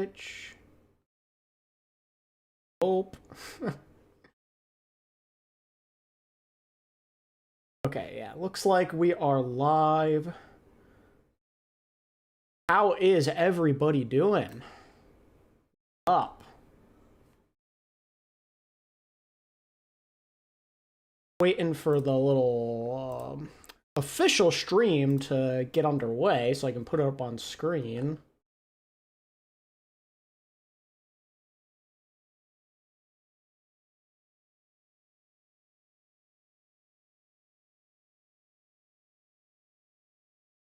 Twitch. Hope. Okay, yeah, looks like we are live. How is everybody doing? Up. Waiting for the little official stream to get underway so I can put it up on screen.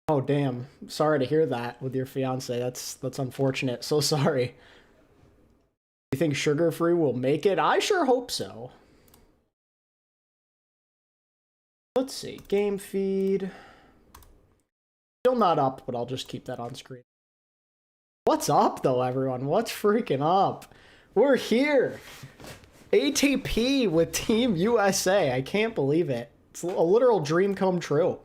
Oh damn, sorry to hear that with your fiance. That's unfortunate. So sorry. You think Sugar Free will make it? I sure hope so. Let's see, game feed. Still not up, but I'll just keep that on screen. What's up though, everyone? What's freaking up? We're here. ATP with Team USA. I can't believe it. It's a literal dream come true.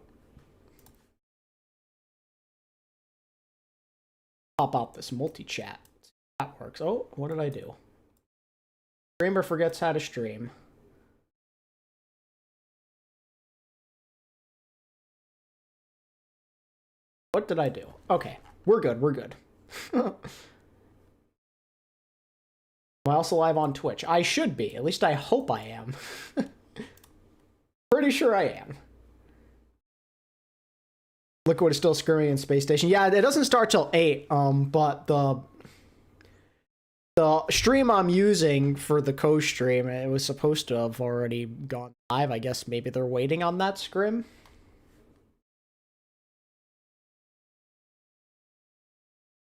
Pop out this multi-chat. That works. Oh, what did I do? Streamer forgets how to stream. What did I do? Okay, we're good, we're good. Am I also live on Twitch? I should be. At least I hope I am. Pretty sure I am. Liquid is still screaming in Space Station. Yeah, it doesn't start till 8, but the stream I'm using for the co-stream, it was supposed to have already gone live. I guess maybe they're waiting on that scrim.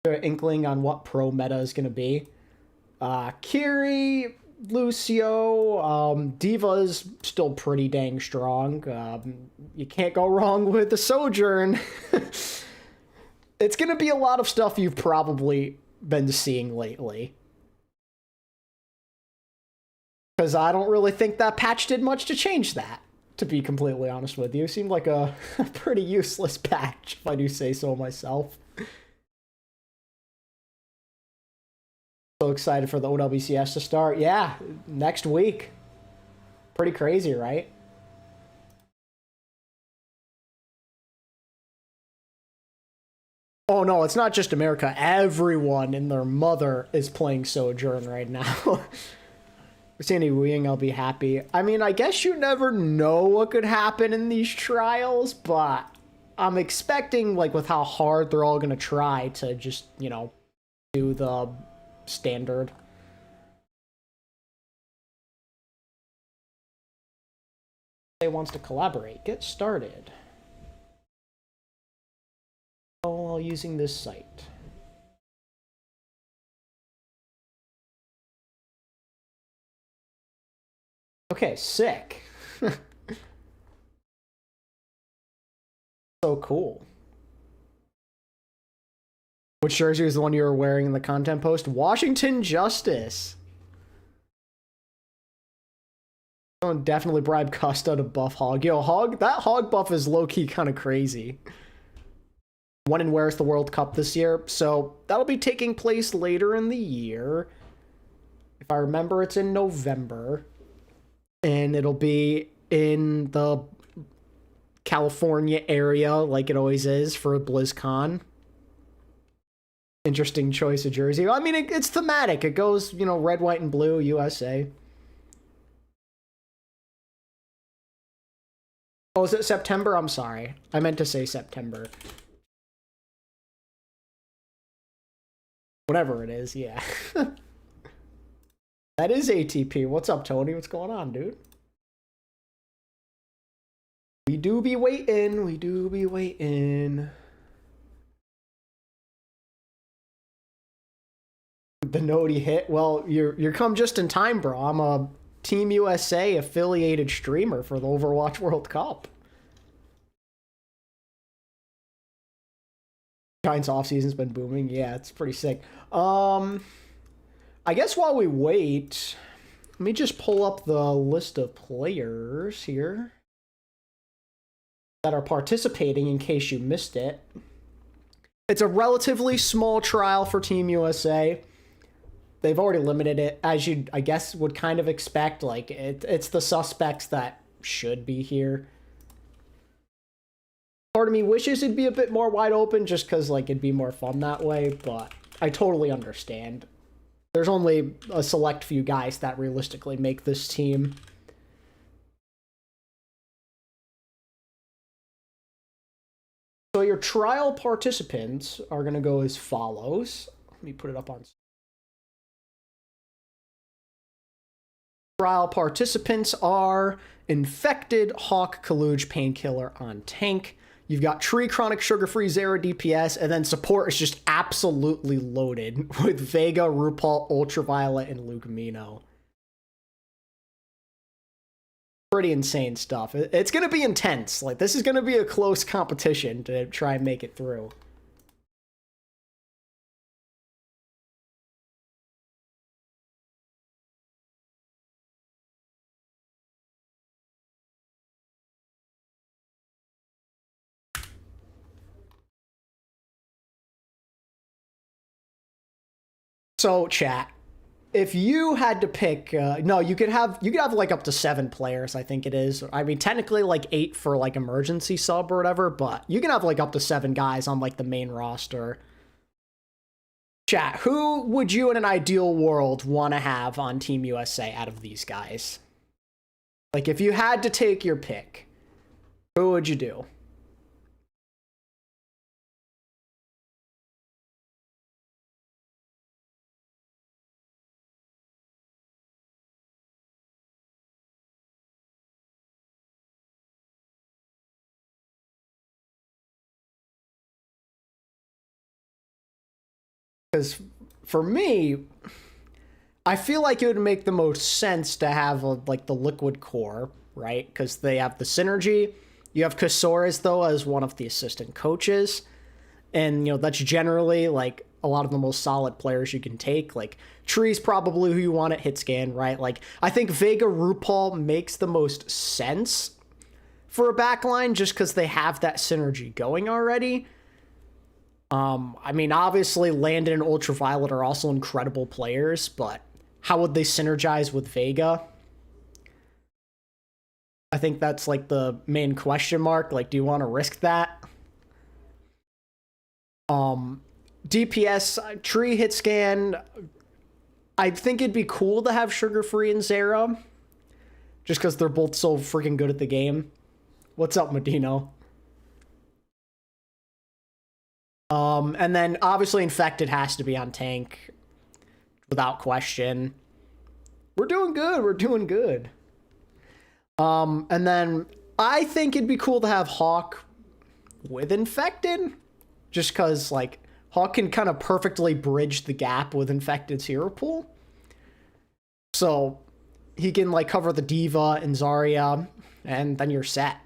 Inkling on what pro meta is going to be. Kiri, Lucio, Diva's still pretty dang strong. You can't go wrong with the Sojourn. It's going to be a lot of stuff you've probably been seeing lately. Because I don't really think that patch did much to change that, to be completely honest with you. It seemed like a pretty useless patch, if I do say so myself. So excited for the OWCS to start. Yeah, next week. Pretty crazy, right? Oh no, it's not just America. Everyone and their mother is playing Sojourn right now. Sandy Weeing, I'll be happy. I mean, I guess you never know what could happen in these trials, but I'm expecting, like, with how hard they're all gonna try to just, you know, do the standard. They wants to collaborate. Get started. All using this site. Okay, sick. So cool. Which jersey is the one you were wearing in the content post? Washington Justice. Someone definitely bribe Costa to buff Hog. Yo, Hog, that Hog buff is low-key kind of crazy. When and where's the World Cup this year? So that'll be taking place later in the year. If I remember, it's in November. And it'll be in the California area, like it always is for BlizzCon. Interesting choice of jersey. I mean, it's thematic. It goes, you know, red, white, and blue, USA. Oh, is it September? I'm sorry. I meant to say September. Whatever it is, yeah. That is ATP. What's up, Tony? What's going on, dude? We do be waiting. We do be waiting. The Nodi hit. Well, you're come just in time, bro. I'm a Team USA affiliated streamer for the Overwatch World Cup. Giants offseason's been booming. Yeah, it's pretty sick. I guess while we wait, let me just pull up the list of players here that are participating in case you missed it. It's a relatively small trial for Team USA. they've already limited it, as you, I guess, would kind of expect. Like, it's the suspects that should be here. Part of me wishes it'd be a bit more wide open just because, like, it'd be more fun that way, but I totally understand. There's only a select few guys that realistically make this team. So your trial participants are going to go as follows. Let me put it up on. Trial participants are Infected, Hawk, Kaluge, Painkiller on tank. You've got Tree, Chronic, Sugar-Free, Zera, DPS, and then support is just absolutely loaded with Vega, RuPaul, Ultraviolet, and Lugumino. Pretty insane stuff. It's going to be intense. Like, this is going to be a close competition to try and make it through. So, chat, if you had to pick, no, you could have like up to 7 players, I think it is. I mean, technically like 8 for like emergency sub or whatever, but you can have like up to 7 guys on like the main roster. Chat, who would you in an ideal world want to have on Team USA out of these guys? Like, if you had to take your pick, who would you do? Because for me, I feel like it would make the most sense to have like the liquid core, right? Because they have the synergy. You have Kasores though as one of the assistant coaches, and you know that's generally like a lot of the most solid players you can take. Like Tree's probably who you want at hit scan, right? Like I think Vega RuPaul makes the most sense for a backline just because they have that synergy going already. I mean, obviously, Landon and Ultraviolet are also incredible players, but how would they synergize with Vega? I think that's, like, the main question mark. Like, do you want to risk that? DPS, Tree, hit scan. I think it'd be cool to have Sugar-Free and Zera, just because they're both so freaking good at the game. What's up, Medino? And then obviously Infected has to be on tank without question. We're doing good. We're doing good. And then I think it'd be cool to have Hawk with Infected, just because like Hawk can kind of perfectly bridge the gap with Infected's hero pool. So he can like cover the Diva and Zarya, and then you're set.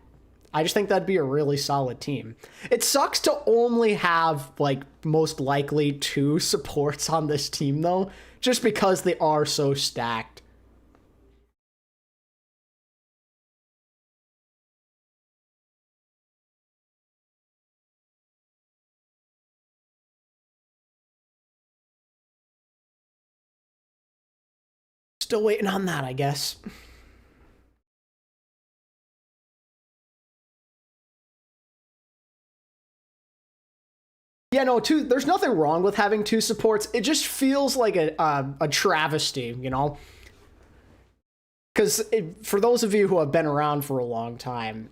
I just think that'd be a really solid team. It sucks to only have, like, most likely 2 supports on this team, though, just because they are so stacked. Still waiting on that, I guess. Yeah, no, there's nothing wrong with having 2 supports. It just feels like a travesty, you know? Because for those of you who have been around for a long time,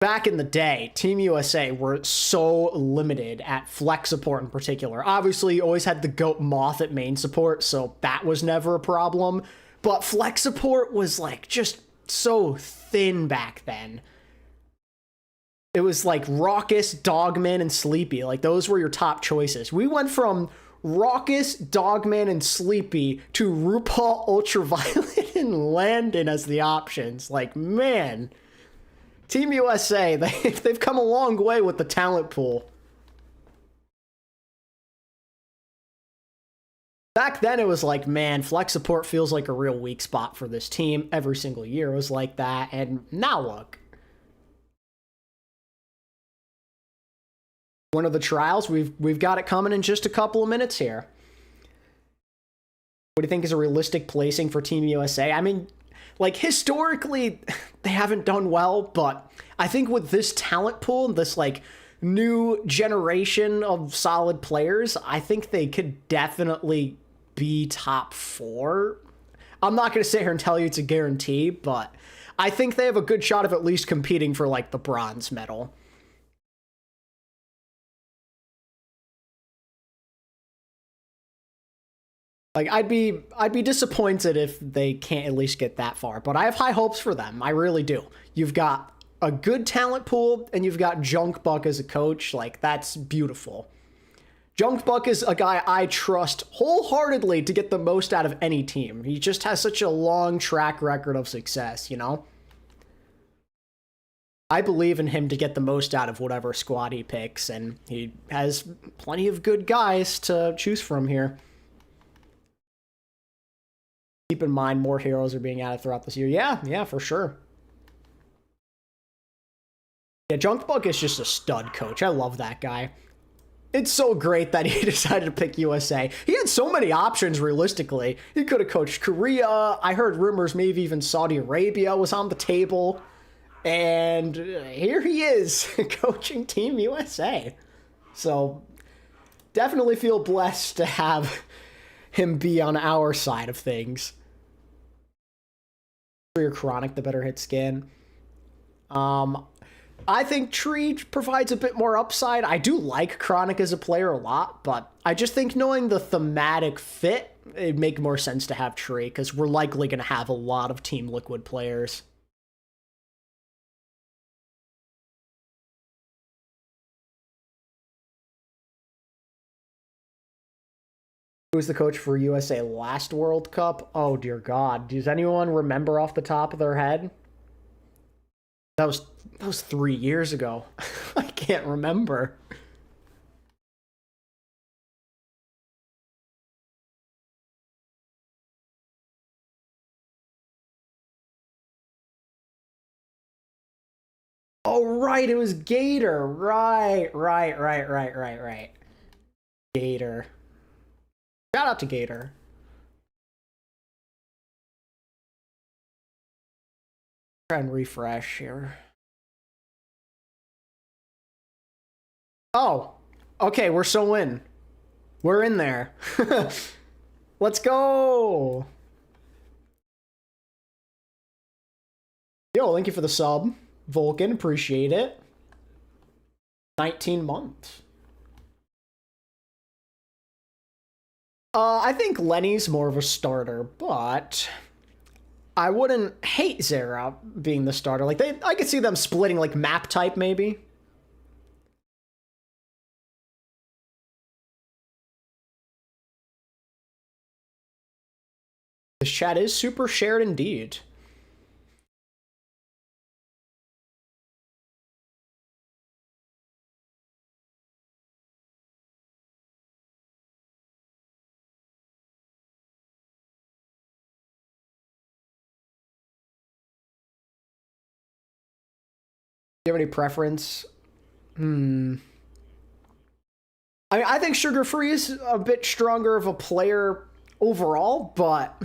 back in the day, Team USA were so limited at flex support in particular. Obviously, you always had the GOAT Moth at main support, so that was never a problem. But flex support was, like, just so thin back then. It was like Raucous, Dogman, and Sleepy. Like, those were your top choices. We went from Raucous, Dogman, and Sleepy to RuPaul, Ultraviolet, and Landon as the options. Like, man. Team USA, they've come a long way with the talent pool. Back then, it was like, man, flex support feels like a real weak spot for this team. Every single year was like that, and now look. One of the trials, we've got it coming in just a couple of minutes here. What do you think is a realistic placing for Team USA? I mean, like, historically, they haven't done well, but I think with this talent pool, this, like, new generation of solid players, I think they could definitely be top 4. I'm not going to sit here and tell you it's a guarantee, but I think they have a good shot of at least competing for, like, the bronze medal. Like, I'd be disappointed if they can't at least get that far, but I have high hopes for them. I really do. You've got a good talent pool, and you've got Junkbuck as a coach. Like, that's beautiful. Junkbuck is a guy I trust wholeheartedly to get the most out of any team. He just has such a long track record of success, you know? I believe in him to get the most out of whatever squad he picks, and he has plenty of good guys to choose from here. Keep in mind, more heroes are being added throughout this year. Yeah, for sure. Yeah, Junkbuck is just a stud coach. I love that guy. It's so great that he decided to pick USA. He had so many options, realistically. He could have coached Korea. I heard rumors maybe even Saudi Arabia was on the table. And here he is, coaching Team USA. So, definitely feel blessed to have him be on our side of things. For your Chronic, the better hit skin. I think Tree provides a bit more upside. I do like Chronic as a player a lot, but I just think knowing the thematic fit, it'd make more sense to have Tree, because we're likely going to have a lot of Team Liquid players. Who was the coach for USA last World Cup? Oh, dear God. Does anyone remember off the top of their head? That was 3 years ago. I can't remember. Oh, right, it was Gator. Right. Gator. Shout out to Gator. Try and refresh here. Oh, okay, we're so in. We're in there. Let's go. Yo, thank you for the sub, Vulcan. Appreciate it. 19 months. I think Lenny's more of a starter, but I wouldn't hate Zera being the starter. Like, I could see them splitting, like, map type, maybe. This chat is super shared indeed. Do you have any preference? I mean, I think Sugar Free is a bit stronger of a player overall, but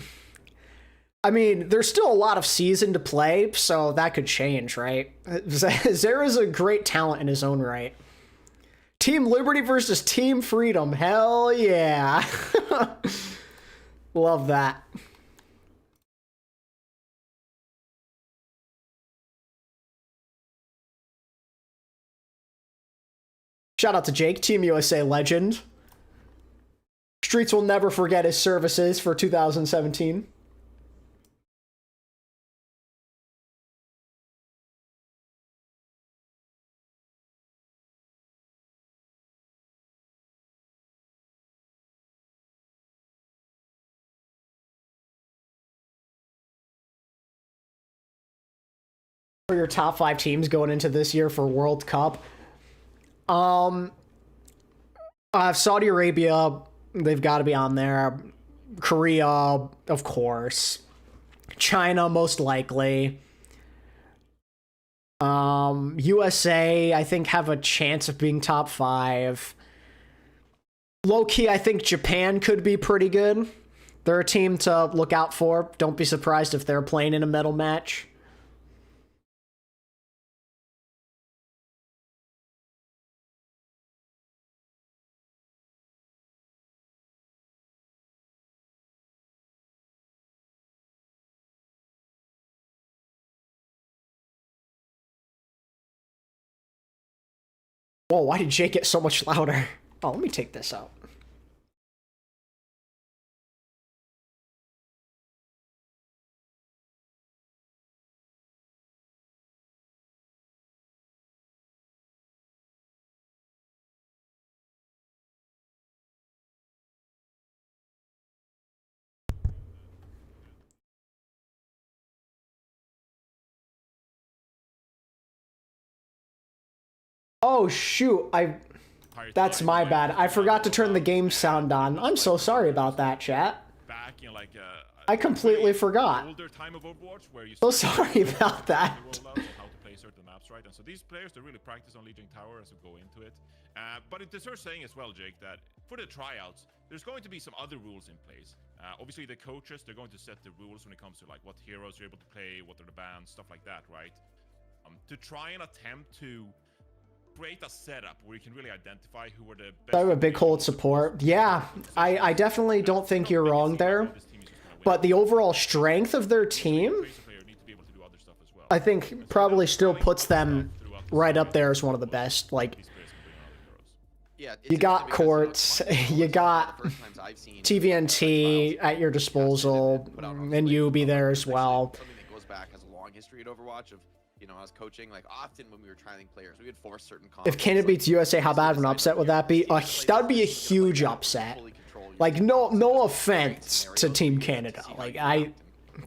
I mean, there's still a lot of season to play, so that could change, right? Zera's a great talent in his own right. Team Liberty versus Team Freedom. Hell yeah. Love that. Shout out to Jake, Team USA legend. Streets will never forget his services for 2017. For your top 5 teams going into this year for World Cup. Saudi Arabia, they've got to be on there. Korea, of course. China, most likely. USA, I think, have a chance of being top 5. Low-key, I think Japan could be pretty good. They're a team to look out for. Don't be surprised if they're playing in a medal match. Whoa, why did Jake get so much louder? Oh, let me take this out. Oh shoot, that's my bad. I forgot to turn the game sound on. I'm so sorry about that, chat. Back in like I completely forgot. older time of Overwatch where you So sorry about that. how to play certain maps, right? And so these players, they really practice on Lijiang Tower as we go into it. But it deserves saying as well, Jake, that for the tryouts, there's going to be some other rules in place. Obviously, the coaches, they're going to set the rules when it comes to like what heroes you're able to play, what are the bans, stuff like that, right? To try and attempt to create a setup where you can really identify who are the best. I have a big hold support. Yeah, I definitely don't think you're wrong there. But the overall strength of their team, I think probably still puts them right up there as one of the best. Like, you got Courts, you got TVNT at your disposal, and you be there as well. Something that goes back, has a long history at Overwatch of, you know, I was coaching, like often when we were trialing players, we would force certain combos. If Canada beats USA, how bad of an upset would that be? That would be a huge upset. Like, no offense to Team Canada. Like,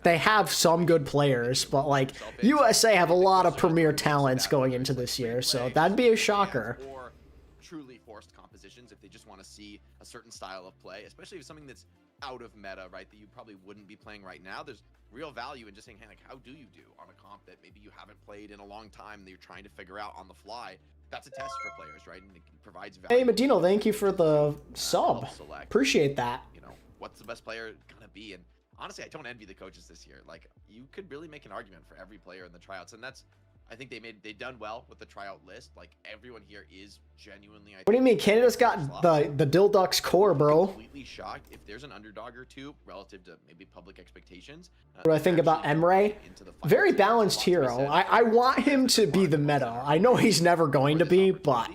they have some good players, but like USA have a lot of premier talents going into this year, so that'd be a shocker. Or truly forced compositions if they just want to see a certain style of play, especially if something that's out of meta, right, that you probably wouldn't be playing right now. There's real value in just saying, hey, like, how do you do on a comp that maybe you haven't played in a long time that you're trying to figure out on the fly? That's a test for players, right? And it provides value. Hey, Medino, thank you for the sub. Appreciate that. You know, what's the best player gonna be? And honestly, I don't envy the coaches this year. Like, you could really make an argument for every player in the tryouts, and that's, I think they've done well with the tryout list. Like, everyone here is genuinely. What do you mean? Canada's got the Dilducks core, bro. Completely shocked if there's an underdog or two relative to maybe public expectations. What do I think about Emre? Very balanced hero. I want him to be the meta. I know he's never going to be, but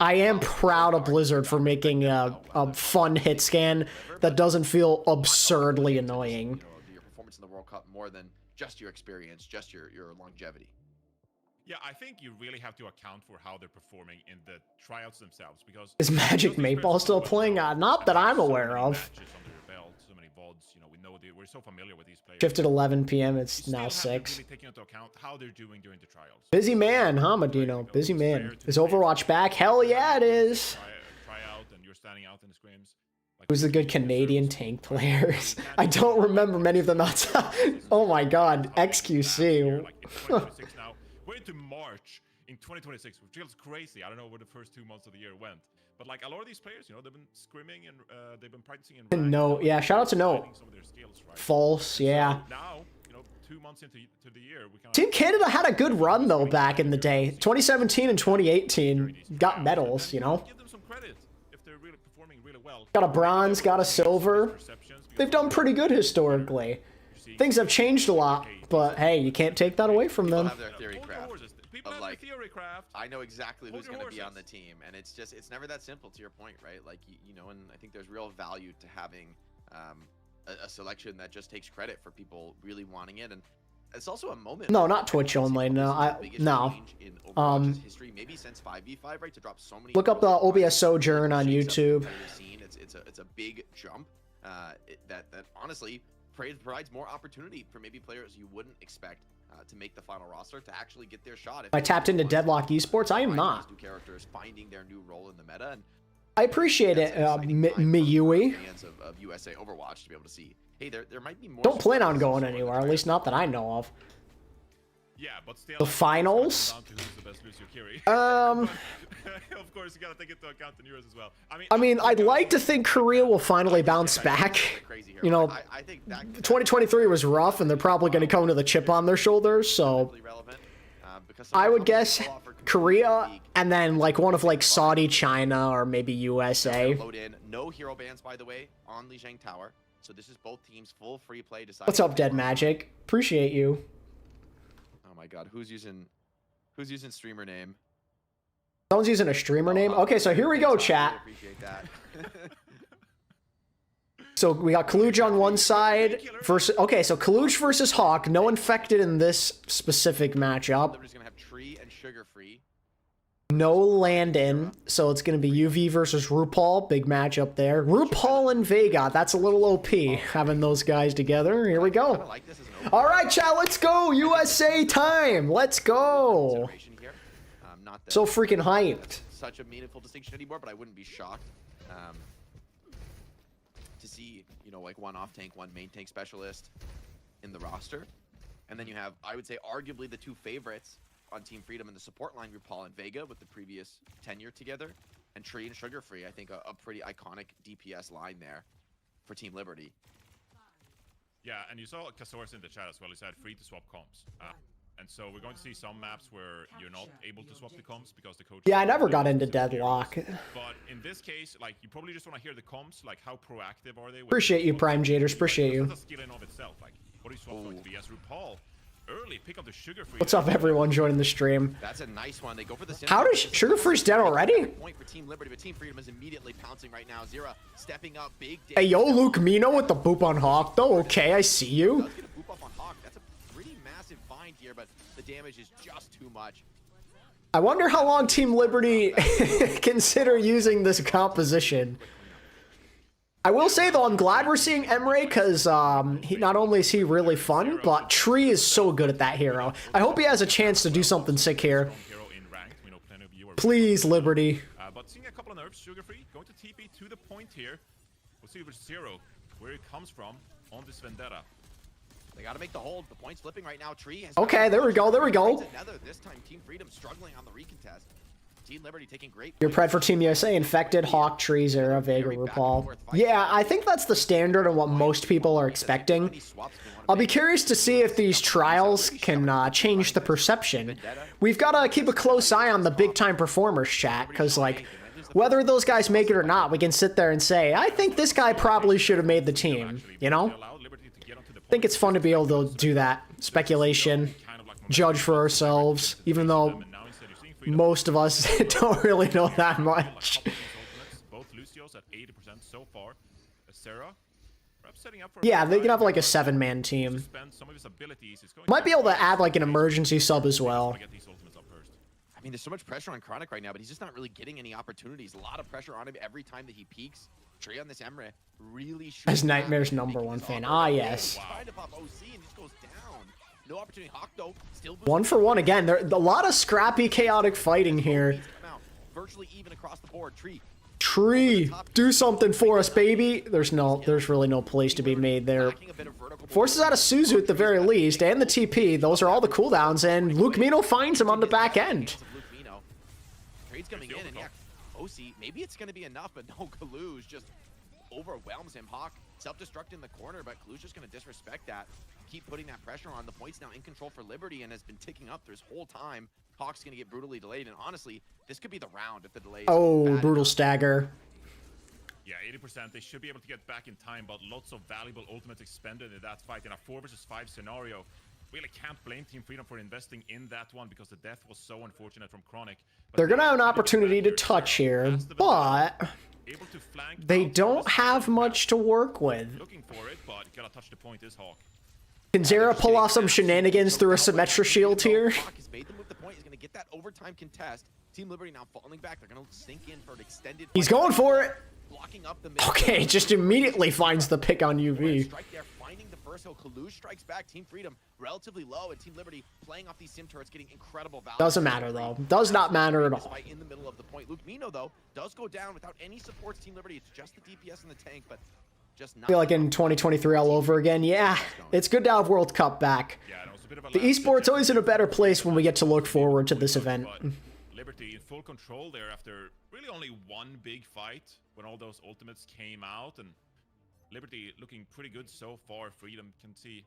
I am proud of Blizzard for making a fun hit scan that doesn't feel absurdly annoying. You know, your performance in the World Cup more than just your experience, just your longevity. Yeah, I think you really have to account for how they're performing in the tryouts themselves, because Is Magic Maypal still playing? Not that I'm aware of. So many VODs, you know, we're so familiar with these players. Shifted 11 p.m. It's now 6. Really taking into account how they're doing during the trials. Busy man, huh, Medino? Busy man. Is Overwatch back? Hell yeah, it is. Tryout and you're standing out in the scrims. Who's the good Canadian tank players? I don't remember many of them outside. Oh my god, XQC. We're into March in 2026, which feels crazy. I don't know where the first 2 months of the year went. But like a lot of these players, you know, they've been scrimming and they've been practicing in No, yeah, shout out to No. Skills, right? False, yeah. So now, you know, 2 months into the year, we kind of Team Canada had a good run though back in the day. 2017 and 2018 got medals, you know. give them some credit if they're really performing really well. Got a bronze, got a silver. They've done pretty good historically. Things have changed a lot, but hey, you can't take that away from them. People have their theory craft. People have like, their theory craft. I know exactly who's Hold going to your be on the team, and it's never that simple, to your point, right? Like, you know, and I think there's real value to having a selection that just takes credit for people really wanting it, and it's also a moment. No, not Twitch only. No, no. History, maybe since 5v5, right? To drop so many. Look up the OBS Sojourn on YouTube. It's a big jump that honestly provides more opportunity for maybe players you wouldn't expect to make the final roster, to actually get their shot. I tapped into Deadlock Esports. I am not. New characters finding their new role in the meta, and I appreciate it, Miyui. Fans of USA Overwatch to be able to see, hey, there might be more. Don't plan on going anywhere, at least not that I know of. Yeah, but still, The finals? of course, you gotta take into account the Euros as well. I mean, I'd like to think Korea will finally bounce back. You know, I think that 2023 was rough, and they're probably going to come to the chip on their shoulders, so I would guess Korea, and then like one of like Saudi, China, or maybe USA. Load in. No hero bans, by the way, on Lijiang Tower. So this is both teams full free play. What's up, Dead Magic? Appreciate you. Oh my God, who's using streamer name? Someone's using a streamer name. Okay, so here we go, chat. Appreciate that. So we got Kaluj on one side versus. Okay, so Kaluj versus Hawk. No infected in this specific matchup. They're just gonna have Tree and Sugar free. No Landon, so it's going to be UV versus RuPaul. Big matchup there. RuPaul and Vega. That's a little OP, having those guys together. Here we go. All right, chat, let's go. USA time. Let's go. So freaking hyped. Such a meaningful distinction anymore, but I wouldn't be shocked to see, you know, like one off tank, one main tank specialist in the roster. And then you have, I would say, arguably the two favorites on Team Freedom in the support line, RuPaul and Vega, with the previous tenure together, and Tree and Sugar Free. I think a pretty iconic DPS line there for Team Liberty. Yeah, and you saw Kasoris in the chat as well. He said free to swap comps. And so we're going to see some maps where you're not able to swap the comps because the coach... Yeah, I never got into Deadlock. But in this case, like, you probably just want to hear the comps, like, how proactive are they? Appreciate you, Prime Jaders. Appreciate you. That's a skill in of itself. Like, what do you swap going to be? As RuPaul, early pick up the Sugar Free. What's up, everyone joining the stream? That's a nice one. They go for the... How does Sugar Free's dead already? Point for Team Liberty, but Team Freedom is immediately pouncing right now. Zera stepping up big. Hey, yo, Luke Mino with the boop on Hawk, though. Okay, I see you. Does get a boop up on Hawk. That's a pretty massive find here, but the damage is just too much. I wonder how long Team Liberty consider using this composition. I will say, though, I'm glad we're seeing Emre, because not only is he really fun, but Tree is so good at that hero. I hope he has a chance to do something sick here. Please, Liberty. But seeing a couple of nerfs, Sugar Free going to TP to the point here. We'll see with Zero where it comes from on this Vendetta. They got to make the hold. The point's flipping right now. Tree has... Okay, there we go, there we go. This time, Team Freedom struggling on the recontest. Team Liberty taking great... You're pred for Team USA, Infected, Hawk, Tree, Zera, Vega, RuPaul. Yeah, I think that's the standard and what most people are expecting. I'll be curious to see if these trials can change the perception. We've got to keep a close eye on the big-time performers, chat, because, like, whether those guys make it or not, we can sit there and say, I think this guy probably should have made the team, you know? I think it's fun to be able to do that. Speculation, judge for ourselves, even though most of us don't really know that much. Both Lucio's at 80% so far. Sarah, perhaps setting up for... Yeah, they can have like a 7-man team. Might be able to add like an emergency sub as well. I mean, there's so much pressure on Chronic right now, but he's just not really getting any opportunities. A lot of pressure on him every time that he peaks. Trey on this Emre really... As Nightmare's #1 fan. Ah, yes. Trying to pop OC and just goes down. No opportunity. Hawk, though, still 1 for 1 again. There's a lot of scrappy, chaotic fighting here. Virtually even across the board. Tree, do something for us, baby. There's really no place to be made there. Forces out a Suzu at the very least, and the TP. Those are all the cooldowns, and Luke Mino finds him on the back end. Trade's coming in, and yeah, OC, maybe it's going to be enough, but no, Kaluj just overwhelms him. Hawk self-destruct in the corner, but Kaluj just going to disrespect that. Keep putting that pressure on. The point's now in control for Liberty and has been ticking up this whole time. Hawk's going to get brutally delayed, and honestly, this could be the round if the delay is brutal enough. Stagger. Yeah, 80%. They should be able to get back in time, but lots of valuable ultimates expended in that fight. In a 4 versus 5 scenario, really can't blame Team Freedom for investing in that one because the death was so unfortunate from Chronic. But they're going to have an opportunity to touch here, but they don't have much to work with. Looking for it, but gotta touch the point is Hawk. Can Zera pull off some shenanigans through a Symmetra shield here? Hawk has made them with the point. He's going to get that overtime contest. Team Liberty now falling back. They're going to sink in for an extended... He's going for it! Blocking up the okay, just immediately finds the pick on UV. Strike there, finding the first hill. Kaluj strikes back. Team Freedom relatively low, and Team Liberty playing off these sim turrets, getting incredible value. Doesn't matter though. Does not matter at all. In the middle of the point, Luke Mino though does go down without any supports. Team Liberty, it's just the DPS in the tank, but just not. I feel like in 2023 all over again. Yeah, it's good to have World Cup back. The esports always in a better place when we get to look forward to this event. Liberty in full control there after really only one big fight when all those ultimates came out, and Liberty looking pretty good so far. Freedom can see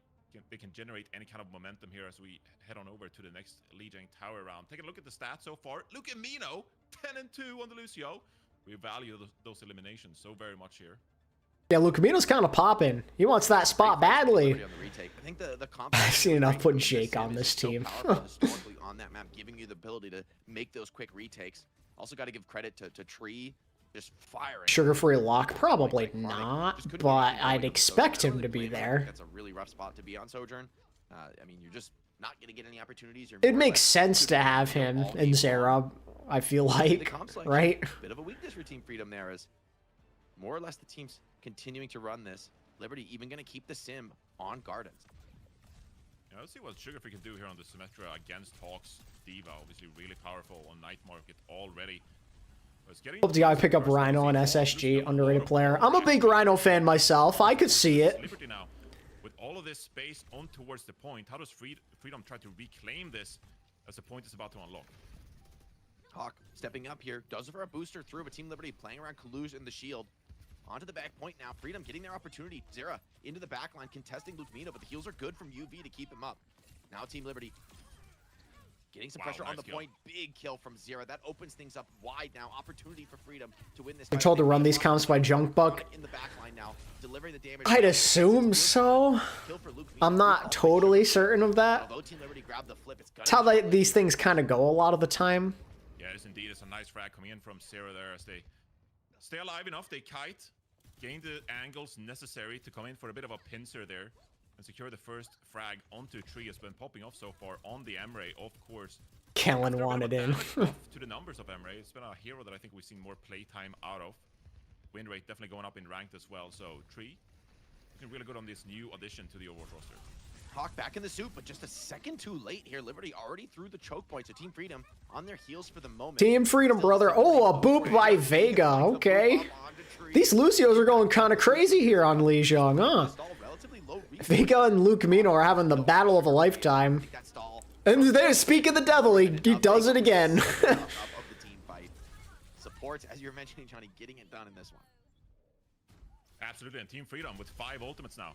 they can generate any kind of momentum here as we head on over to the next Lijiang Tower round. Take a look at the stats so far. Look at Mino, 10-2 on the Lucio. We value those eliminations so very much here. Yeah, Lucamino's kind of popping. He wants that spot badly. I think the I've seen enough putting Jake on this team. Historically on that map, giving you the ability to make those quick retakes. Also got to give credit to Tree, just firing. Sugar-free lock? Probably not, but I'd expect him to be there. That's a really rough spot to be on, Sojourn. I mean, you're just not going to get any opportunities. It makes sense to have him in Zera, I feel like, right? Bit of a weakness for Team Freedom there, is more or less the team's continuing to run this. Liberty even going to keep the sim on Gardens. Yeah, let's see what Sugarfree can do here on the Symmetra against Hawk's Diva. Obviously really powerful on Night Market already. Hope the guy pick up Rhino on SSG, underrated player. I'm a big Rhino fan myself. I could see it. Liberty now, with all of this space on towards the point, how does Freedom try to reclaim this as the point is about to unlock? Hawk stepping up here, does it for a booster through, but Team Liberty playing around Kalush in the shield. Onto the back point now. Freedom getting their opportunity. Zera into the back line, contesting Lucamino, but the heals are good from UV to keep him up. Now Team Liberty getting some pressure on the point. Big kill from Zera. That opens things up wide now. Opportunity for Freedom to win this. They're told to run these comps by Junkbuck. In the back line now, delivering the damage. I'd assume so. I'm not totally certain of that. Although Team Liberty grabbed the flip, it's That's how these things kind of go a lot of the time. Yeah, it is indeed. It's a nice frag coming in from Zera there as they stay alive enough. They kite, gain the angles necessary to come in for a bit of a pincer there and secure the first frag onto Tree. Has been popping off so far on the Emre, of course. Kellen wanted in. To the numbers of Emre, it's been a hero that I think we've seen more playtime out of. Win rate definitely going up in ranked as well. So Tree looking really good on this new addition to the Overwatch roster. Hawk back in the soup, but just a second too late here. Liberty already threw the choke point, so Team Freedom on their heels for the moment. Team Freedom, brother. Oh, a boop by Vega. Okay. These Lucios are going kind of crazy here on Lijiang, huh? Vega and Lucamino are having the battle of a lifetime. And there, speak of the devil, he does it again. Supports, as you're mentioning, Johnny, getting it done in this one. Absolutely, and Team Freedom with 5 ultimates now.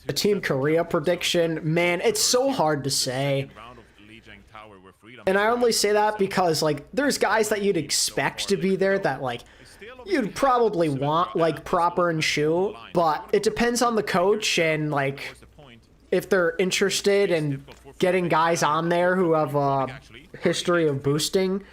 The Team Korea prediction, man, it's so hard to say. And I only say that because, like, there's guys that you'd expect to be there that, like, you'd probably want, like, proper and shoe, but it depends on the coach and, like, if they're interested in getting guys on there who have a history of boosting.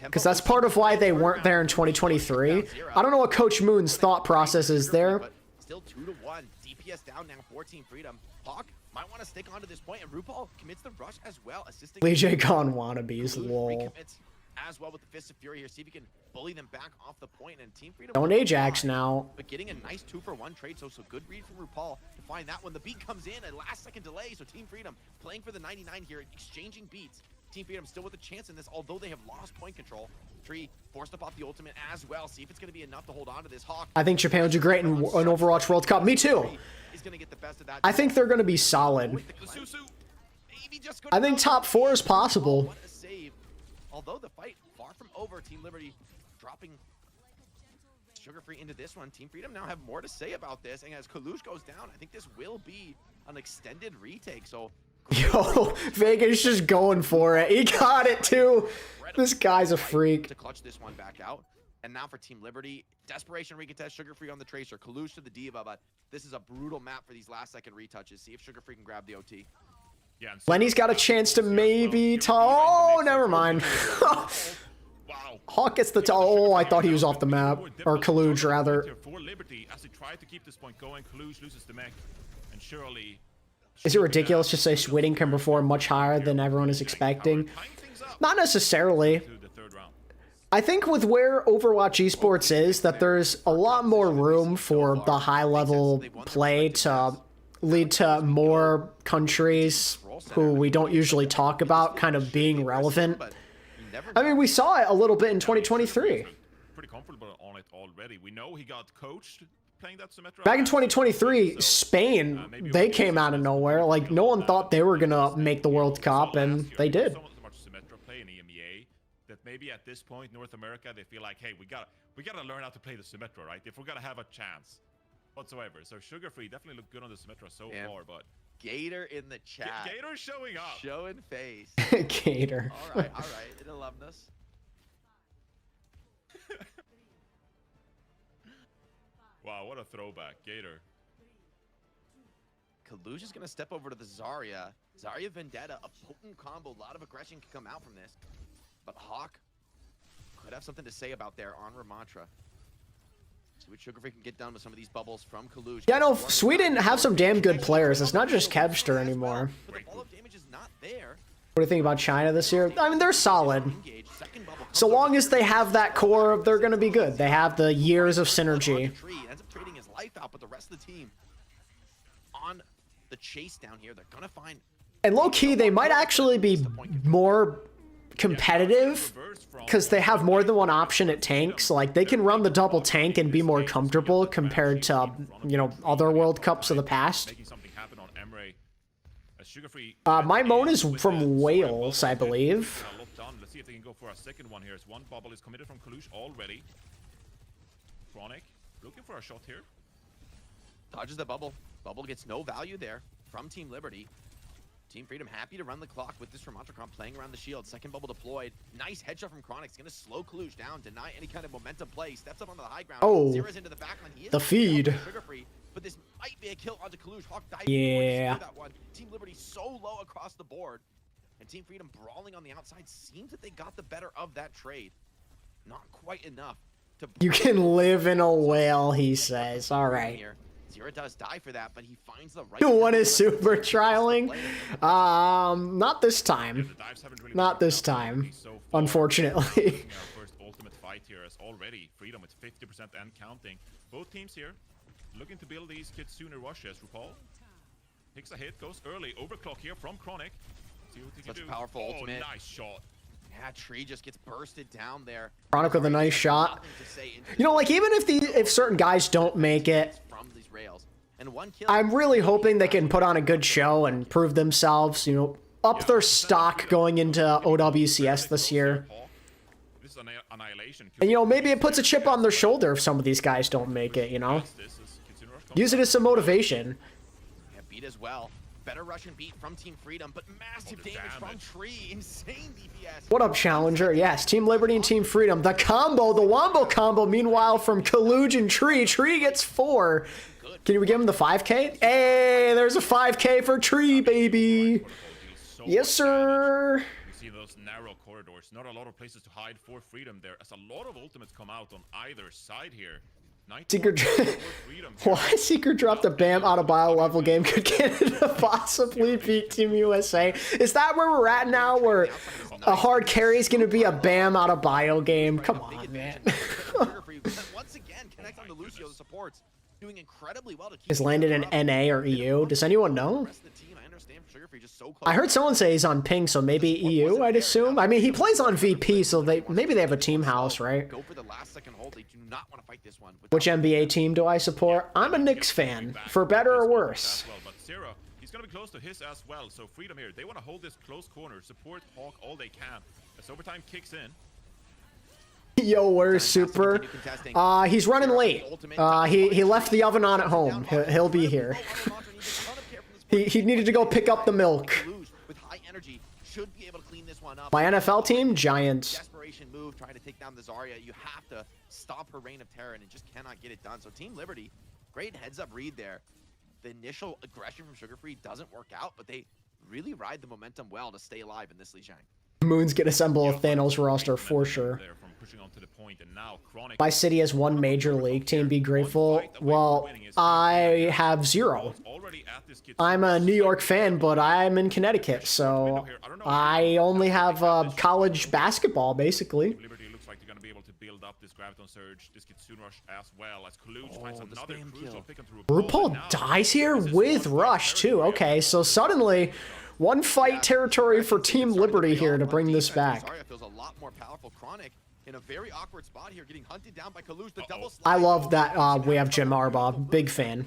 Because that's part of why they weren't there in 2023. I don't know what Coach Moon's thought process is there. Still 2-1. DPS down now for Team Freedom. Hawk might want to stick onto this point, and RuPaul commits the rush as well, assisting. Lijiang wannabes, lol. As well with the Fist of Fury here, see if he can bully them back off the point, and Team Freedom. Don't Ajax now. But getting a nice 2-for-1 trade, so good read from RuPaul to find that one. The beat comes in, a last-second delay, so Team Freedom playing for the 99 here, exchanging beats. Team Freedom still with a chance in this, although they have lost point control. Tree forced to pop the ultimate as well. See if it's going to be enough to hold on to this. Hawk. I think Japan will do great in an Overwatch World Cup. Me too. I think they're going to be solid. I think top 4 is possible. Although the fight far from over, Team Liberty dropping Sugar-free into this one. Team Freedom now have more to say about this, and as Kalush goes down, I think this will be an extended retake. So. Yo, Vega's just going for it. He got it too. This guy's a freak. To clutch this one back out. And now for Team Liberty, desperation recontest, Sugar-free on the Tracer, Kalush to the Diva, but this is a brutal map for these last-second retouches. See if Sugar-free can grab the OT. Yeah, Lenny's got a chance to maybe oh, never mind. Hawk gets the oh, I thought he was off the map, or Kalush rather. For Liberty, as they try to keep this point going, Kalush loses the mech, and surely. Is it ridiculous to say Switting can perform much higher than everyone is expecting? Not necessarily. I think with where Overwatch Esports is, that there's a lot more room for the high-level play to lead to more countries who we don't usually talk about kind of being relevant. I mean, we saw it a little bit in 2023. Pretty comfortable on it already. We know he got coached. Back in 2023, Spain, they came out of nowhere. Like, no one thought they were going to make the World Cup, and they did. maybe at this point, North America, they feel like, hey, we gotta learn how to play the Symmetra, right? If we're gonna have a chance whatsoever. So Sugar Free definitely looked good on the Symmetra so far, but Gator in the chat. Gator's showing up. Showing face. Gator. All right, an alumnus. Wow, what a throwback, Gator. Kaluj is gonna step over to the Zarya. Zarya Vendetta, a potent combo. A lot of aggression can come out from this. But Hawk could have something to say about there on Ramantra. See what Sugar Free can get done with some of these bubbles from Kaluj. Yeah, no, Sweden have some damn good players. It's not just Kevster anymore. But the ball of damage is not there. What do you think about China this year? I mean, they're solid. So long as they have that core, they're going to be good. They have the years of synergy. Ends up trading his life out, but the rest of the team on the chase down here, they're going to find... And low-key, they might actually be more competitive because they have more than one option at tanks. Like, they can run the double tank and be more comfortable compared to, you know, other World Cups of the past. My moan is from Wales, I believe. Let's see if they can go for a second one here. As one bubble is committed from Kalush already. Chronic looking for a shot here. Dodges the bubble. Bubble gets no value there from Team Liberty. Team Freedom happy to run the clock with this Ramantra playing around the shield. Second bubble deployed. Nice headshot from Chronic. It's going to slow Kalush down, deny any kind of momentum play. Steps up onto the high ground. Oh, Zero's into the backline. He is the feed. Sugar Free, but this might be a kill onto Kalush. Hawk dives yeah. that one. Team Liberty so low across the board. And Team Freedom brawling on the outside. Seems that they got the better of that trade. Not quite enough to... You can live in a whale, he says. All right. Zero does die for that, but he finds the right... One is super trialing. Not this time. Not this time, unfortunately. First ultimate fight here is already Freedom with 50% and counting. Both teams here looking to build these Kitsune rushes. RuPaul takes a hit, goes early. Overclock here from Chronic. See what he can do. Such a powerful ultimate. Nice shot. Yeah, Tree just gets bursted down there. Chronic with a nice shot. You know, like, even if certain guys don't make it, from these rails. And one kill, I'm really hoping they can put on a good show and prove themselves, you know, up their stock going into OWCS this year. And, you know, maybe it puts a chip on their shoulder if some of these guys don't make it, you know? Use it as some motivation. Yeah, beat as well. Better Russian beat from Team Freedom, but massive damage from Tree. Insane DPS. What up, Challenger? Yes, Team Liberty and Team Freedom. The combo, the Wombo combo, meanwhile, from Kaluj and Tree. Tree gets 4. Can we give him the 5K? Hey, there's a 5K for Tree, baby. Yes, sir. You see those narrow corridors. Not a lot of places to hide for Freedom there. As a lot of ultimates come out on either side here. Secret Why Secret dropped a BAM out of bio level game? Could Canada possibly beat Team USA? Is that where we're at now, where a hard carry is going to be a BAM out of bio game? Come on, man. Once again, connect on the Lucio, the supports doing incredibly well to keep Is landed in NA or EU? Does anyone know? I heard someone say he's on ping, so maybe EU, I'd assume. I mean, he plays on VP, so maybe they have a team house, right? Go for the last second hold. They do not want to fight this one. Which NBA team do I support? I'm a Knicks fan, for better or worse. But Zero, he's going to be close to his as well. So Freedom here, they want to hold this close corner, support Hawk all they can. As overtime kicks in. Yo, where's Super? He's running late. He left the oven on at home. He'll be here. He needed to go pick up the milk. My NFL team, Giants. Desperation move, trying to take down the Zarya. You have to stop her reign of terror, and it just cannot get it done. So Team Liberty, great heads-up read there. The initial aggression from Sugar Free doesn't work out, but they really ride the momentum well to stay alive in this Lijiang. Moon's gonna assemble a Thanos roster for sure. My city has one major league team. Be grateful. Well, I have 0. I'm a New York fan, but I'm in Connecticut, so I only have college basketball, basically. RuPaul dies here with Rush, too. Okay, so suddenly, one fight territory for Team Liberty here to bring this back. I love that we have Jim Harbaugh. Big fan.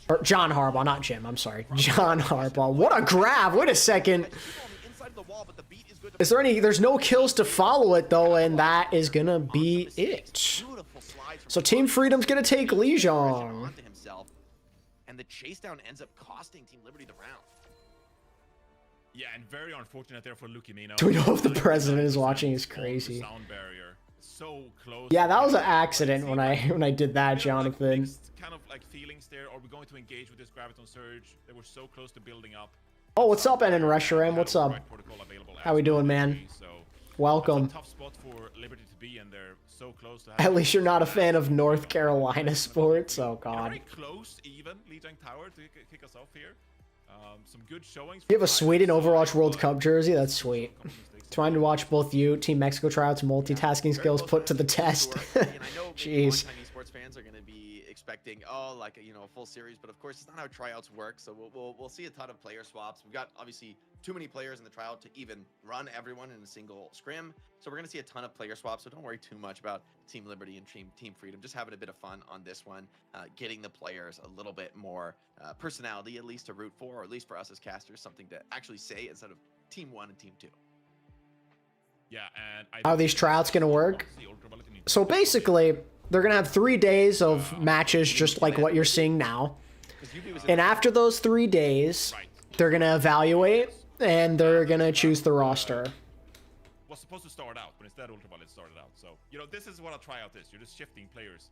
Or John Harbaugh, not Jim. I'm sorry. John Harbaugh. What a grab. Wait a second. side of the wall, but the beat is good. Is there any? There's no kills to follow it though, and that is gonna be it. So Team Freedom's gonna take Lijiang. Onto himself, and the chase down ends up costing Team Liberty the round. Yeah, and very unfortunate there for Lukimino. Do we know if the president is watching? Is crazy. Sound barrier. So close. Yeah, that was an accident when I did that, Jonathan. Mixed kind of like feelings there. Are we going to engage with this Graviton Surge? They were so close to building up. Oh, what's up, NN Rusher? What's up? How we doing, man? Welcome. Tough spot for Liberty to be in there. So close to At least you're not a fan of North Carolina sports. Oh God. Very close, even Lijiang Tower to kick us off here. Some good showings. You have a Sweden Overwatch World Cup jersey? That's sweet. Trying to watch both you, Team Mexico tryouts, multitasking skills put to the test. Jeez. Esports fans are going to be expecting, like a full series, but of course it's not how tryouts work. So we'll see a ton of player swaps. We've got obviously too many players in the tryout to even run everyone in a single scrim. So we're going to see a ton of player swaps. So don't worry too much about Team Liberty and Team Freedom. Just having a bit of fun on this one, getting the players a little bit more personality, at least to root for, or at least for us as casters, something to actually say instead of Team 1 and Team 2. Yeah, and how are these tryouts gonna work? So basically, they're gonna have 3 days of matches, just like what you're seeing now. And after those 3 days, they're gonna evaluate and they're gonna choose the roster. Was supposed to start out, but instead Ultraviolet started out. So this is what a tryout is. You're just shifting players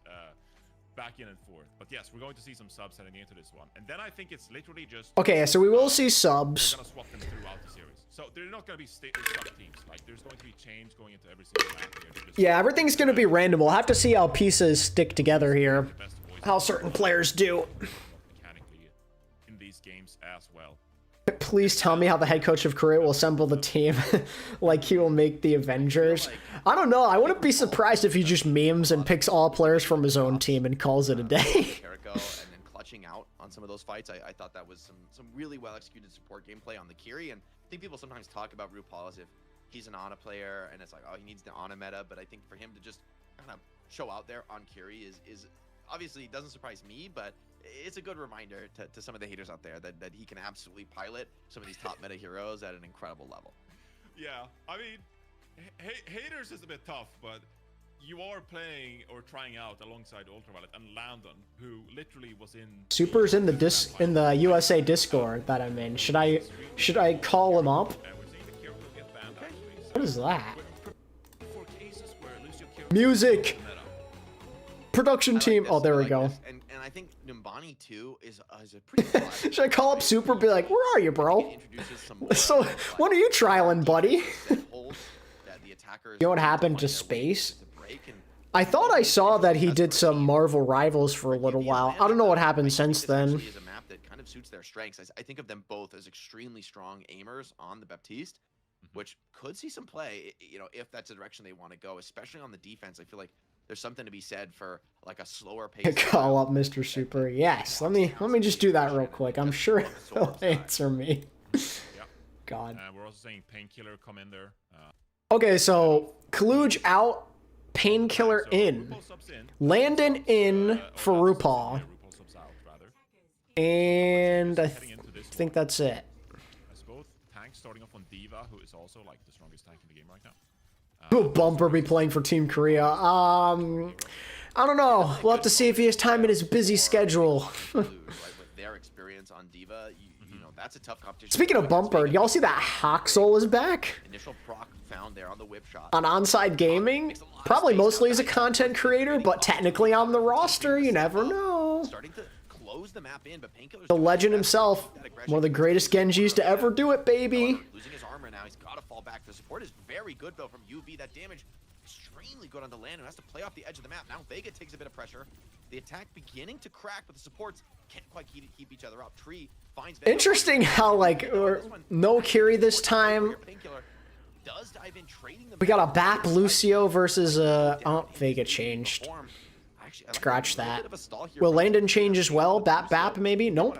back in and forth. But yes, we're going to see some subs heading into this one, and then I think it's literally just okay. So we will see subs. We're gonna swap them throughout the series. So they're not going to be stuck teams. Like, there's going to be change going into every single map here. Yeah, everything's going to be random. We'll have to see how pieces stick together here. How certain players do. Mechanically in these games as well. Please tell me how the head coach of Korea will assemble the team like he will make the Avengers. I don't know. I wouldn't be surprised if he just memes and picks all players from his own team and calls it a day. And then clutching out on some of those fights. I thought that was some really well executed support gameplay on the Kiri, and I think people sometimes talk about RuPaul as if he's an Ana player and it's like, oh, he needs the Ana meta, but I think for him to just kind of show out there on Kiri is obviously doesn't surprise me, but it's a good reminder to some of the haters out there that he can absolutely pilot some of these top meta heroes at an incredible level. Yeah, I mean, haters is a bit tough, but you are playing or trying out alongside Ultraviolet and Landon, who literally was in Super's in the USA Discord that I'm in. Should I call him up? What is that? Music. Production team. Oh, there we go. And I think Numbani too is a pretty. Should I call up Super? Be like, where are you, bro? So, what are you trialing, buddy? You know what happened to Space? I thought I saw that he did some Marvel Rivals for a little while. I don't know what happened since then. Is a map that kind of suits their strengths. I think of them both as extremely strong aimers on the Baptiste, which could see some play, if that's the direction they want to go, especially on the defense. I feel like there's something to be said for like a slower pace. Call up Mr. Super. Yes, let me just do that real quick. I'm sure he'll answer me. God. We're also saying Painkiller come in there. Okay, so Kluge out, Painkiller in, Landon in for RuPaul, and I think that's it. As both tanks starting off on Diva, who is also like the strongest tank in the game right now. Will Bumper be playing for Team Korea? I don't know. We'll have to see if he has time in his busy schedule. With their experience on Diva, that's a tough competition. Speaking of Bumper, y'all see that Hoxel is back? Initial proc found there on the whip shot. On Onside Gaming? Probably mostly as a content creator, but technically on the roster, you never know. Starting to close the map in, but Painkiller's the legend himself, one of the greatest Genjis to ever do it, baby. Losing his armor now, he's got to fall back. The support is very good though from UV. That damage extremely good on the land and has to play off the edge of the map. Now Vega takes a bit of pressure. The attack beginning to crack, but the supports can't quite keep each other up. Tree finds Vega. Interesting how no Kiri this time. Does dive in, trading we got a Bap Lucio versus oh, Vega changed. Scratch that. Will Landon change as well? Bap maybe? Nope.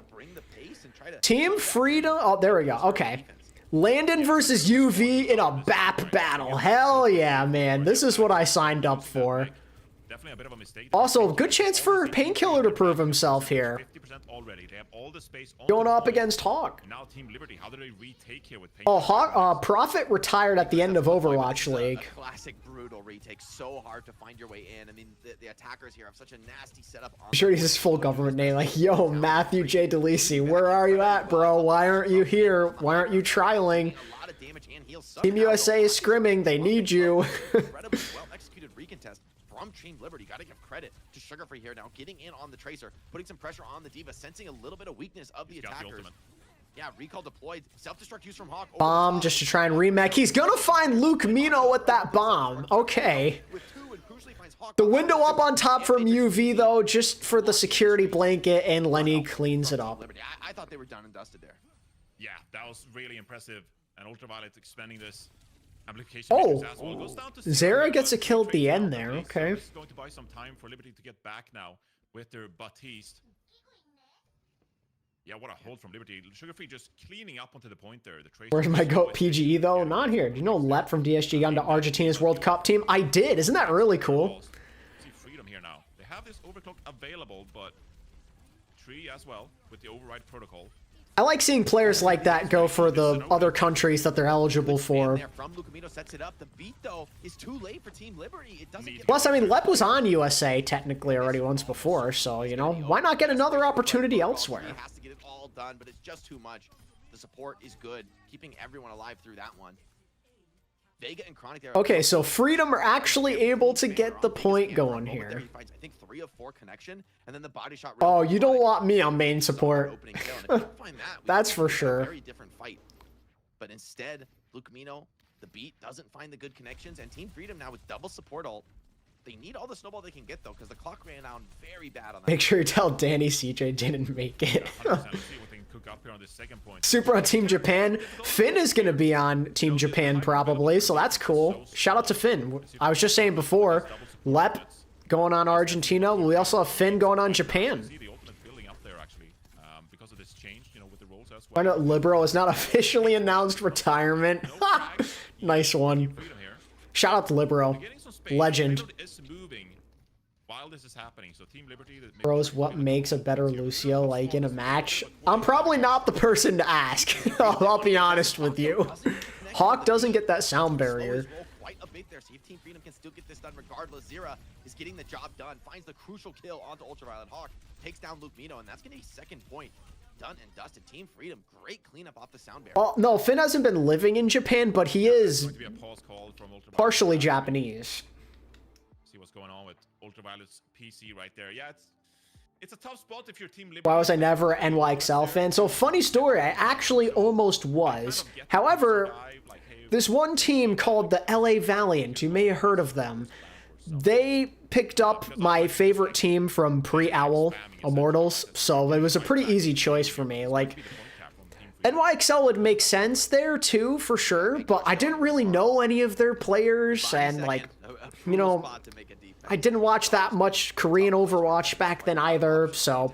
Team Freedom. Oh, there we go. Okay. Landon versus UV in a Bap battle. Hell yeah, man. This is what I signed up for. Definitely a bit of a mistake. Also, good chance for Painkiller to prove himself here. 50% already. They have all the space on Going the up point. against Hawk. Now Team Liberty, how do they retake here with Oh, Painkiller? Hawk, Prophet retired at the end of Overwatch League. A classic brutal retake. So hard to find your way in. I mean, the attackers here have such a nasty setup. I'm sure he's his full government name. Like, yo, Matthew J. DeLisi, where are you at, bro? Why aren't you here? Why aren't you trialing? A lot of damage and heals. Team USA is scrimming. They need you. Incredibly well executed recontest from Team Liberty. Gotta give credit to Sugar Free here now, getting in on the Tracer, putting some pressure on the Diva, sensing a little bit of weakness of the He's got the attackers. ultimate. Yeah, recall deployed, self-destruct use from Hawk. over the Bomb top. just to try and remake. He's gonna find Luke Mino with that bomb. Okay. With two, and crucially finds Hawk The on window up on top from UV, though, just for the security blanket, and Lenny cleans it up. Liberty. I thought they were done and dusted there. Yeah, that was really impressive. And Ultraviolet expanding this application. Oh, as well. Goes down to Zera zero. gets a kill at the Trades end out there, the base, okay. so this is going to buy some time for Liberty to get back now with their Batiste. Yeah, what a hold from Liberty. Sugar Free just cleaning up onto the point there. The Where's my GOAT PGE, though? Not here. Do you know Lep from DSG got into Argentina's World Cup team? I did. Isn't that really cool? See Freedom here now. They have this overclock available, but Tree as well with the override protocol. I like seeing players like that go for the other countries that they're eligible for. There from Lucamino sets it up. The beat though is too late for Team Liberty. It doesn't get Plus, I mean, Lep was on USA technically already once before, so, you know, why not get another opportunity elsewhere? He has to get it all done, but it's just too much. The support is good, keeping everyone alive through that one. Vega and Chronic there. Okay, so Freedom are actually able to get the point going There here. he finds, I think, 3 of 4 connection, and then the body shot. Oh, you don't want me on main support. Opening kill, and if you don't find that, we That's could for see a sure. Very different fight. But instead, Lucamino, the beat, doesn't find the good connections, and Team Freedom now with double support ult. They need all the snowball they can get though, because the clock ran down very bad on that. Make sure you tell Danny CJ didn't make it. 100%. Let's see what they can cook up here on this second point. Super on Team Japan. Finn is going to be on Team Japan probably, so that's cool. Shout out to Finn. I was just saying before, Lep going on Argentina. We also have Finn going on Japan. See the ultimate building up there actually, because of this change, you know, with the roles as Why well. not Libero is not officially announced retirement. Nice one. Freedom here. Shout out to Libero. Getting some space. Legend. Payload is moving while this is happening. So Team Liberty. Bros, what makes a better Lucio like in a match? I'm probably not the person to ask. I'll be honest with you. Hawk doesn't get that sound barrier. Quite a bit there. See if Team Freedom can still get this done regardless. Zera is getting the job done, finds the crucial kill onto Ultraviolet. Hawk takes down Luke Mino, and that's going to be second point. Done and dusted. Team Freedom, great cleanup off the sound barrier. Well, no, Finn hasn't been living in Japan, but he is Going to be a pause call from Ultraviolet. partially Japanese. See what's going on with Ultraviolet's PC right there. Yeah, it's a tough spot if your Team Liberty. Why was I never an NYXL fan? So, funny story, I actually almost was. However, this one team called the LA Valiant, you may have heard of them. They picked up my favorite team from pre-OWL, Immortals, so it was a pretty easy choice for me. Like, NYXL would make sense there too, for sure, but I didn't really know any of their players, and like, you know, I didn't watch that much Korean Overwatch back then either, so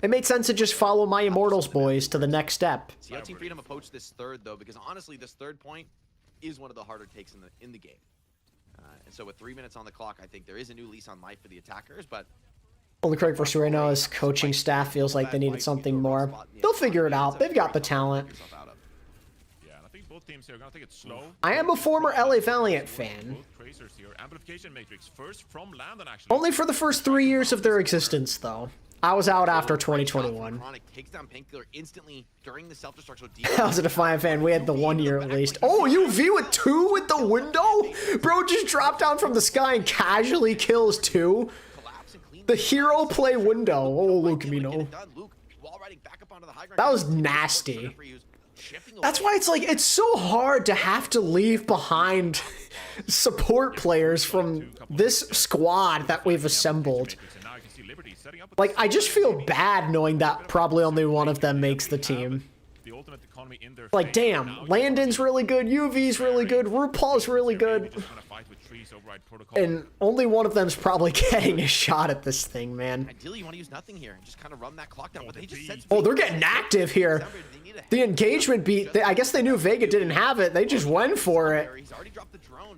it made sense to just follow my Immortals boys to the next step. See how Team Freedom approached this third though, because honestly, this third point is one of the harder takes in the game. And so with 3 minutes on the clock, I think there is a new lease on life for the attackers, but Only Craig for right now is coaching staff feels like they needed something more. They'll figure it out. They've got the talent. Yeah, and I think both teams here are going to take it slow. I am a former LA Valiant fan. Both Tracers here. Amplification Matrix first from Landon actually. Only for the first 3 years of their existence, though. I was out after 2021. Chronic takes down Painkiller instantly during the self-destruct. I was a Defiant fan. We had the 1 year at least. Oh, UV with 2 with the window? Bro just dropped down from the sky and casually kills 2. The hero play window. Oh, Luke Mino. That was nasty. That's why it's like, it's so hard to have to leave behind support players from this squad that we've assembled. Like, I just feel bad knowing that probably only one of them makes the team. Like, damn, Landon's really good, UV's really good, RuPaul's really good. And only one of them's probably getting a shot at this thing, man. Ideally, you want to use nothing here and just kind of run that clock down. But they just set Oh, they're getting active here. The engagement beat, I guess they knew Vega didn't have it. They just went for it.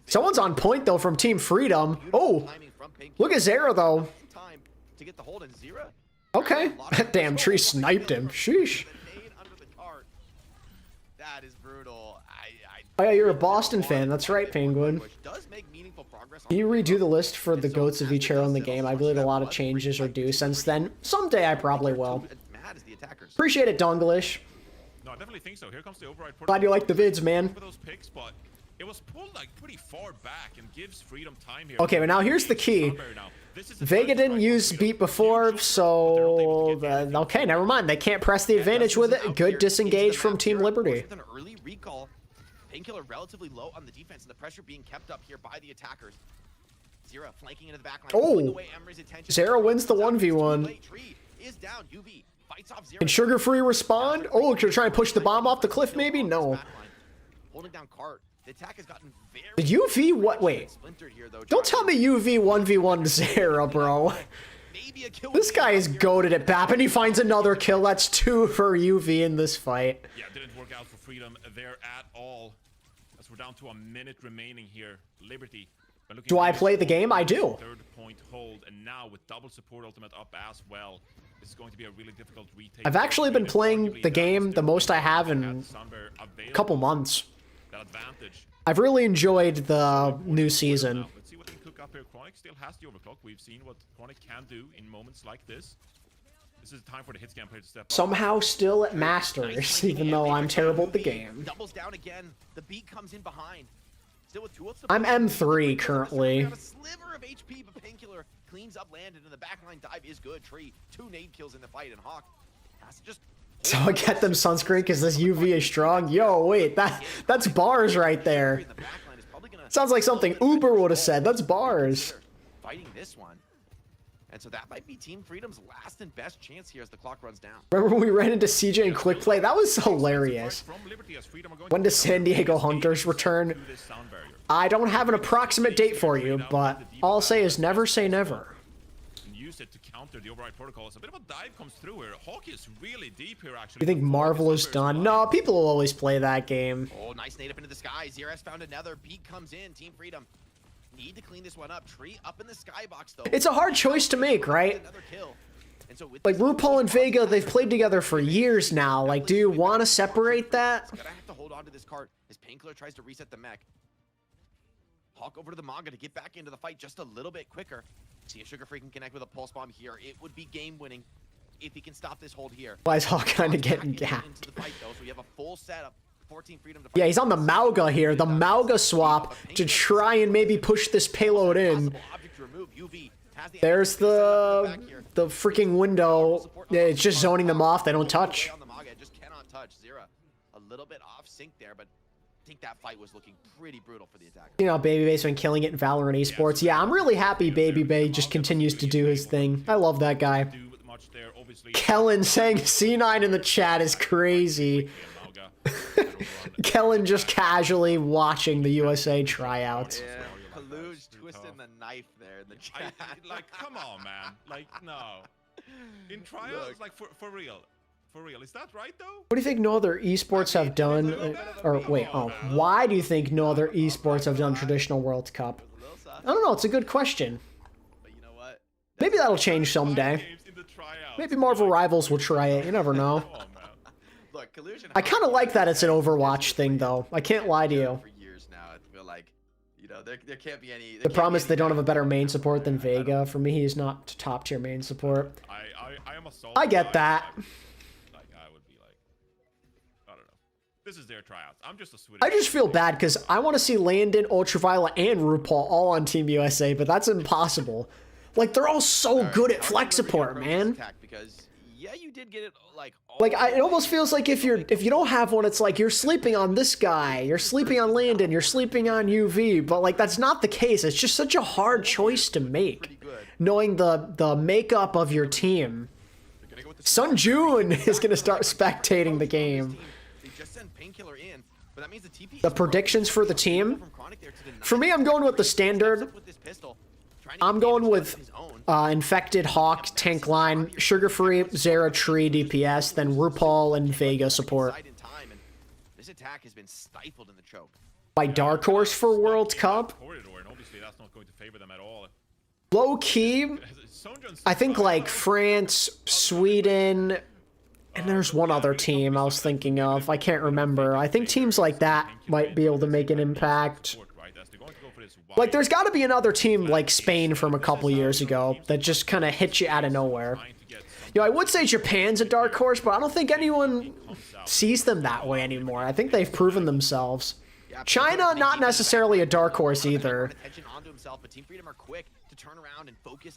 Someone's on point, though, from Team Freedom. Oh, from Painkiller. Look at Zera, though. Time to get the hold in Zera. Okay. Damn, Tree sniped him. Sheesh. That is brutal. Oh yeah, you're a Boston fan. That's right, Penguin. Can you redo the list for the goats of each hero in the game? I believe a lot of changes are due since then. Someday I probably will. Appreciate it, Dongalish. No, I definitely think so. Here comes the override. Glad you like the vids, man. For those picks, but it was pulled like pretty far back and gives Freedom time here. Okay, but now here's the key. Vega didn't use beat before, so okay, never mind. They can't press the advantage with it. Good disengage from Team Liberty. An early recall. Painkiller relatively low on the defense, and the pressure being kept up here by the attackers. Zera flanking into the backline. Oh, Zera wins the 1v1. Can Sugar Free respond? Oh, you're trying to push the bomb off the cliff, maybe? No. Holding down Cart. The attack has gotten very The UV what? Wait. Don't tell me UV 1v1 Zera, bro. This guy is goated at BAP, and he finds another kill. That's 2 for UV in this fight. Yeah, didn't work out for Freedom there at all. As we're down to a minute remaining here. Liberty. Do I play the game? I do. Third point hold, and now with double support ultimate up as well. This is going to be a really difficult retake. I've actually been playing the game the most I have in a couple months. That advantage. I've really enjoyed the new season. Let's see what they can cook up here. Chronic still has the overclock. We've seen what Chronic can do in moments like this. This is time for the hitscan player to step up. Somehow still at Masters, even though I'm terrible at the game. Doubles down again. The beat comes in behind. Still with 2 I'm M3 currently. A sliver of HP, but Painkiller cleans up Landon, and the backline dive is good. Tree, 2 nade kills in the fight, and Hawk has to just... So I get them sunscreen because this UV is strong. Yo, wait, that's bars right there. Sounds like something Uber would have said. That's bars. Fighting this one. And so that might be Team Freedom's last and best chance here as the clock runs down. Remember when we ran into CJ in quick play? That was hilarious. When does San Diego Hunters return? I don't have an approximate date for you, but all I'll say is never say never. Use it to counter the override protocol. So a bit of a dive comes through here. Hawk is really deep here, actually. You think Marvel is done? No, people will always play that game. Oh, nice nade up into the sky. Zera's found another. Beat comes in. Team Freedom need to clean this one up. Tree up in the skybox, though. It's a hard choice to make, right? Like, RuPaul and Vega, they've played together for years now. Like, do you want to separate that? Gonna have to hold on to this cart as Painkiller tries to reset the mech. Hawk over to the manga to get back into the fight just a little bit quicker. See if Sugar Free can connect with a pulse bomb here. It would be game winning if he can stop this hold here. Why is Hawk kind of getting gapped? So we have a full setup. Freedom to yeah, he's on the Mauga here. The Mauga swap to try and maybe push this payload in. There's the freaking window. Yeah, it's just zoning them off. They don't touch. Just cannot touch. Zera a little bit off sync there, but I think that fight was looking pretty brutal for the attacker. You know, Baby Bay's been killing it in Valorant esports. Yeah, I'm really happy Baby Bay just continues to do his thing. I love that guy. Kellen saying C9 in the chat is crazy. Kellen just casually watching the USA tryouts. Yeah, Kaluj twisting the knife there in the chat. Like, come on, man. Like, no. In trials, like, for real. For real. Is that right, though? What do you think no other esports have done? Or, wait, oh. Why do you think no other esports have done traditional World Cup? I don't know. It's a good question. But you know what? Maybe that'll change someday. Maybe Marvel Rivals will try it. You never know. Look, I kind of like that it's an Overwatch thing, though. I can't lie to you. For years now, I feel like, you know, there can't be any. The problem is they don't have a better main support than Vega. For me, he's not top tier main support. I get that. Like, I would be like, I don't know. This is their tryouts. I'm just a Swedish. I just feel bad because I want to see Landon, Ultraviolet, and RuPaul all on Team USA, but that's impossible. Like, they're all so good at flex support, man. Because yeah, you did get it like. It almost feels like if you don't have one, it's like you're sleeping on this guy, you're sleeping on Landon, you're sleeping on UV, but like that's not the case. It's just such a hard choice to make, knowing the makeup of your team. Sun June is gonna start spectating the game. The predictions for the team. For me, I'm going with the standard. I'm going with Infected, Hawk, Tank Line, Sugar Free, Zera, Tree, DPS, then RuPaul and Vega support. This attack has been stifled in the choke. By Dark Horse for World Cup? Corridor, and obviously that's not going to favor them at all. Low key, I think like France, Sweden, and there's one other team I was thinking of. I can't remember. I think teams like that might be able to make an impact. Like, there's got to be another team like Spain from a couple years ago that just kind of hits you out of nowhere. You know, I would say Japan's a dark horse, but I don't think anyone sees them that way anymore. I think they've proven themselves. China, not necessarily a dark horse either.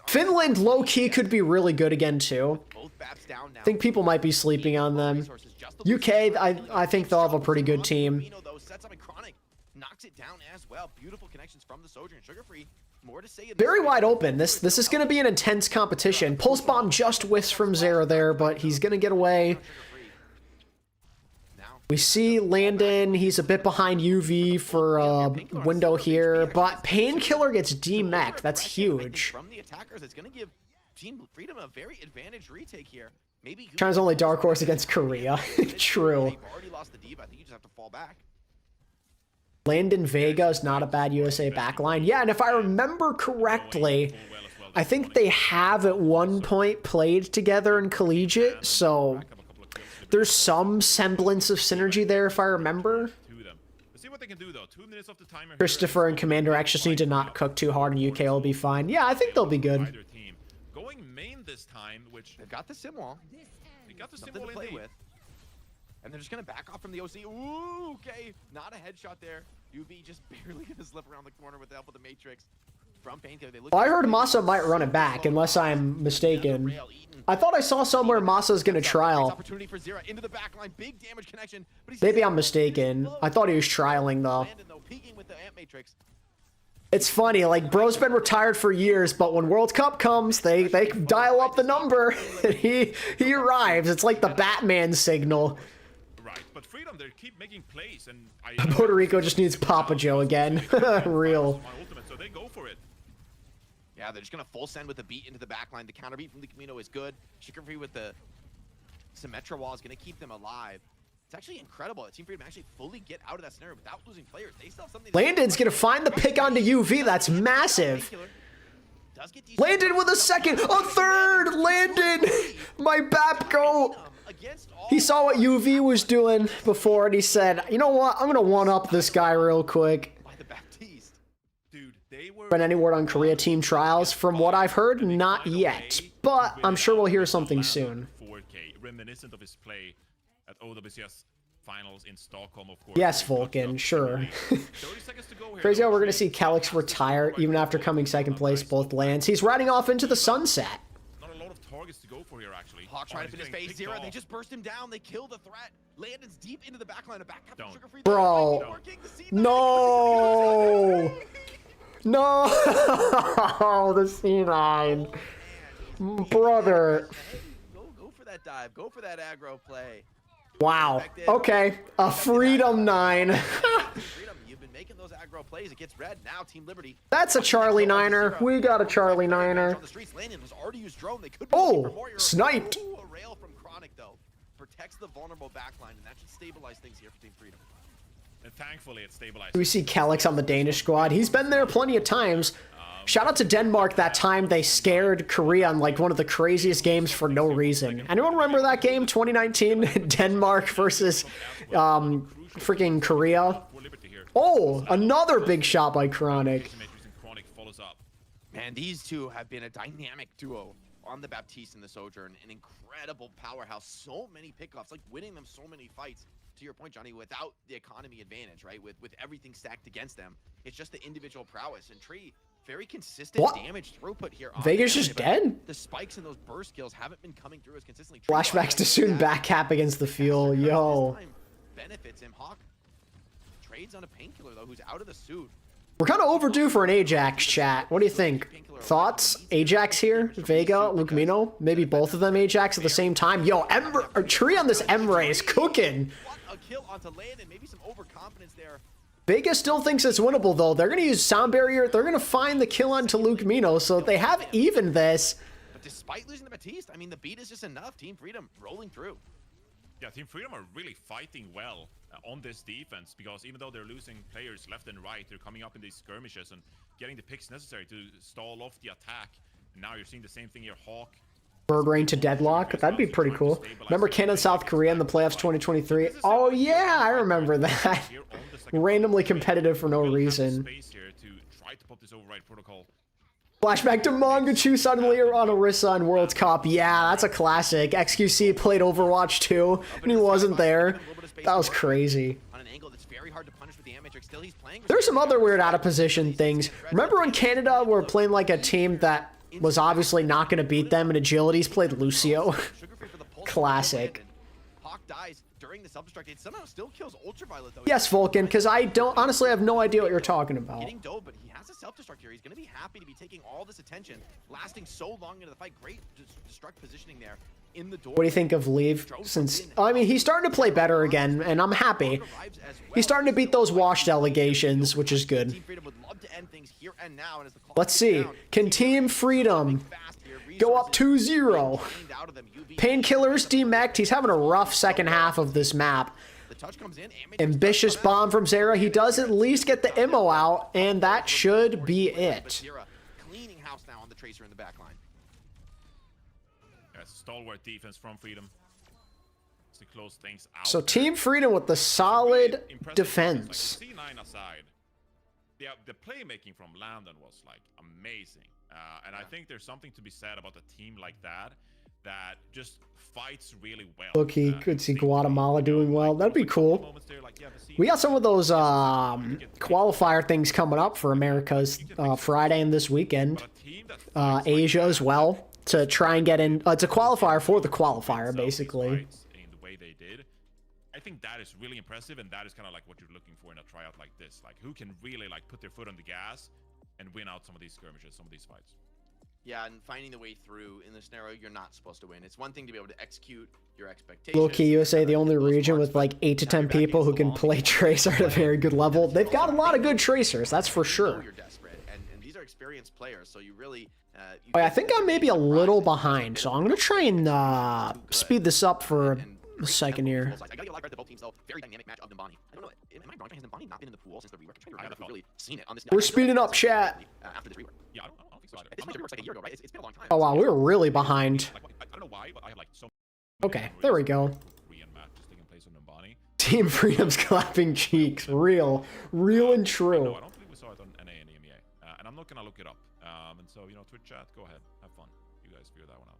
Finland, low-key, could be really good again, too. I think people might be sleeping on them. UK, I think they'll have a pretty good team. Very wide open. This is going to be an intense competition. Pulse Bomb just whiffs from Zero there, but he's going to get away. We see Landon, he's a bit behind UV for a window here, but Painkiller gets D-mech. That's huge. From the attackers, it's going to give Team Freedom a very advantaged retake here. Maybe China's only dark horse against Korea. True. You've already lost the div. I think you just have to fall back. Landon Vega is not a bad USA backline. Yeah, and if I remember correctly, I think they have at one point played together in collegiate, so there's some semblance of synergy there if I remember. Christopher and Commander X just need to not cook too hard and UK will be fine. Yeah, I think they'll be good. Going main this time, which They've got the sim wall. they got the Something symbol to play indeed. with. And they're just going to back off from the OC. Ooh, okay. Not a headshot there. UV just barely going to slip around the corner with the help of the Matrix. From Painkiller, they look. Well, I heard Masa might run it back, unless I'm mistaken. I thought I saw somewhere Masa's going to trial. Opportunity for Zera into the back line. Big damage connection. But he's Maybe I'm mistaken. I thought he was trialing, though. Landon, though, peeking with the Ant Matrix. It's funny, like, bro's been retired for years, but when World Cup comes, they dial up the number, and he arrives. It's like the Batman signal. Right, but Freedom, they keep making plays, and Puerto Rico just needs Papa Joe again. Real. Ultimate, so they go for it. Yeah, they're just going to full send with the beat into the back line. The counter beat from the Camino is good. Chicken-free with the Symmetra wall is going to keep them alive. It's actually incredible that Team Freedom actually fully get out of that scenario without losing players. They still have something. Landon's going to find the pick onto UV. That's massive. Landon with a second. A third. Landon. My Bapco. He saw what UV was doing before, and he said, you know what? I'm going to one-up this guy real quick. Been any word on Korea team trials? From what I've heard, not yet, but I'm sure we'll hear something soon. 4K, reminiscent of his play at OWCS finals in Stockholm, of course. Yes, Vulcan, sure. 30 seconds to go here. Crazy how we're going to see Calyx retire even after coming second place both lands. He's riding off into the sunset. Not a lot of targets to go for here, actually. Hawk trying to He's finish getting phase picked 0. off. They just burst him down. They kill the threat. Landon's deep into the back line. A back cap from Sugar-free. Bro. No. No. The C9. Brother. Go for that dive. Go for that aggro play. Wow. Okay. A Freedom 9. Freedom, you've been making those aggro plays. It gets red. Now Team Liberty. That's a Charlie Niner. We got a Charlie Niner. On the streets, Landon was already used drone. They could Oh, sniped. Ooh, a rail from Chronic though. Protects the vulnerable backline, and that should stabilize things here for Team Freedom. And thankfully, it stabilized. We see Calyx on the Danish squad. He's been there plenty of times. Shout out to Denmark that time they scared Korea in like one of the craziest games for no reason. Anyone remember that game, 2019? Denmark versus freaking Korea? Oh, another big shot by Chronic. Man, these two have been a dynamic duo on the Baptiste and the Sojourn. An incredible powerhouse. So many pickoffs, like winning them so many fights. To your point, Johnny, without the economy advantage, right? With everything stacked against them, it's just the individual prowess. And Tree, very consistent damage throughput here. Vega's just dead? The spikes and those burst kills haven't been coming through as consistently. Flashbacks to soon back cap against the fuel. Yo. Benefits him. Hawk trades on a Painkiller, though, who's out of the suit. We're kind of overdue for an Ajax, chat. What do you think? Thoughts? Ajax here? Vega? Lucamino? Maybe both of them Ajax at the same time? Yo, Tree on this M-Ray is cooking. A kill onto Landon, maybe some overconfidence there. Vega still thinks it's winnable, though. They're going to use Sound Barrier. They're going to find the kill onto Lucamino, so they have even this. But despite losing the Baptiste, I mean, the beat is just enough. Team Freedom rolling through. Yeah, Team Freedom are really fighting well on this defense, because even though they're losing players left and right, they're coming up in these skirmishes and getting the picks necessary to stall off the attack. And now you're seeing the same thing here. Hawk. Bird rain to deadlock. That'd be pretty cool. Remember Canada, South Korea in the playoffs 2023? Oh yeah, I remember that. Randomly competitive for no reason. Flashback to Mangachu suddenly on Orisa in World Cup. Yeah, that's a classic. XQC played Overwatch 2 and he wasn't there. That was crazy. There's some other weird out of position things. Remember when Canada were playing like a team that was obviously not going to beat them in agilities, played Lucio? Classic. Hawk dies during the self-destruct. It somehow still kills Ultraviolet though. Yes, Vulcan, because I don't honestly have no idea what you're talking about. Getting dove, but he has a self-destruct here. He's going to be happy to be taking all this attention, lasting so long into the fight. Great destruct positioning there in the door. What do you think of Leave? Since I mean, he's starting to play better again, and I'm happy. He's starting to beat those washed allegations, which is good. Let's see. Can Team Freedom go up 2-0? Painkillers demeched. He's having a rough second half of this map. Ambitious bomb from Zera. He does at least get the ammo out, and that should be it. Cleaning house now on the Tracer in the back line. Stalwart defense from Freedom to close things out. So Team Freedom with the solid defense. Like, C9 aside, the playmaking from Landon was like amazing, and I think there's something to be said about a team like that just fights really well. Look, he could see Guatemala doing well. That'd be cool. We got some of those qualifier things coming up for America's Friday and this weekend. Asia as well, to try and get in. It's a qualifier for the qualifier, basically. In the way they did, I think that is really impressive, and that is kind of like what you're looking for in a tryout like this. Like, who can really like put their foot on the gas and win out some of these skirmishes, some of these fights. Yeah, and finding the way through in this scenario, you're not supposed to win. It's one thing to be able to execute your expectations. Low-key USA, the only region with like 8 to 10 people who can play Tracer at a very good level. They've got a lot of good Tracers, that's for sure. You're desperate, and these are experienced players, so you really... I think I'm maybe a little behind, so I'm going to try and speed this up for a second here. I gotta get a lot of credit to both teams, though. Very dynamic match of Numbani. I don't know, am I wrong? Has Numbani not been in the pool since the rework? I'm trying to remember if we've really seen it on this. We're speeding up, chat. After this rework. Yeah, I don't think so. This rework's like a year ago, right? It's been a long time. Oh wow, we were really behind. I don't know why, but I have like so. Okay, there we go. Korean match just taking place on Numbani. Team Freedom's clapping cheeks. Real and true. No, I don't think we saw it on NA and EMEA. And I'm not gonna look it up. And so, you know, Twitch chat, go ahead, have fun. You guys figure that one out.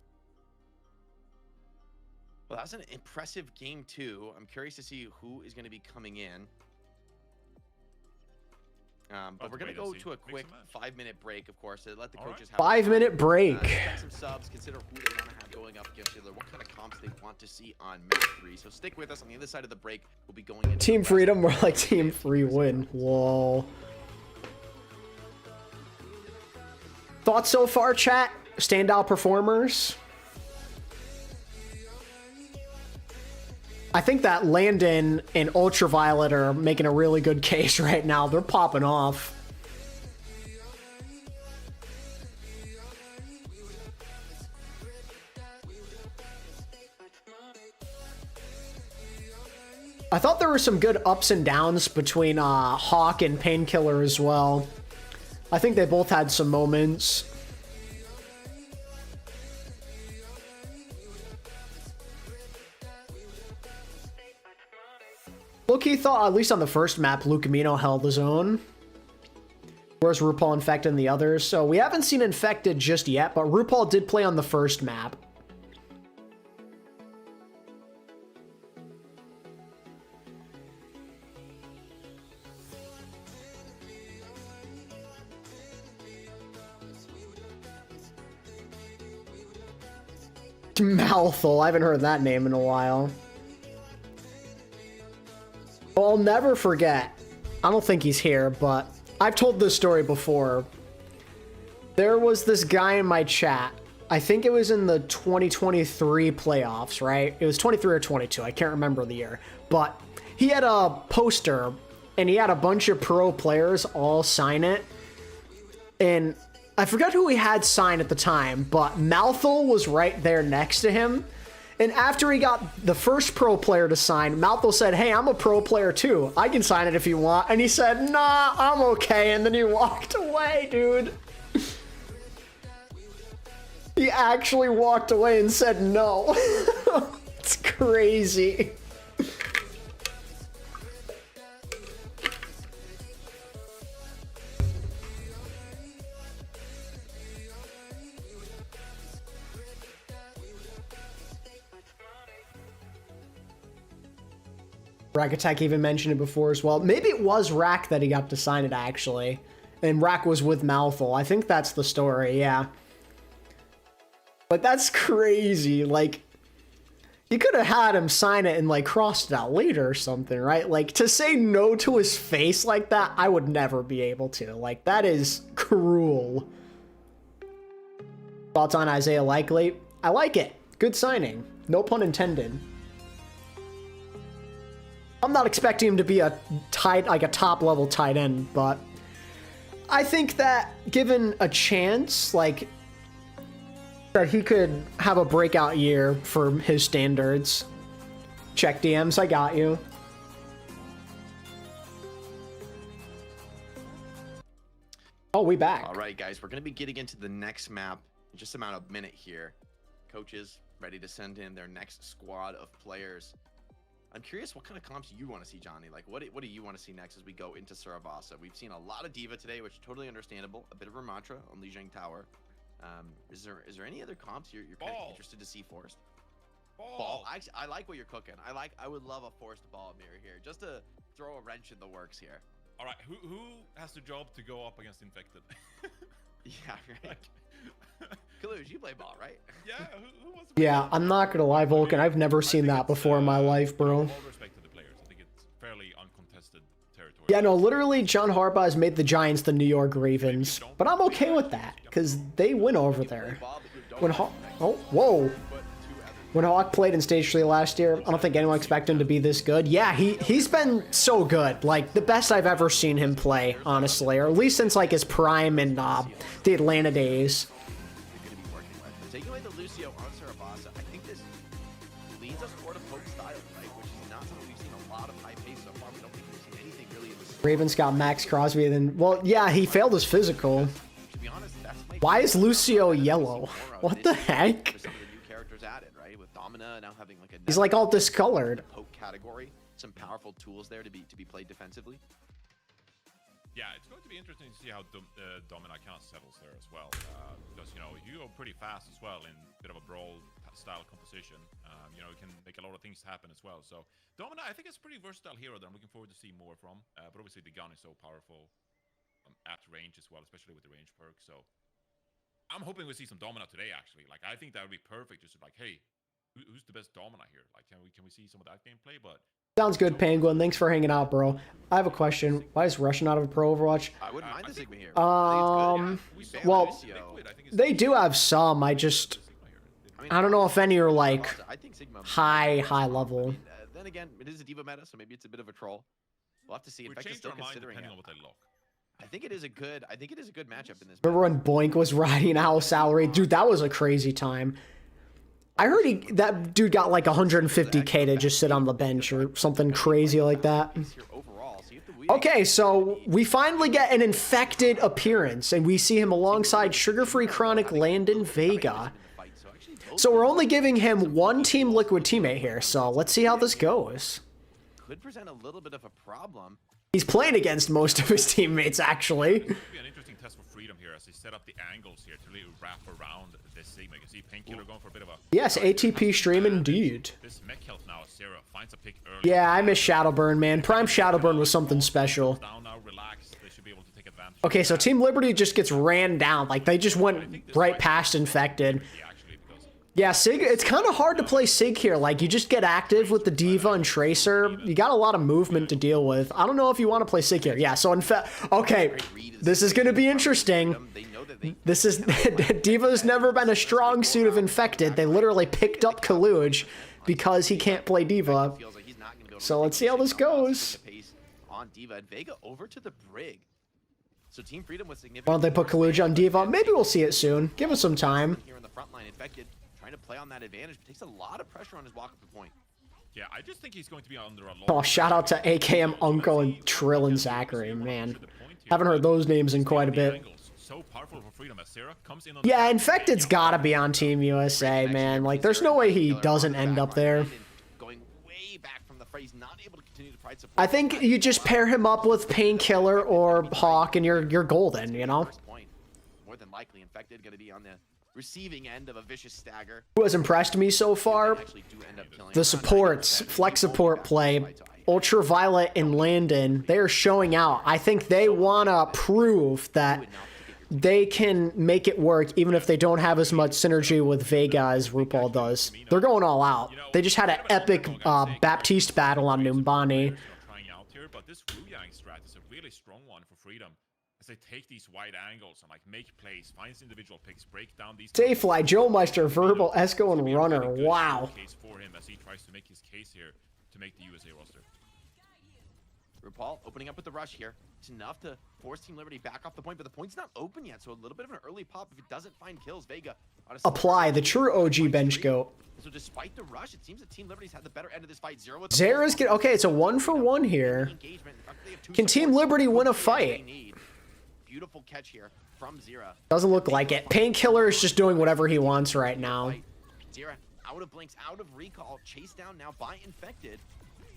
Well, that was an impressive game too. I'm curious to see who is going to be coming in. But we're going to go to a quick 5-minute break, of course, to let the coaches have 5-minute break. check some subs, consider who they want to have going up against each other, what kind of comps they want to see on map 3. So stick with us. On the other side of the break, we'll be going into Team Freedom, we're like Team Free Win. Whoa. Thoughts so far, chat? Standout performers? I think that Landon and Ultraviolet are making a really good case right now. They're popping off. I thought there were some good ups and downs between Hawk and Painkiller as well. I think they both had some moments. Low-key thought, at least on the first map, Lucamino held his own. Whereas RuPaul Infected and the others. So we haven't seen Infected just yet, but RuPaul did play on the first map. Mouthful, I haven't heard that name in a while. Well, I'll never forget. I don't think he's here, but I've told this story before. There was this guy in my chat. I think it was in the 2023 playoffs, right? It was 23 or 22. I can't remember the year. But he had a poster, and he had a bunch of pro players all sign it. And I forgot who he had sign at the time, but Malthul was right there next to him. And after he got the first pro player to sign, Malthus said, hey, I'm a pro player too. I can sign it if you want. And he said, nah, I'm okay. And then he walked away, dude. He actually walked away and said no. It's crazy. Rack Attack even mentioned it before as well. Maybe it was Rack that he got to sign it, actually. And Rack was with Malthus. I think that's the story, yeah. But that's crazy. Like, you could have had him sign it and, like, crossed it out later or something, right? Like, to say no to his face like that, I would never be able to. Like, that is cruel. Thoughts on Isaiah Likely? I like it. Good signing. No pun intended. I'm not expecting him to be a top level tight end, but I think that given a chance, like, that he could have a breakout year for his standards. Check DMs, I got you. Oh, we back. All right, guys, we're going to be getting into the next map in just about a minute here. Coaches ready to send in their next squad of players. I'm curious what kind of comps you want to see, Johnny. Like, what do you want to see next as we go into Suravasa? We've seen a lot of Diva today, which is totally understandable. A bit of Ramantra on Lijiang Tower. Is there any other comps you're kind of interested to see forced? Ball. I like what you're cooking. I would love a forced ball mirror here, just to throw a wrench in the works here. All right, who has the job to go up against Infected? Yeah, right. Kaluj, you play ball, right? Yeah, who wants to Yeah, I'm not gonna lie, Vulcan. I've never seen that before in my life, bro. All respect to the players. I think it's fairly uncontested territory. Yeah, no, literally, John Harbaugh has made the Giants the New York Ravens, but I'm okay with that because they win over there. When when Hawk played in Stage 3 last year, I don't think anyone expected him to be this good. Yeah, he's been so good. Like, the best I've ever seen him play, honestly. Or at least since, like, his prime in the Atlanta days. Taking away the Lucio on Suravasa, I think this leads us toward a folk style, right? Which is not something we've seen a lot of high pace so far. We don't think we've seen anything really in this. Ravens got Max Crosby, then, well, yeah, he failed his physical. To be honest, that's Why is Lucio yellow? What the heck? Some of the new characters added, right? With Domina now having like a He's like all discolored. poke category, some powerful tools there to be played defensively. Yeah, it's going to be interesting to see how Domina kind of settles there as well. Because, you know, you go pretty fast as well in a bit of a brawl style composition. You know, you can make a lot of things happen as well. So, Domina, I think it's a pretty versatile hero that I'm looking forward to see more from. But obviously, the gun is so powerful at range as well, especially with the range perk. So, I'm hoping we see some Domina today, actually. Like, I think that would be perfect. Just like, hey, who's the best Domina here? Like, can we see some of that gameplay? But Sounds good, Penguin. Thanks for hanging out, bro. I have a question. Why is Russian out of a pro Overwatch? I wouldn't mind the Sigma here. Well, they do have some. I don't know if any are like high level. Then again, it is a diva meta, so maybe it's a bit of a troll. We'll have to see. In fact, still considering it. on what they look. I think it is a good matchup in this. Remember when Boink was riding OWL salary? Dude, that was a crazy time. I heard that dude got like 150k to just sit on the bench or something crazy like that. Okay, so we finally get an infected appearance, and we see him alongside Sugar-Free Chronic Landon Vega. So we're only giving him one Team Liquid teammate here, so let's see how this goes. Could present a little bit of a problem. He's playing against most of his teammates, actually. It could be an interesting test for Freedom here as they set up the angles here to really wrap around this Sigma. You can see Painkiller going for a bit of a... Yes, ATP stream indeed. This mech health now, Sarah finds a pick early. Yeah, I miss Shadowburn, man. Prime Shadowburn was something special. Down now, relax. They should be able to take advantage. Okay, so Team Liberty just gets ran down. Like, they just went right past Infected. Yeah, Sig, it's kind of hard to play Sig here. Like, you just get active with the Diva and Tracer. You got a lot of movement to deal with. I don't know if you want to play Sig here. Yeah, so okay, this is going to be interesting. This is... Diva's never been a strong suit of Infected. They literally picked up Kaluj because he can't play Diva. So let's see how this goes. On Diva and Vega over to the Brig. So Team Freedom with significant... Why don't they put Kaluj on Diva? Maybe we'll see it soon. Give us some time. Here in the front line, Infected trying to play on that advantage, but takes a lot of pressure on his walk up the point. Yeah, I just think he's going to be under a lot. Oh, shout out to AKM Uncle and Trill and Zachary, man. Haven't heard those names in quite a bit. So powerful for Freedom as Sarah comes in on Yeah, Infected's gotta be on Team USA, man. Like, there's no way he doesn't end up there. Going way back from the phrase, not able to continue to provide support. I think you just pair him up with Painkiller or Hawk and you're golden, you know? More than likely, Infected going to be on the receiving end of a vicious stagger. Who has impressed me so far? The supports, flex support play, Ultraviolet and Landon, they are showing out. I think they want to prove that they can make it work even if they don't have as much synergy with Vega as RuPaul does. They're going all out. They just had an epic Baptiste battle on Numbani. Trying out here, but this Lijiang strat is a really strong one for Freedom. As they take these wide angles and like make plays, finds individual picks, break down these. Dayfly, Joe Meister, Verbal, Esco, and Runner. Wow. Case for him as he tries to make his case here to make the USA roster. RuPaul opening up with the rush here. It's enough to force Team Liberty back off the point, but the point's not open yet, so a little bit of an early pop. If it doesn't find kills, Vega. Apply, the true OG bench goat. So despite the rush, it seems that Team Liberty's had the better end of this fight. Zera's get okay. It's a 1-for-1 here. Can Team Liberty win a fight? Beautiful catch here from Zera. Doesn't look like it. Painkiller is just doing whatever he wants right now. Zera out of blinks, out of recall, chased down now by Infected.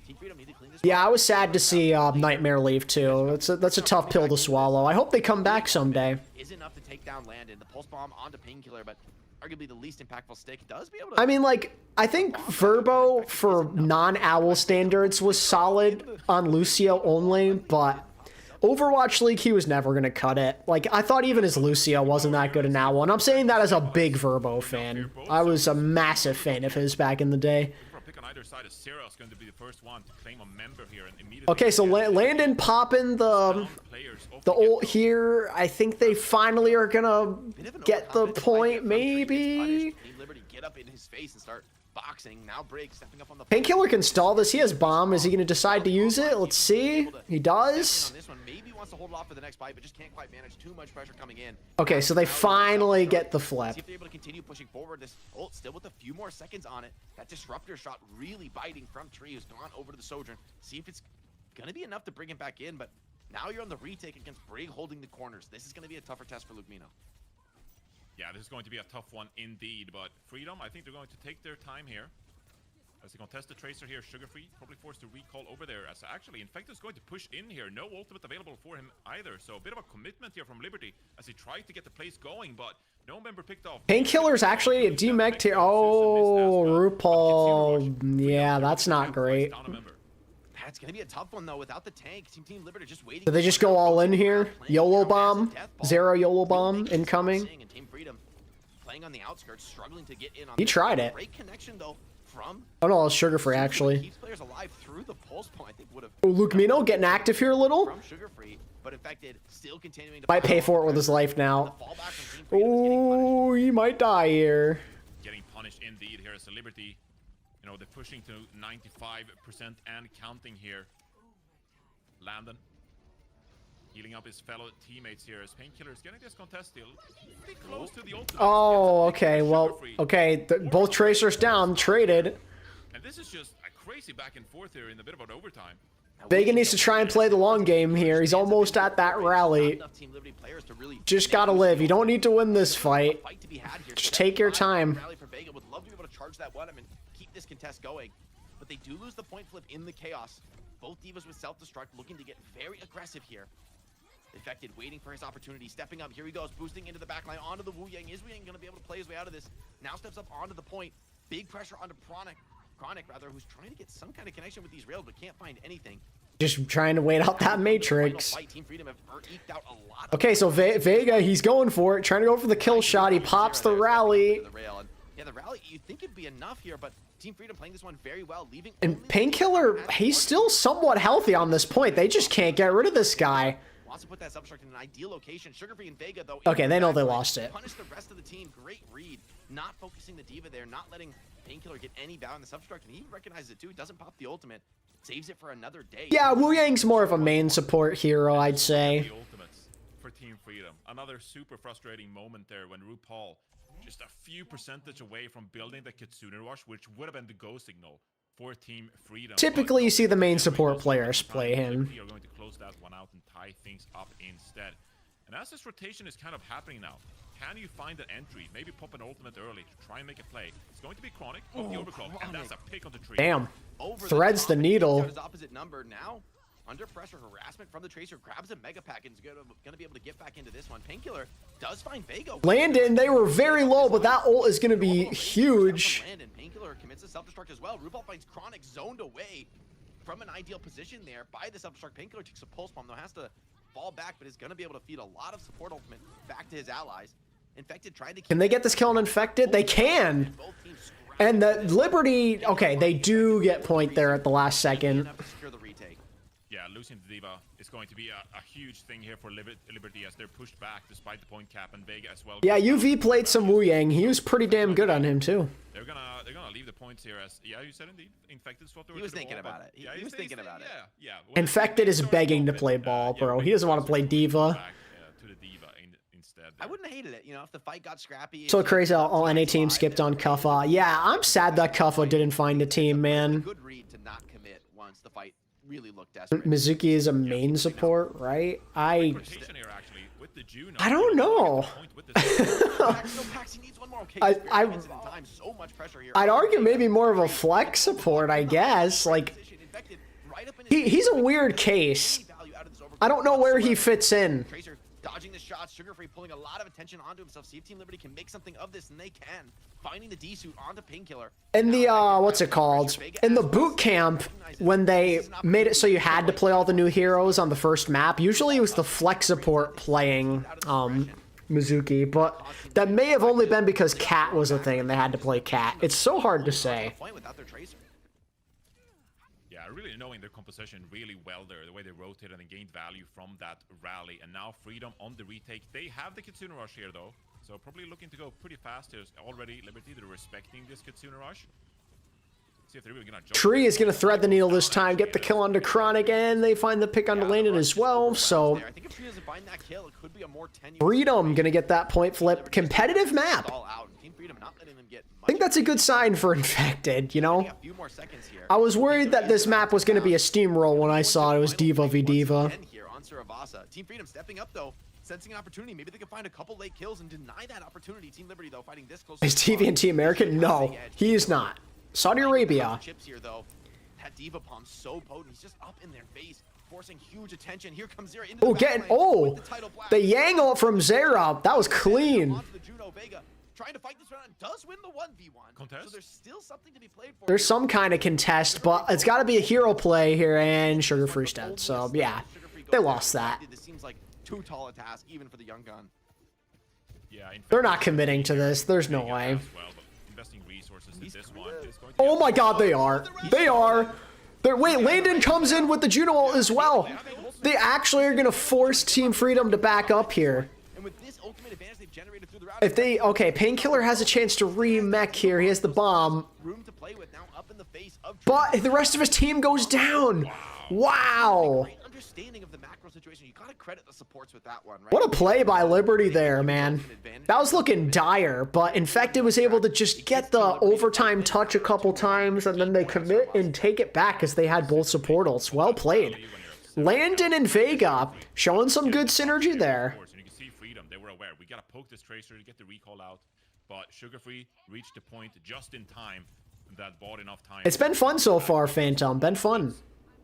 Team Freedom need to clean this. Yeah, I was sad to see Nightmare leave too. That's a tough pill to swallow. I hope they come back someday. Is enough to take down Landon. The pulse bomb onto Painkiller, but arguably the least impactful stick does be able to. I mean, like, I think Verbo for non-OWL standards was solid on Lucio only, but Overwatch League, he was never going to cut it. Like, I thought even his Lucio wasn't that good in OWL, and I'm saying that as a big Verbo fan. I was a massive fan of his back in the day. Okay, so Landon popping the ult here. I think they finally are gonna get the point, maybe. Painkiller can stall this. He has bomb. Is he gonna decide to use it? Let's see. He does. Okay, so they finally get the flip. See if they're able to continue pushing forward. This ult still with a few more seconds on it. That disruptor shot really biting from Tree, who's gone over to the Sojourn. See if it's gonna be enough to bring him back in, but now you're on the retake against Brig holding the corners. This is gonna be a tougher test for Lukemino. Yeah, this is going to be a tough one indeed, but Freedom, I think they're going to take their time here. As they contest the Tracer here, Sugarfree probably forced to recall over there. As actually, Infected's going to push in here. No ultimate available for him either. So a bit of a commitment here from Liberty as he tried to get the plays going, but no member picked off. Painkiller's actually a demech tier. Oh, RuPaul. Yeah, that's not great. That's gonna be a tough one though. Without the tank, Team Liberty just waiting. Did they just go all in here? YOLO bomb, Zero YOLO bomb incoming. Team Freedom playing on the outskirts, struggling to get in on. He tried it. Great connection though from. Oh no, it's Sugarfree actually. Keeps players alive through the pulse point. They would have. Oh, Lukemino getting active here a little. From Sugarfree, but Infected still continuing to. Might pay for it with his life now. Oh, he might die here. Getting punished indeed here as a Liberty. You know, they're pushing to 95% and counting here. Landon healing up his fellow teammates here as Painkiller is getting this contest still pretty close to the ultimate. Oh, okay. Well, okay. Both Tracers down, traded. And this is just a crazy back and forth here in a bit of an overtime. Vega needs to try and play the long game here. He's almost at that rally. Just gotta live. You don't need to win this fight. Just take your time. This contest going, but they do lose the point flip in the chaos. Both divas with self-destruct looking to get very aggressive here. Infected waiting for his opportunity, stepping up. Here he goes, boosting into the backline onto the Wu Yang. Is Wu Yang going to be able to play his way out of this? Now steps up onto the point. Big pressure onto Chronic, who's trying to get some kind of connection with these rails but can't find anything. Just trying to wait out that Matrix. Okay, so Vega, he's going for it, trying to go for the kill shot. He pops the rally. Yeah, the rally, you'd think it'd be enough here, but Team Freedom playing this one very well, leaving. And Painkiller, he's still somewhat healthy on this point. They just can't get rid of this guy. Wants to put that substruct in an ideal location. Sugarfree and Vega, though. Okay, they know they lost it. Punish the rest of the team. Great read. Not focusing the diva there, not letting Painkiller get any bow in the substruct, and he recognizes it too. He doesn't pop the ultimate. Saves it for another day. Yeah, Wu Yang's more of a main support hero, I'd say. The ultimates for Team Freedom. Another super frustrating moment there when RuPaul just a few percentage away from building the Kitsune Rush, which would have been the go signal for Team Freedom. Typically, you see the main support players play him. We are going to close that one out and tie things up instead. And as this rotation is kind of happening now, can you find an entry? Maybe pop an ultimate early to try and make a play. It's going to be Chronic of the Overclock, and that's a pick on the tree. Damn. Over Threads the needle. His opposite number now. Under pressure, harassment from the Tracer, grabs a Mega Pack and is gonna be able to get back into this one. Painkiller does find Vega. Landon, they were very low, but that ult is gonna be huge. Landon, Painkiller commits a self-destruct as well. RuPaul finds Chronic zoned away from an ideal position there by the self-destruct. Painkiller takes a pulse bomb, though has to fall back, but is gonna be able to feed a lot of support ultimate back to his allies. Infected trying to Can they get this kill on Infected? They can. And the Liberty, okay, they do get point there at the last second. Yeah, losing the Diva is going to be a huge thing here for Liberty as they're pushed back despite the point cap, and Vega as well. Yeah, UV played some Wu Yang. He was pretty damn good on him too. They're gonna leave the points here as you said indeed. Infected spot. He was thinking about it. He was thinking about it. Yeah. Infected is begging to play ball, bro. He doesn't want to play Diva. To the Diva instead. I wouldn't have hated it, you know, if the fight got scrappy. So crazy how all NA teams skipped on Kuffa. Yeah, I'm sad that Kuffa didn't find a team, man. Good read to not commit once the fight really looked desperate. Mizuki is a main support, right? I don't know. I'd argue maybe more of a flex support, I guess. Like, he's a weird case. I don't know where he fits in. Tracer dodging the shots, Sugar Free pulling a lot of attention onto himself. See if Team Liberty can make something of this, and they can. Finding the D-suit onto Painkiller. In the, what's it called? In the boot camp, when they made it so you had to play all the new heroes on the first map, usually it was the flex support playing, Mizuki, but that may have only been because Cat was a thing and they had to play Cat. It's so hard to say. Yeah, really knowing their composition really well there, the way they rotated and gained value from that rally, and now Freedom on the retake. They have the Kitsune Rush here though, so probably looking to go pretty fast. There's already Liberty, they're respecting this Kitsune Rush. See if they're really gonna jump. Tree is gonna thread the needle this time, get the kill onto Chronic, and they find the pick onto Landon as well, so Freedom gonna get that point flip. Competitive map. I think that's a good sign for Infected, you know? I was worried that this map was going to be a steamroll when I saw it was Diva v Diva. Team Freedom stepping up though, sensing an opportunity. Maybe they can find a couple late kills and deny that opportunity. Team Liberty though fighting this close. Is TVNT American? No, he is not. Saudi Arabia. Chips here though. That Diva palm so potent. He's just up in their face, forcing huge attention. Here comes Zera into the the Yang ult from Zera. That was clean. Trying to fight this round, does win the 1v1. Contest? So there's still something to be played for. There's some kind of contest, but it's got to be a hero play here, and Sugar Free's dead. So yeah, they lost that. This seems like too tall a task, even for the young gun. Yeah, they're not committing to this. There's no way. Oh my God, they are. They are. Wait, Landon comes in with the Juno ult as well. They actually are gonna force Team Freedom to back up here. If they, okay, Painkiller has a chance to re-mech here. He has the bomb. But the rest of his team goes down. Wow. What a play by Liberty there, man. That was looking dire, but Infected was able to just get the overtime touch a couple times, and then they commit and take it back because they had both support ults. Well played. Landon and Vega showing some good synergy there. We gotta poke this Tracer to get the recall out, but Sugar Free reached the point just in time that bought enough time. It's been fun so far, Phantom. Been fun.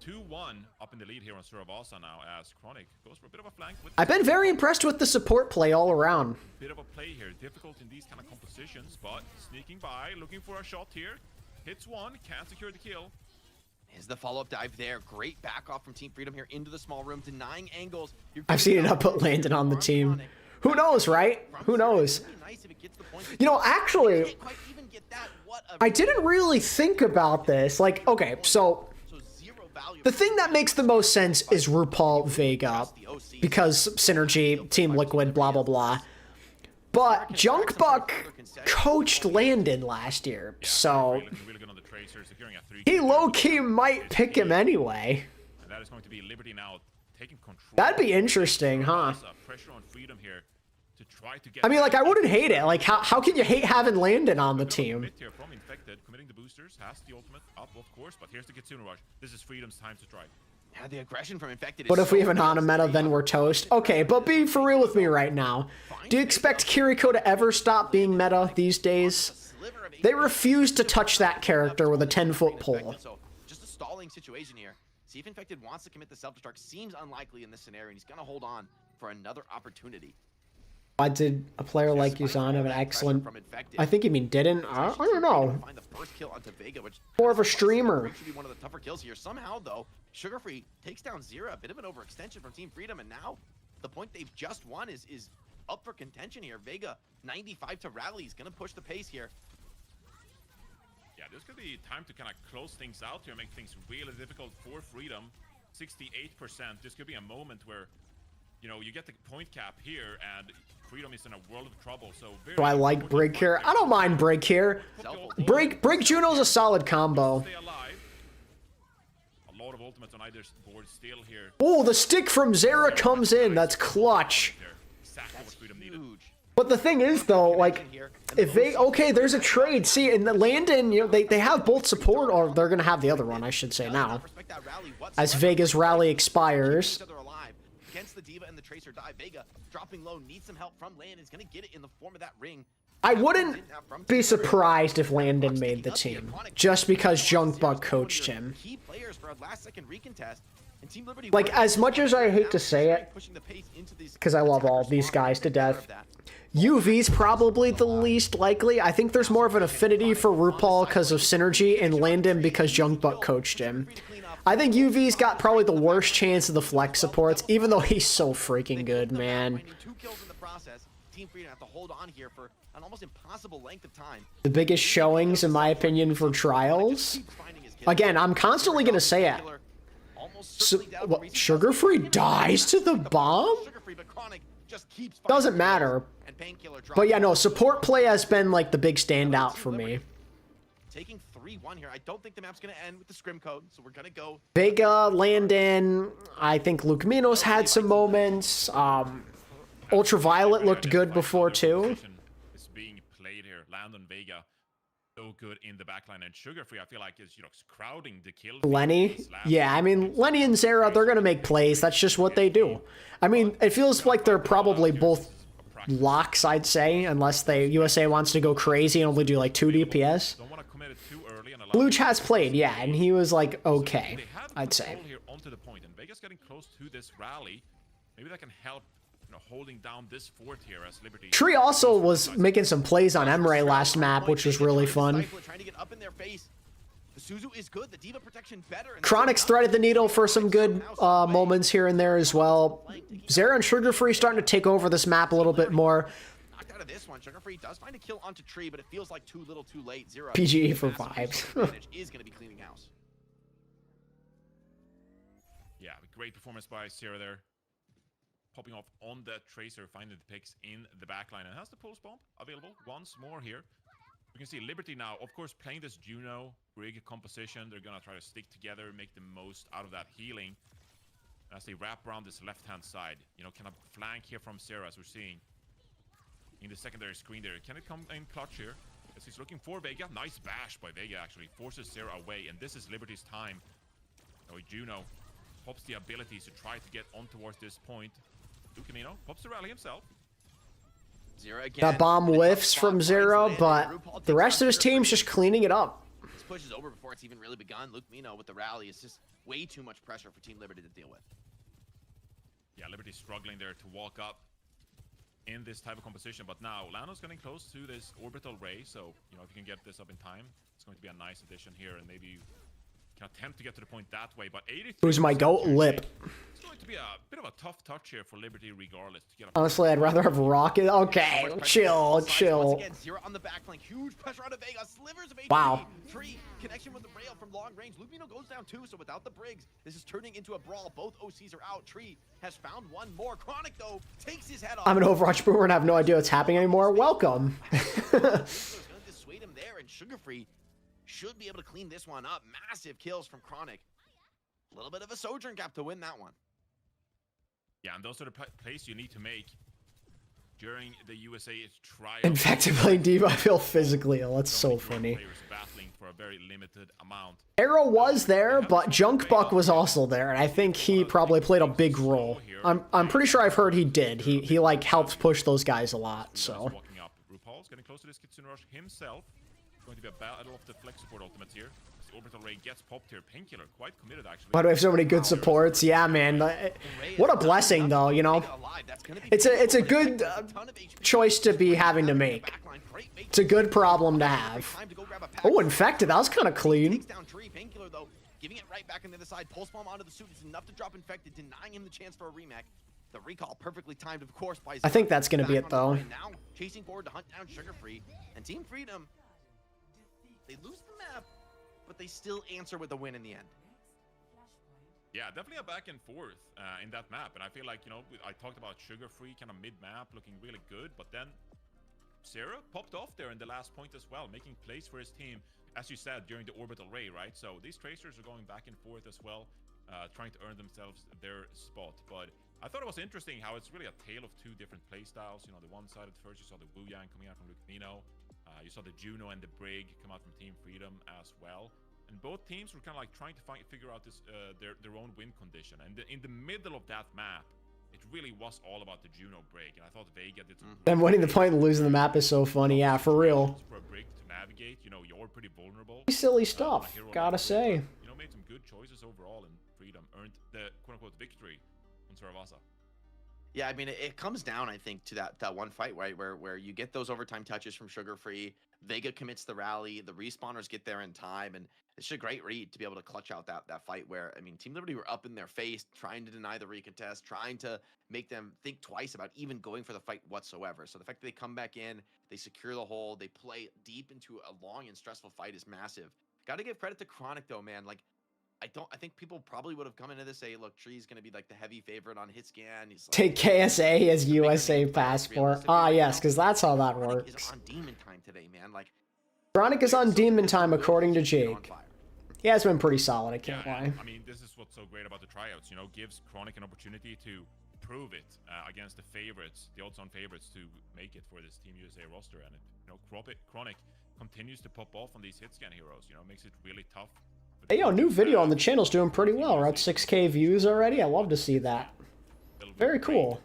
2-1 up in the lead here on Suravasa now as Chronic goes for a bit of a flank. I've been very impressed with the support play all around. Bit of a play here, difficult in these kind of compositions, but sneaking by, looking for a shot here. Hits one, can't secure the kill. Is the follow-up dive there. Great back off from Team Freedom here into the small room, denying angles. I've seen it up put Landon on the team. Who knows, right? Who knows? You know, actually, I didn't really think about this. Like, okay, so the thing that makes the most sense is RuPaul Vega, because synergy, Team Liquid, blah, blah, blah. But Junkbuck coached Landon last year, so he low-key might pick him anyway. That is going to be Liberty now taking control. That'd be interesting, huh? Pressure on Freedom here to try to get. I mean, like, I wouldn't hate it. Like, how can you hate having Landon on the team? Here from Infected, committing the boosters, has the ultimate up, of course, but here's the Kitsune Rush. This is Freedom's time to try. Yeah, the aggression from Infected. But if we have an Ana meta, then we're toast. Okay, but be for real with me right now. Do you expect Kiriko to ever stop being meta these days? They refuse to touch that character with a 10-foot pole. So just a stalling situation here. See if Infected wants to commit the self-destruct. Seems unlikely in this scenario, and he's gonna hold on for another opportunity. Why did a player like Lijiang have an excellent... I think you mean didn't? I don't know. More of a streamer. Should be one of the tougher kills here. Somehow, though, Sugar Free takes down Zera. A bit of an overextension from Team Freedom, and now the point they've just won is up for contention here. Vega, 95 to rally. He's gonna push the pace here. Yeah, there's gonna be time to kind of close things out here, make things really difficult for Freedom. 68%. This could be a moment where, you know, you get the point cap here, and Freedom is in a world of trouble. So do I like Brig here? I don't mind Brig here. Brig Juno's a solid combo. Stay alive. A lot of ultimates on either board still here. Oh, the stick from Zera comes in. That's clutch. Exactly what Freedom needed. But the thing is, though, like, if they... Okay, there's a trade. See, in the Landon, you know, they have both support, or they're going to have the other one, I should say now. As Vega's rally expires. Against the Diva and the Tracer die. Vega dropping low, needs some help from Landon. Is going to get it in the form of that ring. I wouldn't be surprised if Landon made the team, just because Junkbug coached him. Key players for a last-second recontest. And Team Liberty, like, as much as I hate to say it, because I love all these guys to death, UV's probably the least likely. I think there's more of an affinity for RuPaul because of synergy, and Landon because Junkbug coached him. I think UV's got probably the worst chance of the flex supports, even though he's so freaking good, man. The biggest showings, in my opinion, for Trials. Again, I'm constantly going to say it. So, what, Sugar Free dies to the bomb? Doesn't matter. But yeah, no, support play has been like the big standout for me. Taking 3-1 here. I don't think the map's going to end with the Scrim code, so we're going to go. Vega, Landon, I think Luke Minos had some moments. Ultraviolet looked good before too. Is being played here. Landon, Vega, so good in the backline, and Sugar Free, I feel like is, you know, crowding the kill. Lenny, yeah, I mean Lenny and Zera, they're gonna make plays. That's just what they do. I mean, it feels like they're probably both locks, I'd say, unless USA wants to go crazy and only do like 2 DPS. Luch has played, yeah, and he was like okay, I'd say. Here onto the point, and Vega's getting close to this rally. Maybe that can help, you know, holding down this fort here as Liberty. Tree also was making some plays on Emre last map, which was really fun. Chronic's threaded the needle for some good moments here and there as well. Zera and Sugar Free starting to take over this map a little bit more. This one, Sugar Free does find a kill onto Tree, but it feels like too little, too late. Zero PGE for vibes. Is going to be cleaning house. Yeah, great performance by Zera there, popping off on the Tracer, finding the picks in the backline, and has the pulse bomb available once more here. We can see Liberty now, of course, playing this Juno Brig composition. They're gonna try to stick together, make the most out of that healing as they wrap around this left-hand side. You know, kind of flank here from Zera, as we're seeing in the secondary screen there. Can it come in clutch here? As he's looking for Vega. Nice bash by Vega, actually. Forces Zera away, and this is Liberty's time. Oh, Juno pops the abilities to try to get on towards this point. Camino pops the rally himself. Zera again. That bomb whiffs from Zera, but the rest of his team's just cleaning it up. This push is over before it's even really begun. Luke Mino with the rally is just way too much pressure for Team Liberty to deal with. Yeah, Liberty's struggling there to walk up in this type of composition, but now Lano's getting close to this orbital ray, so, you know, if you can get this up in time, it's going to be a nice addition here, and maybe you can attempt to get to the point that way, but 83... Who's my goat? Lip. It's going to be a bit of a tough touch here for Liberty regardless. To get up. Honestly, I'd rather have Rocket. Okay, chill. Again, Zera on the back flank. Huge pressure out of Vega. Slivers of HP. Wow. Tree connection with the rail from long range. Lumino goes down too, so without the Briggs, this is turning into a brawl. Both OCs are out. Tree has found one more. Chronic, though, takes his head off. I'm an Overwatch boomer and I have no idea what's happening anymore. Welcome. He's going to dissuade him there, and Sugar Free should be able to clean this one up. Massive kills from Chronic. A little bit of a sojourn gap to win that one. Yeah, and those are the plays you need to make during the USA trial. Infected playing D.Va, I feel physically ill. That's so funny. Players battling for a very limited amount. Arrow was there, but Junkbuck was also there, and I think he probably played a big role. I'm pretty sure I've heard he did. He like helped push those guys a lot. So. Walking up. RuPaul's getting close to this Kitsune Rush himself. It's going to be a battle of the flex support ultimates here. As the orbital ray gets popped here. Painkiller quite committed actually. Why do we have so many good supports? Yeah, man. What a blessing, though. You know, it's a good choice to be having to make. It's a good problem to have. Oh, infected. That was kind of clean. Giving it right back on the other side. Pulse bomb onto the suit. It's enough to drop infected, denying him the chance for a remake. The recall perfectly timed, of course, by. I think that's gonna be it, though. Now chasing forward to hunt down Sugar Free and Team Freedom. They lose the map, but they still answer with a win in the end. Yeah, definitely a back and forth in that map, and I feel like, you know, I talked about Sugar Free kind of mid-map looking really good, but then Sarah popped off there in the last point as well, making plays for his team, as you said, during the orbital ray, right? So these tracers are going back and forth as well, trying to earn themselves their spot. But I thought it was interesting how it's really a tale of two different play styles. You know, the one side at first you saw the Lijiang coming out from Lucmino, you saw the Juno and the Brig come out from Team Freedom as well. And both teams were kind of like trying to figure out this their own win condition. And in the middle of that map, it really was all about the Juno break. And I thought Vega did some. Them winning the point and losing the map is so funny. Yeah, for real. For a break to navigate, you know, you're pretty vulnerable. Silly stuff, gotta say. You know, made some good choices overall, and Freedom earned the quote-unquote victory on Suravasa. Yeah, I mean, it comes down, I think, to that one fight, right, where you get those overtime touches from Sugar Free, Vega commits the rally, the respawners get there in time, and it's just a great read to be able to clutch out that fight where, I mean, Team Liberty were up in their face, trying to deny the recontest, trying to make them think twice about even going for the fight whatsoever. So the fact that they come back in, they secure the hole, they play deep into a long and stressful fight is massive. Got to give credit to Chronic, though, man. Like, I think people probably would have come into this say, look, Tree's going to be like the heavy favorite on hit scan. He's like, Take KSA as USA passport. Ah, yes, because that's how that Chronic works. is on demon time today, man. Like, Chronic is on demon time, according to Jake. He has been pretty solid, I can't Yeah, lie. I mean, this is what's so great about the tryouts. You know, gives Chronic an opportunity to prove it against the favorites, the odds-on favorites, to make it for this Team USA roster. And you know, Chronic continues to pop off on these hit scan heroes. You know, makes it really tough. Hey, yo, new video on the channel's doing pretty well. We're at 6K views already. I love to see that. Very cool.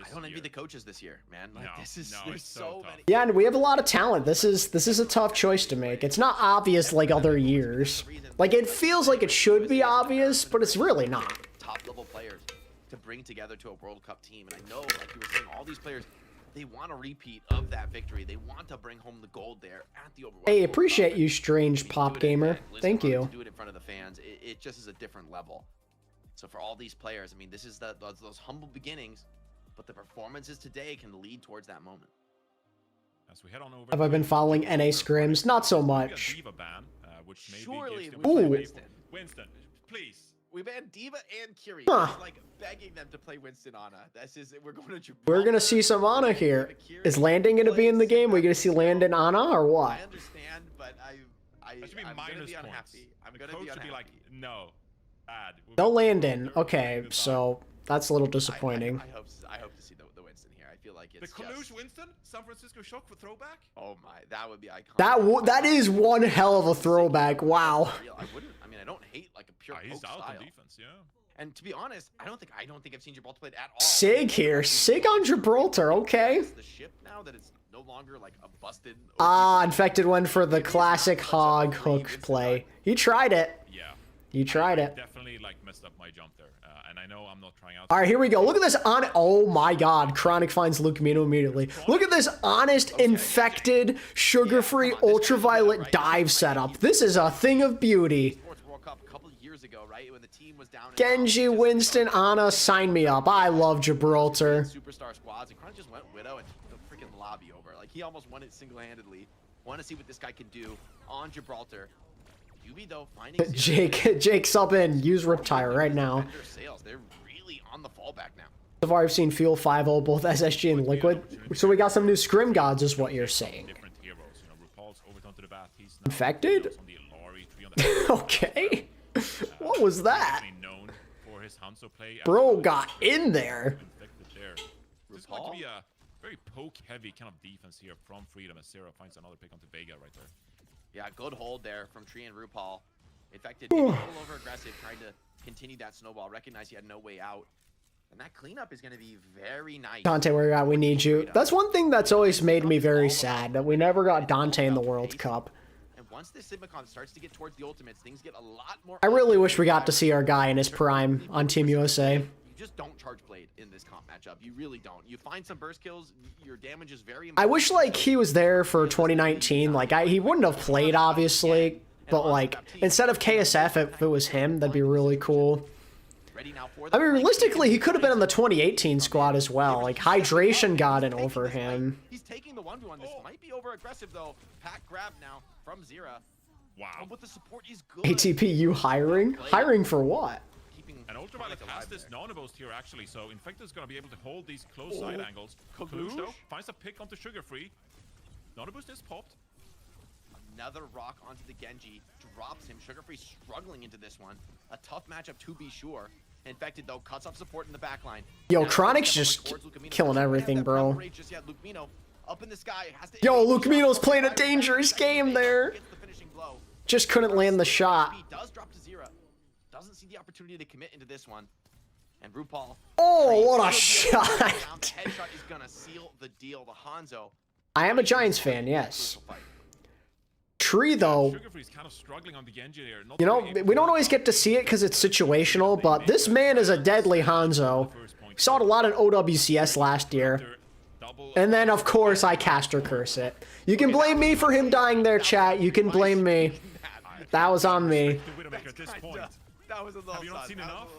I don't envy the coaches this year, man. Like, there's so many. Yeah, and we have a lot of talent. This is a tough choice to make. It's not obvious like other years. Like, it feels like it should be obvious, but it's really not. Top level players to bring together to a World Cup team, and I know, like you were saying, all these players, they want a repeat of that victory. They want to bring home the gold there at the Overwatch. Hey, appreciate you, strange pop gamer. Thank you. Do it in front of the fans. It just is a different level. So for all these players, I mean, this is those humble beginnings, but the performances today can lead towards that moment. As we head on over, Have I been following NA scrims? Not so much. D.Va ban, which maybe Surely gives we them play Ooh. Winston. please. We banned D.Va and Curie. Huh. It's like begging them to play Winston Ana. That's just, we're going to Gibraltar. We're gonna see some Ana here. Is Landon gonna be in the game? We gonna see Landon Ana or what? I understand, but That should be I'm gonna minus be points. unhappy. I'm The gonna coach be should unhappy. be like, no, bad. No Landon. Okay, so that's a little disappointing. I hope to see the Winston here. I feel like The it's Kalush just, Winston, San Francisco Shock for throwback. oh my, that would be iconic. That is one hell of a throwback. Wow. I wouldn't. I mean, I don't hate like a pure He's poke out on style. defense, yeah. And to be honest, I don't think I've seen Gibraltar played at all. Sig here. Sig on Gibraltar. Okay. It's the ship now that it's no longer like a busted. Ah, Infected went for the classic hog hook play. He tried it. Yeah. He tried I it. definitely like messed up my jump there, and I know I'm not trying out. All right, here we go. Look at this on. Oh my God, Chronic finds Luke Mino immediately. Look at this honest, infected, sugar-free, ultraviolet dive setup. This is a thing of beauty. Sports World Cup a couple of years ago, right? When the team was down. Genji, Winston, Ana, sign me up. I love Gibraltar. Superstar squads, and Chronic just went Widow and took the freaking lobby over. Like, he almost won it single-handedly. Want to see what this guy can do on Gibraltar. UB though finding Jake sub in. Use Riptire right now. Sales. They're really on the fallback now. So far, I've seen Fuel 5-0, both SSG and Liquid. So we got some new Scrim gods, is what you're saying. Different heroes, you know, RuPaul's over onto the bat. He's now Infected? on the Alari tree on the Okay. What was that? known for his Hanzo play. Bro got in there. Infected there. This is going to be a very poke-heavy kind of defense here from Freedom as Zero finds another pick onto Vega right there. Yeah, good hold there from Tree and RuPaul. Infected, maybe a little over-aggressive, trying to continue that snowball. Recognize he had no way out. And that cleanup is going to be very nice. Dante, where you at? We need you. That's one thing that's always made me very sad, that we never got Dante in the World Cup. And once this Sigmacon starts to get towards the ultimates, things get a lot more... I really wish we got to see our guy in his prime on Team USA. You just don't charge Blade in this comp matchup. You really don't. You find some burst kills, your damage is very important. I wish, like, he was there for 2019. Like, he wouldn't have played, obviously. But, like, instead of KSF, if it was him, that'd be really cool. I mean, realistically, he could have been on the 2018 squad as well. Like, Hydration got in over him. He's taking the 1v1. This might be over aggressive though. Pack grab now from Zera. Wow. But the support is good. ATP, you hiring? Hiring for what? And Ultraviolet has this nano-boost here actually, so Infected is going to be able to hold these close side angles. Kalush though finds a pick onto Sugar Free. Nano-boost is popped. Another rock onto the Genji, drops him. Sugar Free struggling into this one. A tough matchup to be sure. Infected though, cuts off support in the back line. Yo, Chronic's just killing everything, bro. Up in the sky, Yo, Lucamino's playing a dangerous game there. Just couldn't land the shot. Does drop to Zera. Doesn't see the opportunity to commit into this one. And RuPaul. Oh, what a shot. Headshot is gonna seal the deal. The Hanzo. I am a Giants fan, yes. Tree, though, Kind of struggling on the Genji here. you know, we don't always get to see it because it's situational, but this man is a deadly Hanzo. Saw it a lot in OWCS last year. And then, of course, I caster curse it. You can blame me for him dying there, chat. You can blame me. That was on me. That was a little Have you not seen enough?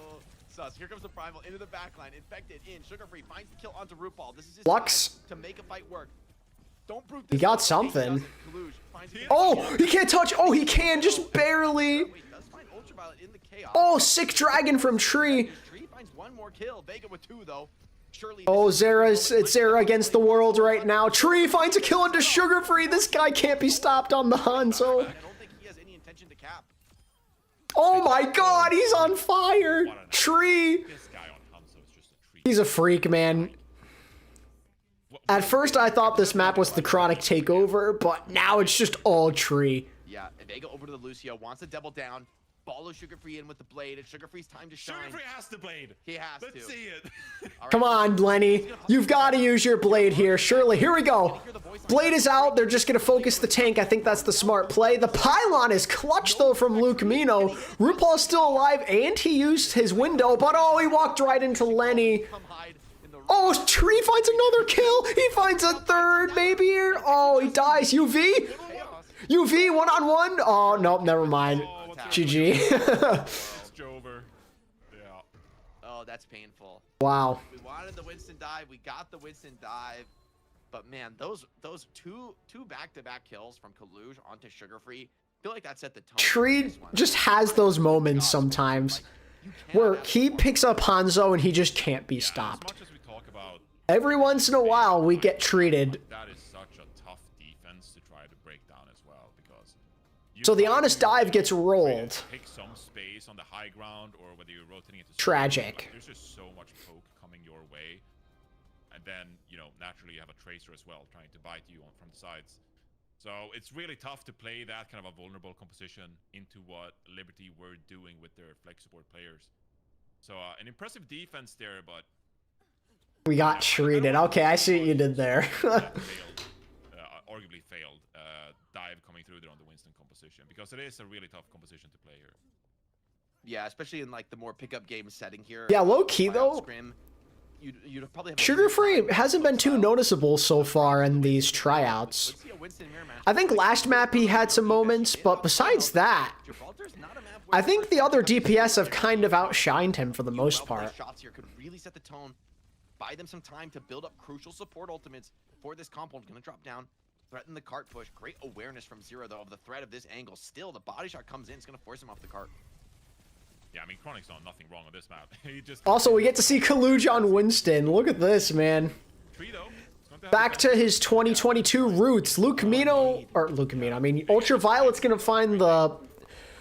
Sus. Here comes the Primal into the backline. Infected in. Sugar Free finds the kill onto RuPaul. This is his Lux. time to make a fight work. Don't brute He this got out. something. Finds it. Oh, he can't touch. Oh, he can, just barely. Wait, does find Ultraviolet in the chaos. Oh, sick dragon from Tree. Tree finds one more kill. Vega with 2 though. Surely Oh, it's Zera against the world right now. Tree finds a kill into Sugar Free. This guy can't be stopped on the Hanzo. I don't think he has any intention to cap. Oh my god, he's on fire. Tree. This guy on Hanzo is just a treat. He's a freak, man. At first, I thought this map was the Chronic takeover, but now it's just all Tree. Yeah, and Vega over to the Lucio, wants to double down. Follow Sugar Free in with the blade. It's Sugar Free's time to shine. Sugar Free has the blade. He has to. Let's see it. Come on, Lenny. You've got to use your blade here. Surely. Here we go. Blade is out. They're just going to focus the tank. I think that's the smart play. The pylon is clutch, though, from Lucamino. RuPaul's still alive, and he used his window, but oh, he walked right into Lenny. Come hide in the Oh, Tree finds another kill. He finds a third, maybe here. Oh, he dies. UV? chaos. UV, one-on-one? Oh, nope, never mind. GG. It's Jover. Yeah. Oh, that's painful. Wow. We wanted the Winston dive. We got the Winston dive. But man, those two back-to-back kills from Kalush onto Sugar Free, I feel like that set the tone. Tree just has those moments sometimes where he picks up Hanzo and he just can't be As stopped. much as we talk about Every once in a while, we get treated. that is such a tough defense to try to break down as well because So the honest dive gets rolled. Pick some space on the high ground or whether you're rotating it to Tragic. There's just so much poke coming your way. And then, you know, naturally you have a tracer as well trying to bite you from the sides. So it's really tough to play that kind of a vulnerable composition into what Liberty were doing with their flex support players. So an impressive defense there, but We got treated. Okay, I see what you did there. that failed, arguably failed dive coming through there on the Winston composition because it is a really tough composition to play here. Yeah, especially in like the more pickup game setting here. Yeah, low key though. Scrim, you'd probably have a Sugar Free hasn't been too noticeable so far in these tryouts. Let's see a Winston mirror match. I think last map he had some moments, but besides that, Gibraltar's not a map I think the other DPS have kind of outshined him for the most part. Shots here could really set the tone. Buy them some time to build up crucial support ultimates for this compound. Gonna drop down, threaten the cart push. Great awareness from Zero though of the threat of this angle. Still, the body shot comes in. It's gonna force him off the cart. Yeah, I mean, Chronic's done nothing wrong on this map. He just Also, we get to see Kaluj on Winston. Look at this, man. Tree, though, it's going to have Back to his 2022 roots. I mean, Ultraviolet's gonna find the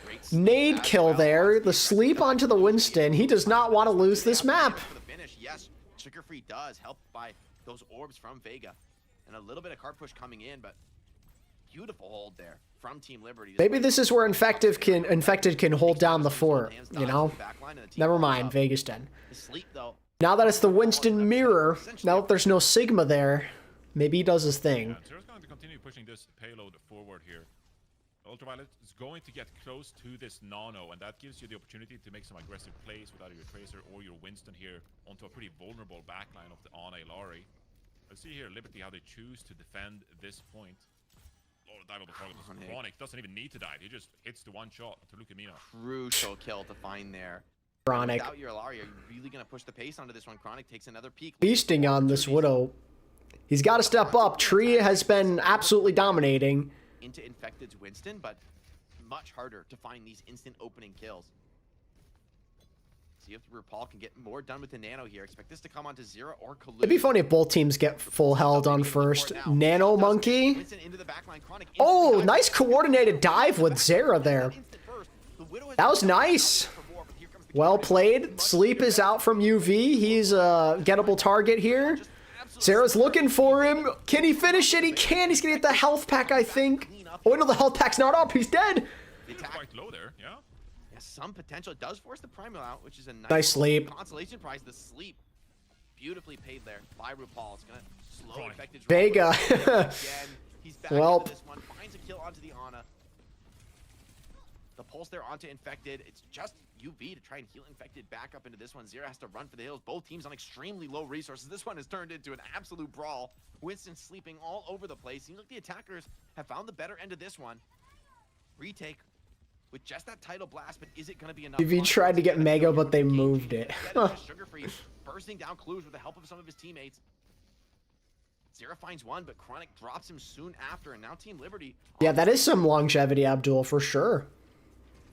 Great nade as kill well. there. The sleep onto the Winston. He does not want to lose this map. For the finish, yes. Sugar Free does, helped by those orbs from Vega. And a little bit of card push coming in, but beautiful hold there from Team Liberty. Maybe this is where Infected can hold down the fort, you know? Never mind, Vegas 10. Now that it's the Winston mirror, now that there's no Sigma there, maybe he does his thing. Yeah, Zero's going to continue pushing this payload forward here. Ultraviolet is going to get close to this Nano, and that gives you the opportunity to make some aggressive plays with either your Tracer or your Winston here onto a pretty vulnerable backline of the Ana Ilari. Let's see here, Liberty, how they choose to defend this point. Oh, dive of the target. Chronic doesn't even need to dive. He just hits the one shot to Lucamino. Crucial kill to find there. Chronic. Without your Ilari, are you really going to push the pace onto this one? Chronic takes another peek. Feasting on this Widow. He's got to step up. Tree has been absolutely dominating. Into Infected's Winston, but much harder to find these instant opening kills. See if RuPaul can get more done with the Nano here. Expect this to come onto Zero or Kalu. It'd be funny if both teams get full held on first. Nano Monkey. Oh, nice coordinated dive with Zera there. That was nice. Well played. Sleep is out from UV. He's a gettable target here. Zera's looking for him. Can he finish it? He can. He's going to get the health pack, I think. Oh, no, the health pack's not up. He's dead. Quite low there, yeah. Some potential. It does force the Primal out, which is a Nice sleep. consolation prize. The sleep beautifully paid there by RuPaul. It's gonna slow Infected's Vega. He's back Welp. into this one. Finds a kill onto the Ana. The pulse there onto Infected. It's just UV to try and heal Infected back up into this one. Zero has to run for the hills. Both teams on extremely low resources. This one has turned into an absolute brawl. Winston sleeping all over the place. Seems like the attackers have found the better end of this one. Retake with just that title blast, but is it going to be enough? UV tried to get Mega, but they moved it. Sugar Free bursting down clues with the help of some of his teammates. Zero finds one, but Chronic drops him soon after, and now Team Liberty. Yeah, that is some longevity, Abdul, for sure.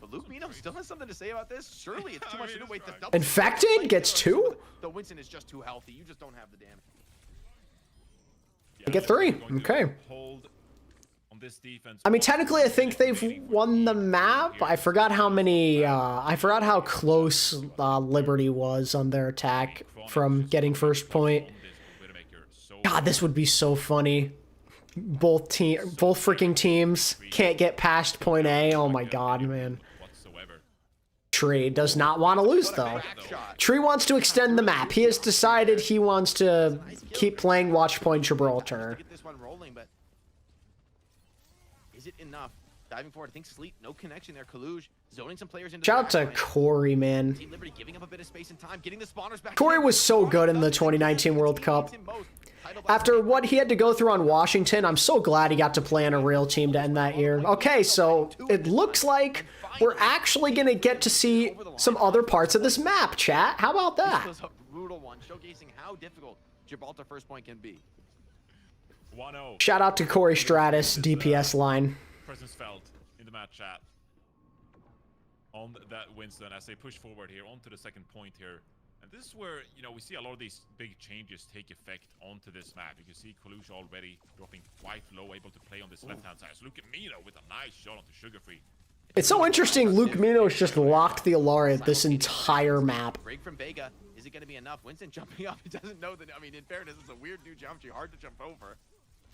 But Luke Mino still has something to say about this. Surely it's too much to wait. The Infected gets two? The Winston is just too healthy. You just don't have the damage. They get three. Okay. Hold on this defense. I mean, technically, I think they've won the map. I forgot how many, I forgot how close Liberty was on their attack from getting first point. God, this would be so funny. Both freaking teams can't get past point A. Oh my God, man. Tree does not want to lose, though. Tree wants to extend the map. He has decided he wants to keep playing Watchpoint Gibraltar. Get this one rolling, but is it enough? Diving forward, I think Sleep, no connection there. Kaluj zoning some players into. Shout out to Corey, man. Team Liberty giving up a bit of space and time, getting the spawners back. Corey was so good in the 2019 World Cup. After what he had to go through on Washington, I'm so glad he got to play on a real team to end that year. Okay, so it looks like we're actually going to get to see some other parts of this map, chat. How about that? This was a brutal one, showcasing how difficult Gibraltar first point can be. 1-0. Shout out to Corey Stratus, DPS line. Presence felt in the match chat on that Winston as they push forward here onto the second point here. And this is where, you know, we see a lot of these big changes take effect onto this map. You can see Kalush already dropping quite low, able to play on this left-hand side. So look at Mino with a nice shot onto Sugar Free. It's so interesting, Luke Minos just locked the Alaria this entire map. Break from Vega. Is it going to be enough? Winston jumping up. He doesn't know that. I mean, in fairness, it's a weird new geometry, hard to jump over.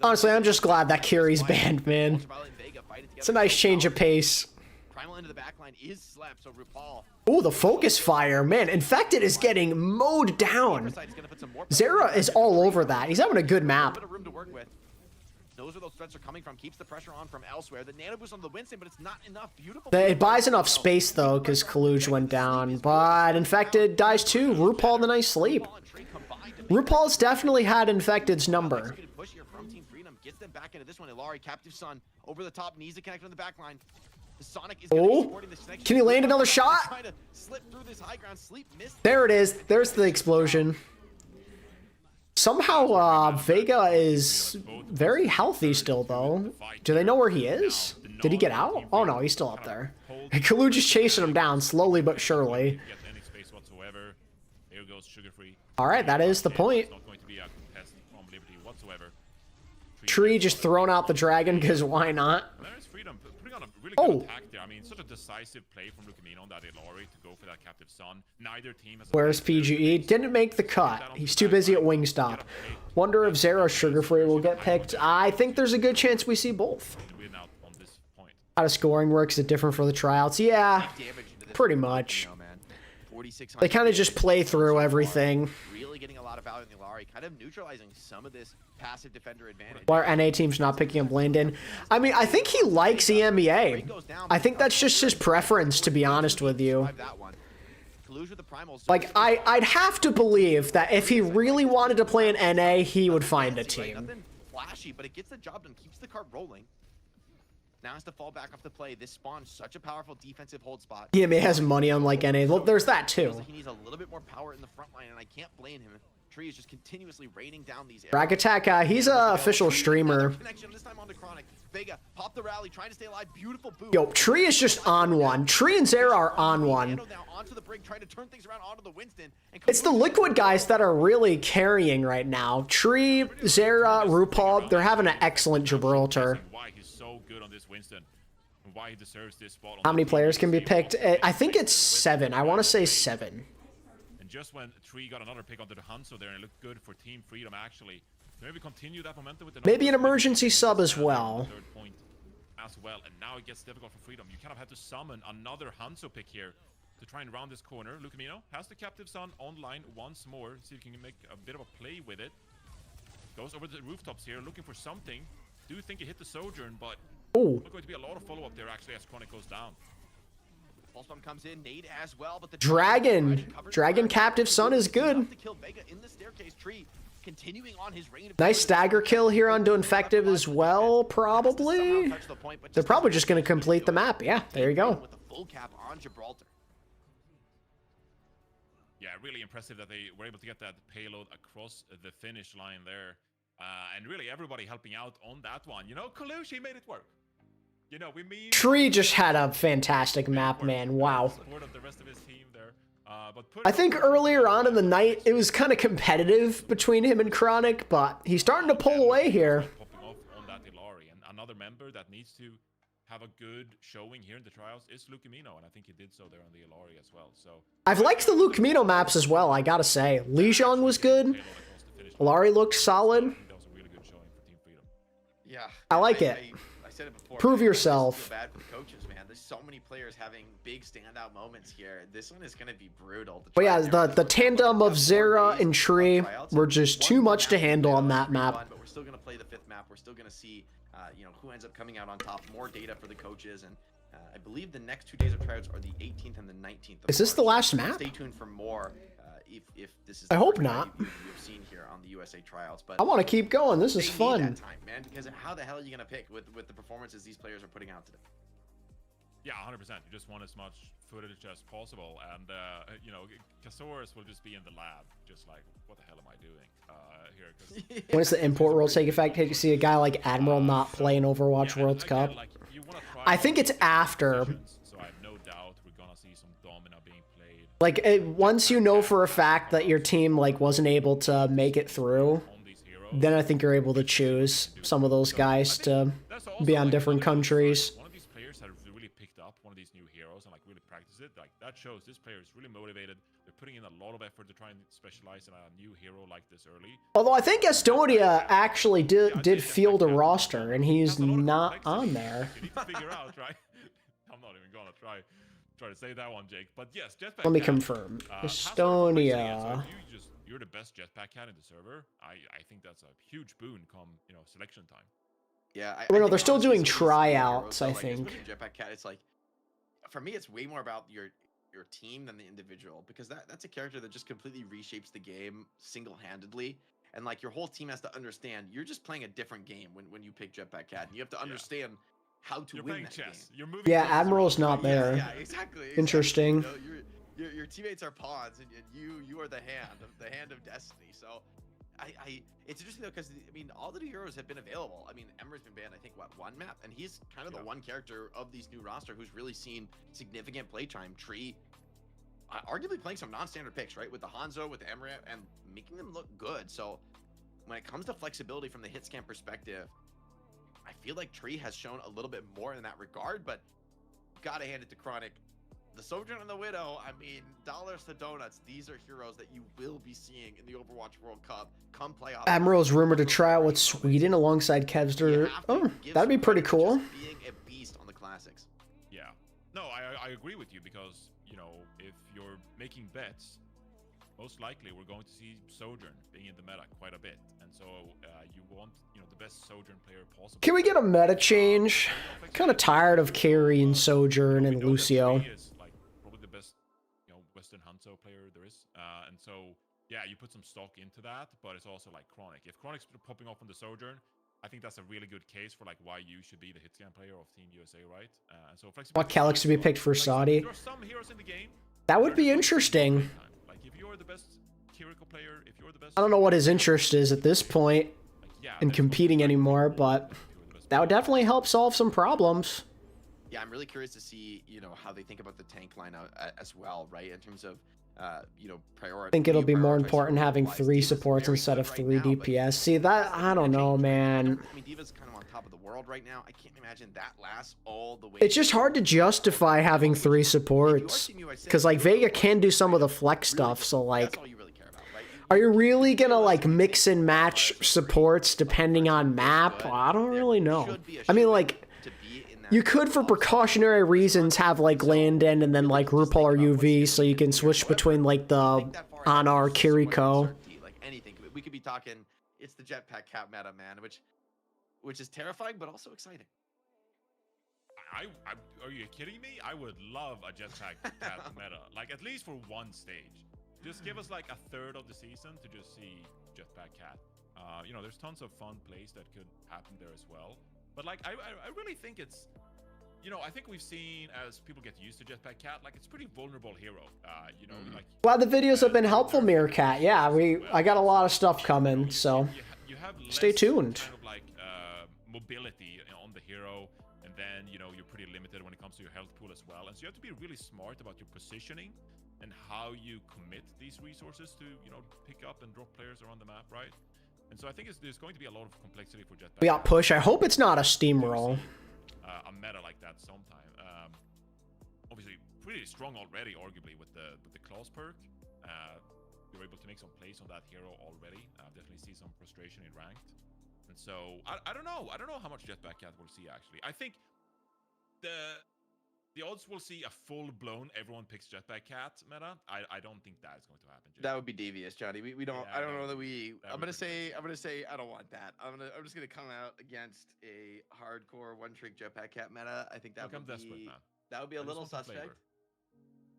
Honestly, I'm just glad that Kiri's banned, man. It's a nice change of pace. Primal into the backline is slept, so RuPaul. Ooh, the focus fire, man. Infected is getting mowed down. Zera is all over that. He's having a good map. Room to work with. Knows where those threats are coming from. Keeps the pressure on from elsewhere. The nano boost on the Winston, but it's not enough. Beautiful. It buys enough space though, because Kaluj went down. But Infected dies too. RuPaul the nice sleep. RuPaul's definitely had Infected's number. Push here from Team Freedom. Gets them back into this one. Ilari, Captive Sun, over the top, needs to connect on the back line. The Sonic is Oh, can he land another shot? There it is. There's the explosion. Somehow, Vega is very healthy still, though. Do they know where he is? Did he get out? Oh, no, he's still up there. Kaluj is chasing him down, slowly but surely. All right, that is the point. Tree just throwing out the dragon, because why not? There's Freedom putting on a really Oh. good attack there. I mean, such a decisive play from Lukemino on that Ilari to go for that Captive Sun. Neither team has. Where's PGE? Didn't make the cut. He's too busy at Wingstop. Wonder if Zero Sugar Free will get picked. I think there's a good chance we see both. Win out on this point. How the scoring works, is it different for the tryouts? Yeah, pretty much. They kind of just play through everything. Really getting a lot of value in the Ilari, kind of neutralizing some of this passive defender advantage. Why are NA teams not picking up Landon? I mean, I think he likes EMEA. I think that's just his preference, to be honest with you. Like, I'd have to believe that if he really wanted to play in NA, he would find a team. Nothing flashy, but it gets the job done, keeps the cart rolling. Now has to fall back off the play. This spawns such a powerful defensive hold spot. EMEA has money unlike NA. Well, there's that too. He needs a little bit more power in the front line, and I can't blame him. Tree is just continuously raining down these Drag Attack guy, he's a official streamer. Connection this time onto Chronic. Vega pop the rally, trying to stay alive. Beautiful boot. Yo, Tree is just on one. Tree and Zera are on one. Now onto the brink, trying to turn things around onto the Winston. It's the Liquid guys that are really carrying right now. Tree, Zera, RuPaul, they're having an excellent Gibraltar. Why he's so good on this Winston. Why he deserves this spot. How many players can be picked? I think it's 7. I want to say 7. And just when Tree got another pick onto the Hanzo there, and it looked good for Team Freedom actually. So maybe continue that momentum with Maybe an emergency sub as well. Third point as well, and now it gets difficult for Freedom. You kind of have to summon another Hanzo pick here to try and round this corner. Lukemino has the Captive Sun online once more. See if he can make a bit of a play with it. Goes over the rooftops here, looking for something. Do think he hit the Sojourn, but Ooh. there's going to be a lot of follow-up there actually as Chronic goes down. Pulse bomb comes in, nade as well, but the Dragon Captive Sun is good. to kill Vega in the staircase. Tree continuing on his reign of Nice stagger kill here onto Infective as well, probably. They're probably just going to complete the map. Yeah, there you go. With a full cap on Gibraltar. Yeah, really impressive that they were able to get that payload across the finish line there. And really everybody helping out on that one. You know, Kalushi made it work. You know, Tree just had a fantastic map, man. Wow. Support of the rest of his team there. I think earlier on in the night, it was kind of competitive between him and Chronic, but he's starting to pull away here. Popping off on that Ilari. And another member that needs to have a good showing here in the trials is Lukemino, and I think he did so there on the Ilari as well. So I've liked the Lukemino maps as well, I gotta say. Lijiang was good. Ilari looked solid. that was a really good showing for Team Freedom. Yeah. I like it. I said it before. Prove man, yourself. I feel bad for the coaches, man. There's so many players having big standout moments here. This one is going to be brutal. But yeah, the tandem of Zera and Tree were just too much to handle on that map. But we're still going to play the 5th map. We're still going to see, you know, who ends up coming out on top. More data for the coaches, and I believe the next 2 days of tryouts are the 18th and the 19th. Is this the last map? Stay tuned for more. If this is I hope not. you've seen here on the USA tryouts, but I want to keep going. This is they need fun. that time, man, because how the hell are you gonna pick with the performances these players are putting out today? Yeah, 100%. You just want as much footage as possible, and you know, Kasaurus will just be in the lab, just like, what the hell am I doing here? When does the import rule take effect? Did you see a guy like Admiral not play in Overwatch World again, Cup? like, you wanna try I think it's after. so I have no doubt we're gonna see some Domina being played Like, once you know for a fact that your team, like, wasn't able to make it through, on these heroes. then I think you're able to choose some of those guys to That's also, be on like, different one of these, countries. like, one of these players that really picked up one of these new heroes and like really practiced it. Like that shows this player is really motivated. They're putting in a lot of effort to try and specialize in a new hero like this early. Although I think Estonia actually did field a roster, and he's not on there. You need to figure out, right? I'm not even gonna try to say that one, Jake. But yes, Jetpack Let me Cat, confirm. has sort of complexity, and so Estonia. if you're the best Jetpack Cat in the server. I think that's a huge boon come, you know, selection time. Yeah, Well, no, think they're still honestly, doing some of these heroes, tryouts, though, I like, think. especially Jetpack Cat, it's like, for me, it's way more about your team than the individual, because that's a character that just completely reshapes the game single-handedly, and like your whole team has to understand you're just playing a different game when you pick Jetpack Cat, and you have to understand how to You're win playing that chess. game. You're moving. Yeah, pieces Admiral's around. not there. Yeah, exactly. Interesting. You know, your teammates are pawns, and you are the hand of destiny. So, it's interesting though, because I mean, all the new heroes have been available. I mean, Emmer's been banned, I think, what, 1 map, and he's kind of the one character of these new roster who's really seen significant playtime. Tree, arguably playing some non-standard picks, right, with the Hanzo, with the Emmer, and making them look good. So, when it comes to flexibility from the hit scan perspective, I feel like Tree has shown a little bit more in that regard, but gotta hand it to Chronic. The Sojourn and the Widow, I mean, dollars to donuts. These are heroes that you will be seeing in the Overwatch World Cup come playoffs. Admiral's rumored to try out with Sweden alongside Kevster. Oh, that'd be pretty cool. Being a beast on the classics. Yeah. No, I agree with you because, you know, if you're making bets, most likely we're going to see Sojourn being in the meta quite a bit. And so you want, you know, the best Sojourn player possible. Can we get a meta change? Kind of tired of Carry and Sojourn and Lucio. Is like probably the best, you know, Western Hanzo player there is. And so, yeah, you put some stock into that, but it's also like Chronic. If Chronic's popping off on the Sojourn, I think that's a really good case for like why you should be the hitscan player of Team USA, right? And so Want Calyx to be picked for Saudi? There are some heroes in the game. That would be interesting. Like if you're the best Kiriko player, if you're the best, I don't know what his interest is at this point like, yeah, in competing anymore, but that would definitely help solve some problems. Yeah, I'm really curious to see, you know, how they think about the tank lineup as well, right? In terms of, you know, priority. I think it'll be more important having 3 supports instead of 3 DPS. See, that, I don't know, man. I mean, Diva's kind of on top of the world right now. I can't imagine that lasts all the way. It's just hard to justify having 3 supports. Because, like, Vega can do some of the flex stuff, so, like, That's all you really care about, right? are you really gonna, like, mix and match supports depending on map? I don't really know. I mean, like, you could, for precautionary reasons, have, like, Landon and then, like, RuPaul or UV, so you can switch between, like, the Anar, Kiriko. Like anything, we could be talking. It's the Jetpack Cat meta, man, which is terrifying but also exciting. Are you kidding me? I would love a Jetpack Cat meta, like at least for one stage. Just give us like a third of the season to just see Jetpack Cat. You know, there's tons of fun plays that could happen there as well. But like, I really think it's, you know, I think we've seen as people get used to Jetpack Cat, like it's pretty vulnerable hero. You know, like. Well, the videos have been helpful, Meerkat. Yeah, I got a lot of stuff coming, so you have stay tuned. Kind of like mobility on the hero, and then you know you're pretty limited when it comes to your health pool as well. And so you have to be really smart about your positioning and how you commit these resources to, you know, pick up and drop players around the map, right? And so I think there's going to be a lot of complexity for Jetpack. We got push. I hope it's not a steamroll. A meta like that sometime. Obviously, pretty strong already, arguably with the claws perk. You're able to make some plays on that hero already. Definitely see some frustration in ranked. And so I don't know. I don't know how much Jetpack Cat we'll see actually. I think the odds we'll see a full-blown everyone picks Jetpack Cat meta. I don't think that's going to happen. Jake. That would be devious, Johnny. We don't. Yeah, I don't know that we. that I'm would gonna be say. I don't want that. I'm just gonna come out against a hardcore one-trick Jetpack Cat meta. I think that Look, I'm would desperate be. now. That would be a I just little want some suspect. flavor.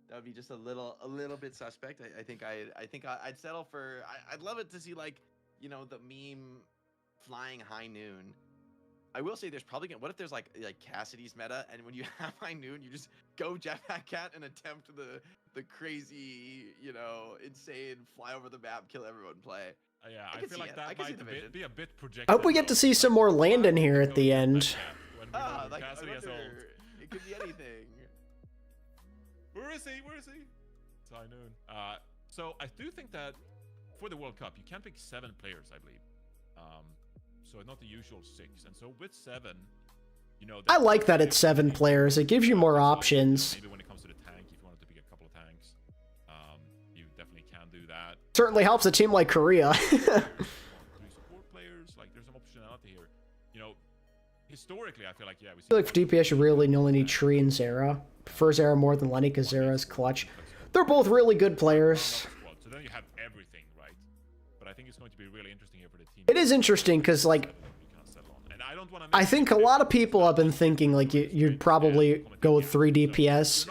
That would be just a little bit suspect. I think I'd settle for. I'd love it to see, like, you know, the meme flying high noon. I will say there's probably gonna. What if there's like Cassidy's meta, and when you have high noon, you just go Jetpack Cat and attempt the crazy, you know, insane fly over the map, kill everyone play. Yeah, I can feel see like it. I that can see might the vision. be a bit projected. I hope we get to see some more Landon here at the end. Like, I Cassidy has ult. wonder, it could be anything. Where is he? Where is he? It's high noon. So I do think that for the World Cup, you can pick 7 players, I believe. So not the usual 6. And so with 7, you know. I like that it's 7 players. It gives you more options. Maybe when it comes to the tank, if you wanted to pick a couple of tanks, you definitely can do that. Certainly helps a team like Korea. 3 support players, like there's some optionality here. You know, historically, I feel like, yeah, we see. I feel like for DPS, you really only need Tree and Zera. Prefer Zera more than Lenny because Zera's clutch. They're both really good players. So then you have everything, right? But I think it's going to be really interesting here for the team. It is interesting because, like, I think a lot of people have been thinking, like, you'd probably go with 3 DPS.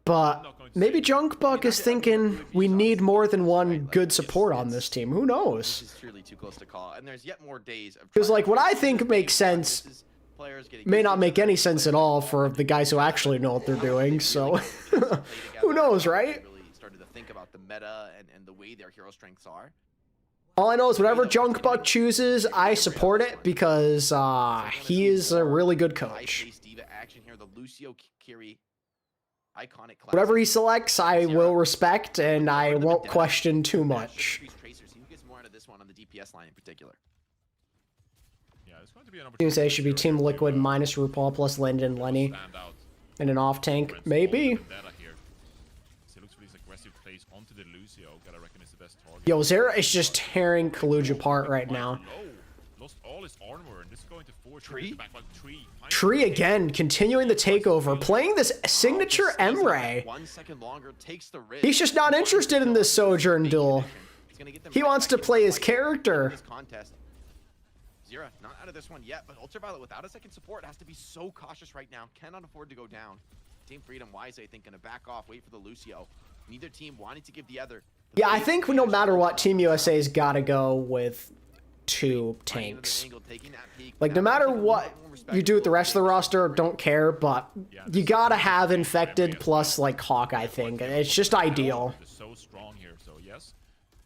But maybe Junkbuck is thinking we need more than one good support on this team. Who knows? This is truly too close to call, and there's yet more days of. Because, like, what I think makes sense may not make any sense at all for the guys who actually know what they're doing, so who knows, right? Really started to think about the meta and the way their hero strengths are. All I know is whatever Junkbuck chooses, I support it because he is a really good coach. Whatever he selects, I will respect and I won't question too much. Who gets more out of this one on the DPS line in particular? Yeah, It's going to be an You opportunity. say it should be Team Liquid minus RuPaul plus Linden and Lenny. Stand out. And an off tank. Maybe. Vendetta here. So he looks for these aggressive plays onto the Lucio. Gotta reckon it's the best target. Yo, Zera is just tearing Kaluj apart right now. Lost all his armor, and this is going to force Tree? back like Tree. Tree again, continuing the takeover, playing this signature Emre. 1 second longer takes the risk. He's just not interested in this Sojourn duel. He's gonna get them He right wants back to into play the his fight character. in this contest. Zera not out of this one yet, but Ultraviolet without a second support has to be so cautious right now. Cannot afford to go down. Team Freedom wise, I think, gonna back off, wait for the Lucio. Neither team wanting to give the other. Yeah, I think no matter what, Team USA's got to go with 2 tanks. Like, no matter what you do with the rest of the roster, don't care, but you got to have Infected plus, like, Hawk, I think. It's just ideal. So strong here, so yes.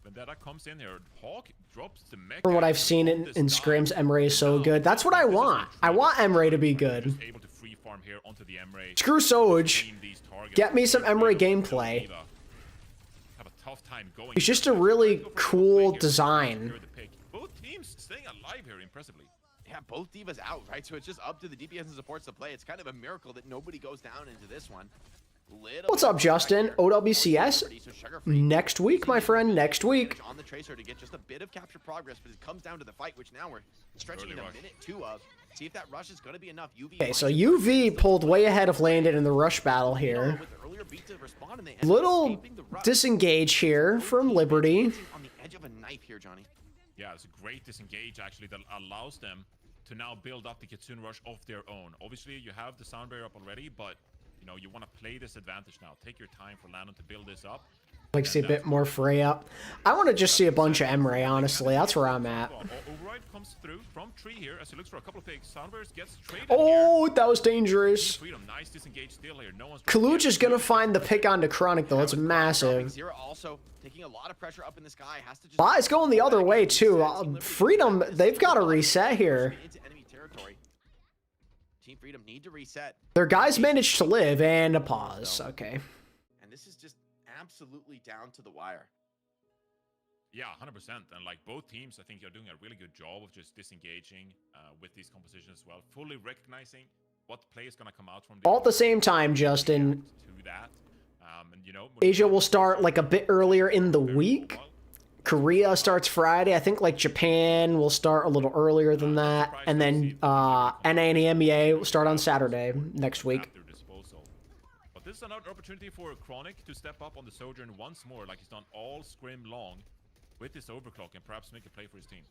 Vendetta comes in here. Hawk drops the mech. From what I've seen in Scrims, Emre is so good. That's what I want. I want Emre to be good. Able to free farm here onto the Emre. Screw Soj. Get me some Emre gameplay. Have a tough time going. He's just a really cool design. Both teams staying alive here impressively. Yeah, both divas out, right? So it's just up to the DPS and supports to play. It's kind of a miracle that nobody goes down into this one. What's up, Justin? OWCS? Next week, my friend, next week. On the Tracer to get just a bit of capture progress, but it comes down to the fight, which now we're stretching in a minute 2 of. See if that rush is going to be enough. UV. Okay, so UV pulled way ahead of Landon in the rush battle here. Little disengage here from Liberty. On the edge of a knife here, Johnny. Yeah, it's a great disengage actually that allows them to now build up the Kitsune rush of their own. Obviously, you have the sound barrier up already, but you know you want to play this advantage now. Take your time for Landon to build this up. Like to see a bit more Freya. I want to just see a bunch of Emre, honestly. That's where I'm at. Override comes through from Tree here as he looks for a couple of pigs. Soundburst gets traded Oh, that was dangerous. Freedom, nice disengage still here. No one's Kaluj is going to find the pick onto Chronic, though. It's massive. Zera also taking a lot of pressure up in the sky. Has to just It's going the other way, too. Freedom, they've got to reset here. into enemy territory. Team Freedom need to reset. Their guys managed to live, and a pause. Okay. And this is just absolutely down to the wire. Yeah, 100%. And like both teams, I think are doing a really good job of just disengaging with these compositions as well, fully recognizing what play is going to come out from All at the same time, Justin. To that. And, you know, Asia will start like a bit earlier in the week. Korea starts Friday. I think like Japan will start a little earlier than that. And then NA and EMEA will start on Saturday next week. But this is another opportunity for Chronic to step up on the Sojourn once more, like he's done all Scrim long with this overclock and perhaps make a play for his team.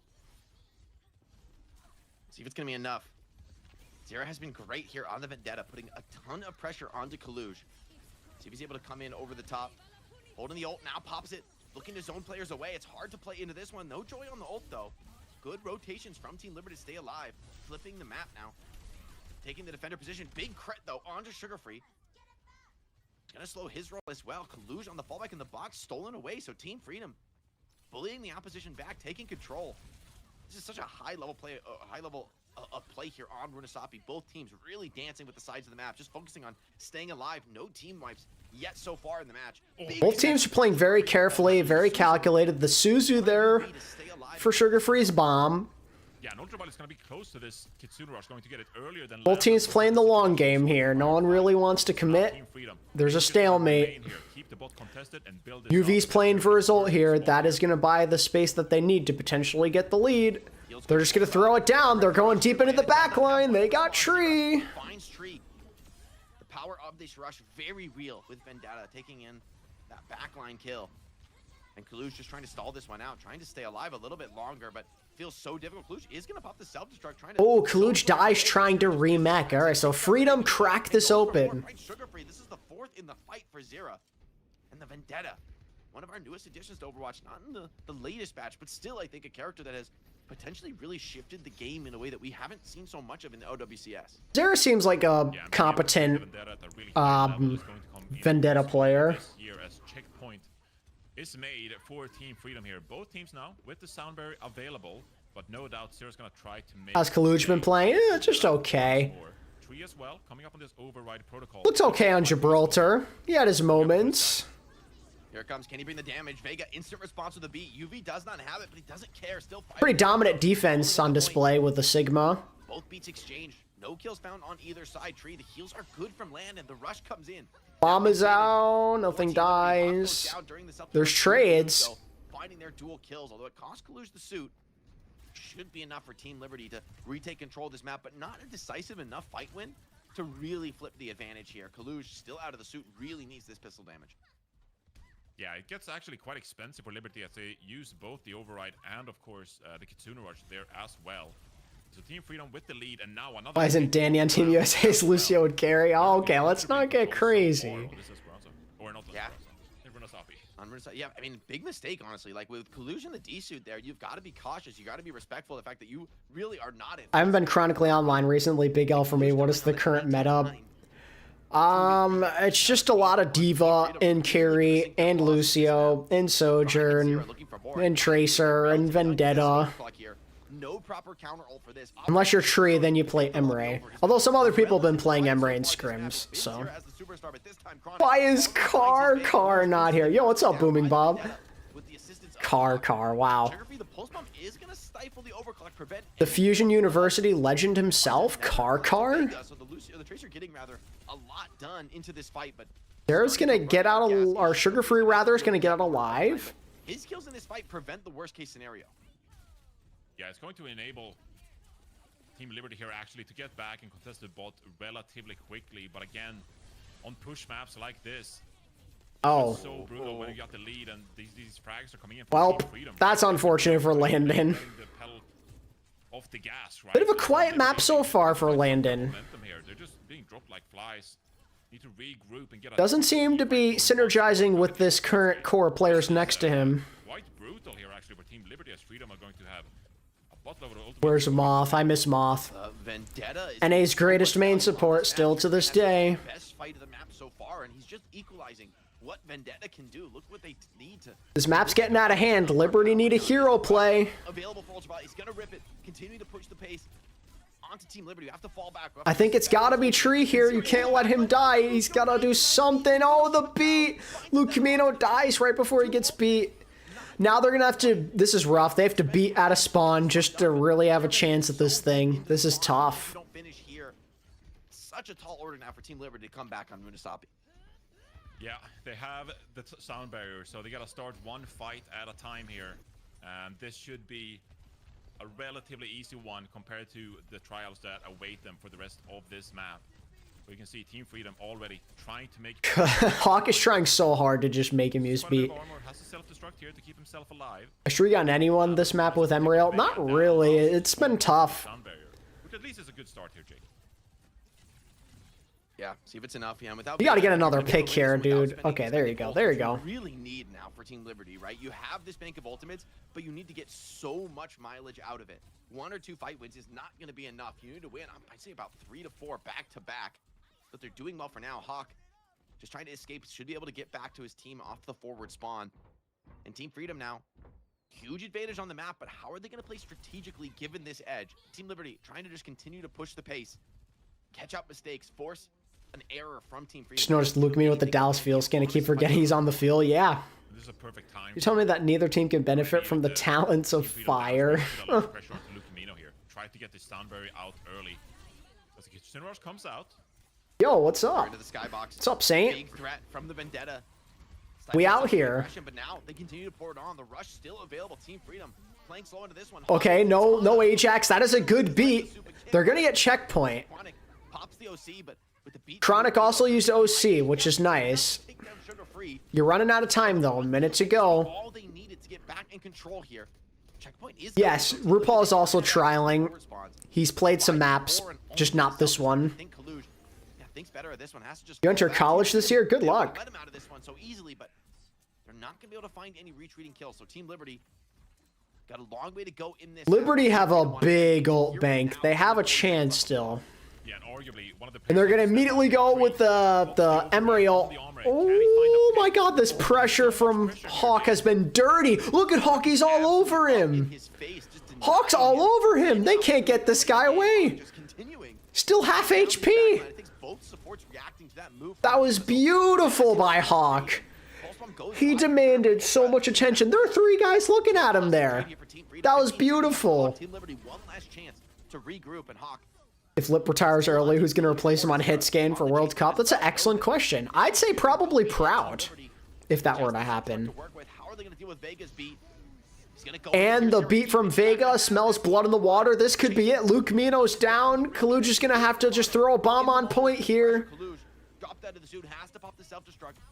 See if it's going to be enough. Zera has been great here on the Vendetta, putting a ton of pressure onto Kaluj. See if he's able to come in over the top. Holding the ult, now pops it. Looking to zone players away. It's hard to play into this one. No joy on the ult, though. Good rotations from Team Liberty to stay alive. Flipping the map now. Taking the defender position. Big crit, though, onto Sugar Free. Gonna slow his roll as well. Kaluj on the fallback in the box, stolen away. So Team Freedom bullying the opposition back, taking control. This is such a high-level play, play here on Runasapi. Both teams really dancing with the sides of the map, just focusing on staying alive. No team wipes yet so far in the match. Both teams are playing very carefully, very calculated. The Suzu there for Sugar Free's bomb. Yeah, Ultraviolet is going to be close to this Kitsune rush, going to get it earlier than Both teams playing the long game here. No one really wants to commit. There's a stalemate. UV's playing for his ult here. That is going to buy the space that they need to potentially get the lead. They're just going to throw it down. They're going deep into the back line. They got Tree. Finds Tree. The power of this rush, very real with Vendetta taking in that backline kill. And Kaluj just trying to stall this one out, trying to stay alive a little bit longer, but feels so difficult. Kaluj is going to pop the self-destruct, trying to... Oh, Kaluj dies trying to remech. All right, so Freedom cracked this open. Sugar Free. This is the 4th in the fight for Zera. And the Vendetta, one of our newest additions to Overwatch, not in the latest batch, but still, I think, a character that has potentially really shifted the game in a way that we haven't seen so much of in the OWCS. Zera seems like a competent Vendetta player. As checkpoint is made for Team Freedom here. Both teams now with the sound barrier available, but no doubt Zera's gonna try to make... How's Kaluj been playing? Just okay. Tree as well, coming up on this override protocol. Looks okay on Gibraltar. He had his moments. Here it comes. Can he bring the damage? Vega, instant response with the beat. UV does not have it, but he doesn't care. Still fighting. Pretty dominant defense on display with the Sigma. Both beats exchanged. No kills found on either side. Tree, the heals are good from land, and the rush comes in. Bomb is out. Nothing dies. There's trades. Finding their dual kills, although it costs Kalush the suit, should be enough for Team Liberty to retake control of this map, but not a decisive enough fight win to really flip the advantage here. Kalush, still out of the suit, really needs this pistol damage. Yeah, it gets actually quite expensive for Liberty as they use both the override and, of course, the Kitsune Rush there as well. So Team Freedom with the lead, and now another... Why isn't Danny on Team USA's Lucio would carry? Oh, okay, let's not get crazy. Or not yeah. Yeah, I mean, big mistake, honestly. Like, with Collusion the D-suit there, you've got to be cautious. You got to be respectful of the fact that you really are not in... I haven't been chronically online recently. Big L for me. What is the current meta? It's just a lot of Diva and Carry and Lucio and Sojourn and Tracer and Vendetta. No proper counter ult for this. Unless you're Tree, then you play Emre. Although some other people have been playing Emre and Scrims, so. Why is Car not here? Yo, what's up, Booming Bob? Car, wow. The Fusion University legend himself, Car. The Tracer getting rather a lot done into this fight, but Sarah's gonna get out of, or Sugar Free rather is gonna get out alive. His kills in this fight prevent the worst case scenario. Yeah, it's going to enable Team Liberty here actually to get back and contest the bot relatively quickly, but again, on push maps like this, it's so brutal when you got the lead and these frags are coming in. Well, that's unfortunate for Landon. Off the gas, right? Bit of a quiet map so far for Landon. They're just being dropped like flies. Need to regroup and get a... Doesn't seem to be synergizing with this current core players next to him. Quite brutal here actually, where Team Liberty as Freedom are going to have a bot level ultimate. Where's Moth? I miss Moth. Vendetta is NA's greatest main support still to this day. Best fight of the map so far, and he's just equalizing what Vendetta can do. Look what they need to... This map's getting out of hand. Liberty need a hero play. Available for Ultraviolet. He's gonna rip it. Continue to push the pace. Onto Team Liberty. You have to fall back. I think it's gotta be Tree here. You can't let him die. He's gotta do something. Oh, the beat. Luke Camino dies right before he gets beat. Now they're gonna have to... This is rough. They have to beat out of spawn just to really have a chance at this thing. This is tough. Don't finish here. Such a tall order now for Team Liberty to come back on Munasapi. Yeah, they have the sound barrier, so they gotta start one fight at a time here. And this should be a relatively easy one compared to the trials that await them for the rest of this map. We can see Team Freedom already trying to make... Hawk is trying so hard to just make him use beat. Has to self-destruct here to keep himself alive. Has Tree gotten anyone this map with Emerald? Not really. It's been tough. Sound barrier, which at least is a good start here, Jake. Yeah, see if it's enough. Yeah, without... You gotta get another pick here, dude. Okay, there you go. There you go. Really need now for Team Liberty, right? You have this bank of ultimates, but you need to get so much mileage out of it. 1 or 2 fight wins is not going to be enough. You need to win, I'd say, about 3 to 4 back-to-back. But they're doing well for now. Hawk just trying to escape. Should be able to get back to his team off the forward spawn. And Team Freedom now, huge advantage on the map, but how are they going to play strategically given this edge? Team Liberty trying to just continue to push the pace, catch up mistakes, force an error from Team Freedom. Just noticed Luke me with the Dallas field scan. I keep forgetting he's on the field. Yeah. This is a perfect time. You telling me that neither team can benefit from the talents of fire? Try to get this sound barrier out early. As the Kitsune Rush comes out. Yo, what's up? Into the skybox. What's up, Saint? Big threat from the Vendetta. We out here. But now they continue to pour it on. The rush still available. Team Freedom playing slow into this one. Okay, no Ajax. That is a good beat. They're gonna get checkpoint. Pops the OC, but with the beat, Chronic also used OC, which is nice. You're running out of time though. A minute to go. All they needed to get back in control here. Checkpoint is... Yes, RuPaul is also trialing. He's played some maps, just not this one. You enter college this year? Good luck. Let him out of this one so easily, but they're not going to be able to find any retreating kills. So Team Liberty got a long way to go in this. Liberty have a big ult bank. They have a chance still. Yeah, and arguably one of the... And they're going to immediately go with the Emery ult. Oh my god, this pressure from Hawk has been dirty. Look at Hawk, he's all over him. Hawk's all over him. They can't get this guy away. Still half HP. That was beautiful by Hawk. goes He up. demanded so much attention. There are 3 guys looking at him there. That was beautiful. Team Liberty one last chance to regroup, and Hawk. If Lip retires early, who's going to replace him on hit scan for World Cup? That's an excellent question. I'd say probably Proud, if that were to happen. How are they going to deal with Vega's beat? He's gonna go And the beat from Vega smells blood in the water. This could be it. Luke Mino's down. Kaluj is going to have to just throw a bomb on point here.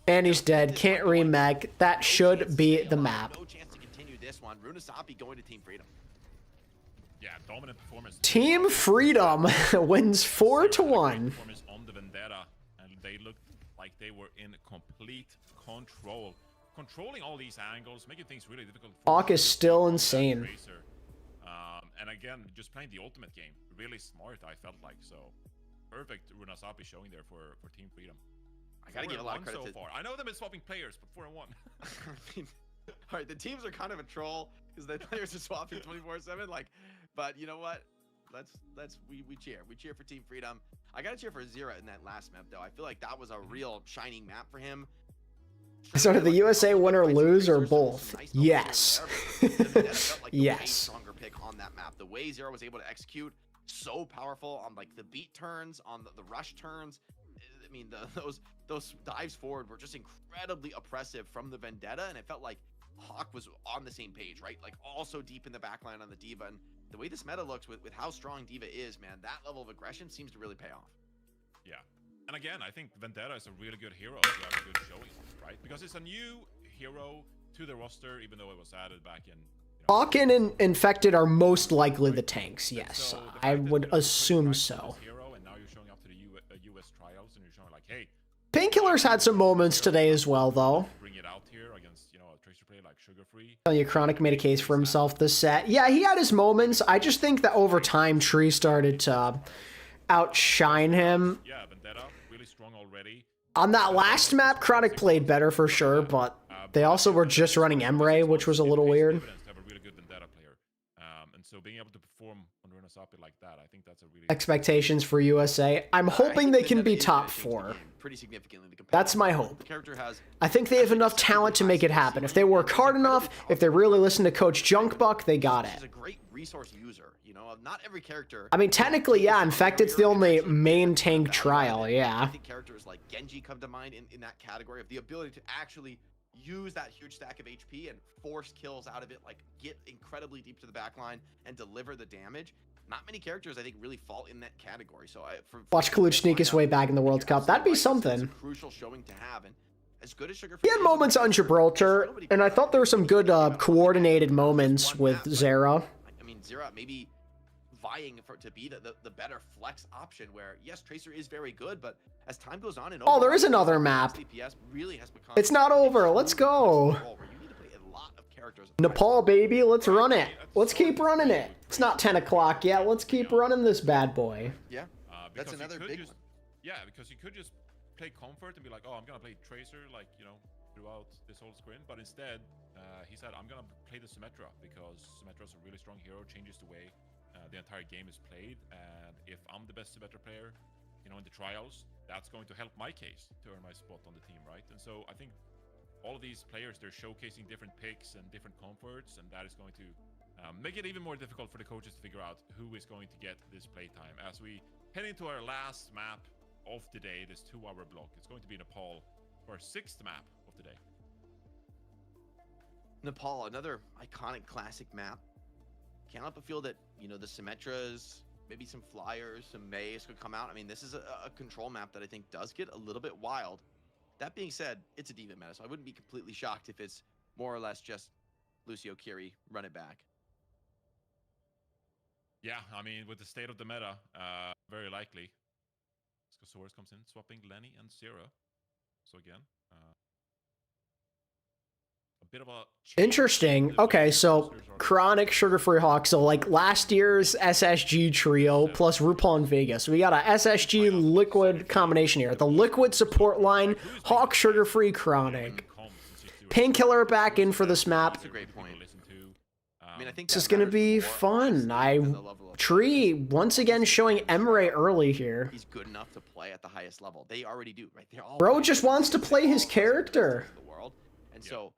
And he's dead. Can't remag. That should be the map. No chance to continue this one. Runasapi going to Team Freedom. Yeah, dominant performance. Team Freedom wins 4-1. Performance on the Vendetta, and they looked like they were in complete control. Controlling all these angles, making things really difficult. Hawk is still insane. Tracer. And again, just playing the ultimate game. Really smart, I felt like. So, perfect Runasapi showing there for Team Freedom. I gotta give a lot of credit so to far. I know they've been swapping players, but 4-1. I mean, all right, the teams are kind of a troll because the players are swapping 24/7. Like, but you know what? We cheer for Team Freedom. I gotta cheer for Zera in that last map though. I feel like that was a real shining map for him. So did the USA win or lose or both? Yes. Yes. Stronger pick on that map. The way Zera was able to execute, so powerful on like the beat turns, on the rush turns. I mean, those dives forward were just incredibly oppressive from the Vendetta, and it felt like Hawk was on the same page, right? Like also deep in the backline on the D.Va, and the way this meta looks with how strong D.Va is, man, that level of aggression seems to really pay off. Yeah. And again, I think Vendetta is a really good hero to have a good showing, right? Because it's a new hero to the roster, even though it was added back in. Hawk and Infected are most likely the tanks, yes. I would assume so. Hero, and now you're showing up to the US trials, and you're showing like, hey, Painkiller's had some moments today as well, though. bring it out here against, a tracer player like Sugar Free. Chronic made a case for himself this set. Yeah, he had his moments. I just think that over time, Tree started to outshine him. Yeah, Vendetta, really strong already. On that last map, Chronic played better for sure, but they also were just running Emre, which was a little weird. To have a really good Vendetta player. And so being able to perform on Runasapi like that, I think that's a really... Expectations for USA. I'm hoping they can be top 4. Pretty significantly. That's my hope. The character has I think they have enough talent to make it happen. If they work hard enough, if they really listen to Coach Junkbuck, they got He's it. a great resource user. Not every character. I mean, technically, yeah. Infected's the only main tank trial, yeah. I think characters like Genji come to mind in that category of the ability to actually use that huge stack of HP and force kills out of it, like get incredibly deep to the back line and deliver the damage. Not many characters, I think, really fall in that category. So Watch Kaluch sneak his way back in the World Cup. That'd be something. Crucial showing to have, and as good as Sugar. He had moments on Gibraltar, and I thought there were some good coordinated moments with Zera. I mean, Zera maybe vying to be the better flex option, where yes, Tracer is very good, but as time goes on, and Oh, there is another map. DPS really has become It's not over. Let's go. Nepal, baby. Let's run it. Let's keep running it. It's not 10 o'clock yet. Let's keep running this bad boy. Yeah, that's another big one. Yeah, because you could just play comfort and be like, oh, I'm gonna play Tracer, like, throughout this whole scrim, but instead he said, I'm gonna play the Symmetra because Symmetra is a really strong hero, changes the way the entire game is played, and if I'm the best Symmetra player, in the trials, that's going to help my case to earn my spot on the team, right? And so I think all of these players, they're showcasing different picks and different comforts, and that is going to make it even more difficult for the coaches to figure out who is going to get this playtime. As we head into our last map of the day, this 2-hour block, it's going to be Nepal for our 6th map of the day. Nepal, another iconic classic map. Can't help but feel that, the Symmetras, maybe some Flyers, some Maze could come out. I mean, this is a control map that I think does get a little bit wild. That being said, it's a D.Va meta, so I wouldn't be completely shocked if it's more or less just Lucio Kiri, run it back. Yeah, I mean, with the state of the meta, very likely. Scosaurus comes in, swapping Lenny and Zera. So again, a bit of a... Interesting. Okay, so Chronic, Sugar-Free Hawk. So like last year's SSG trio plus RuPaul and Vega. So we got a SSG Liquid combination here. The Liquid support line, Hawk, Sugar-Free, Chronic. Painkiller back in for this map. That's a great point. I mean, I think This is gonna be fun. Tree once again showing Emre early here. He's good enough to play at the highest level. They already do, right? They're all Bro just wants to play his character. And so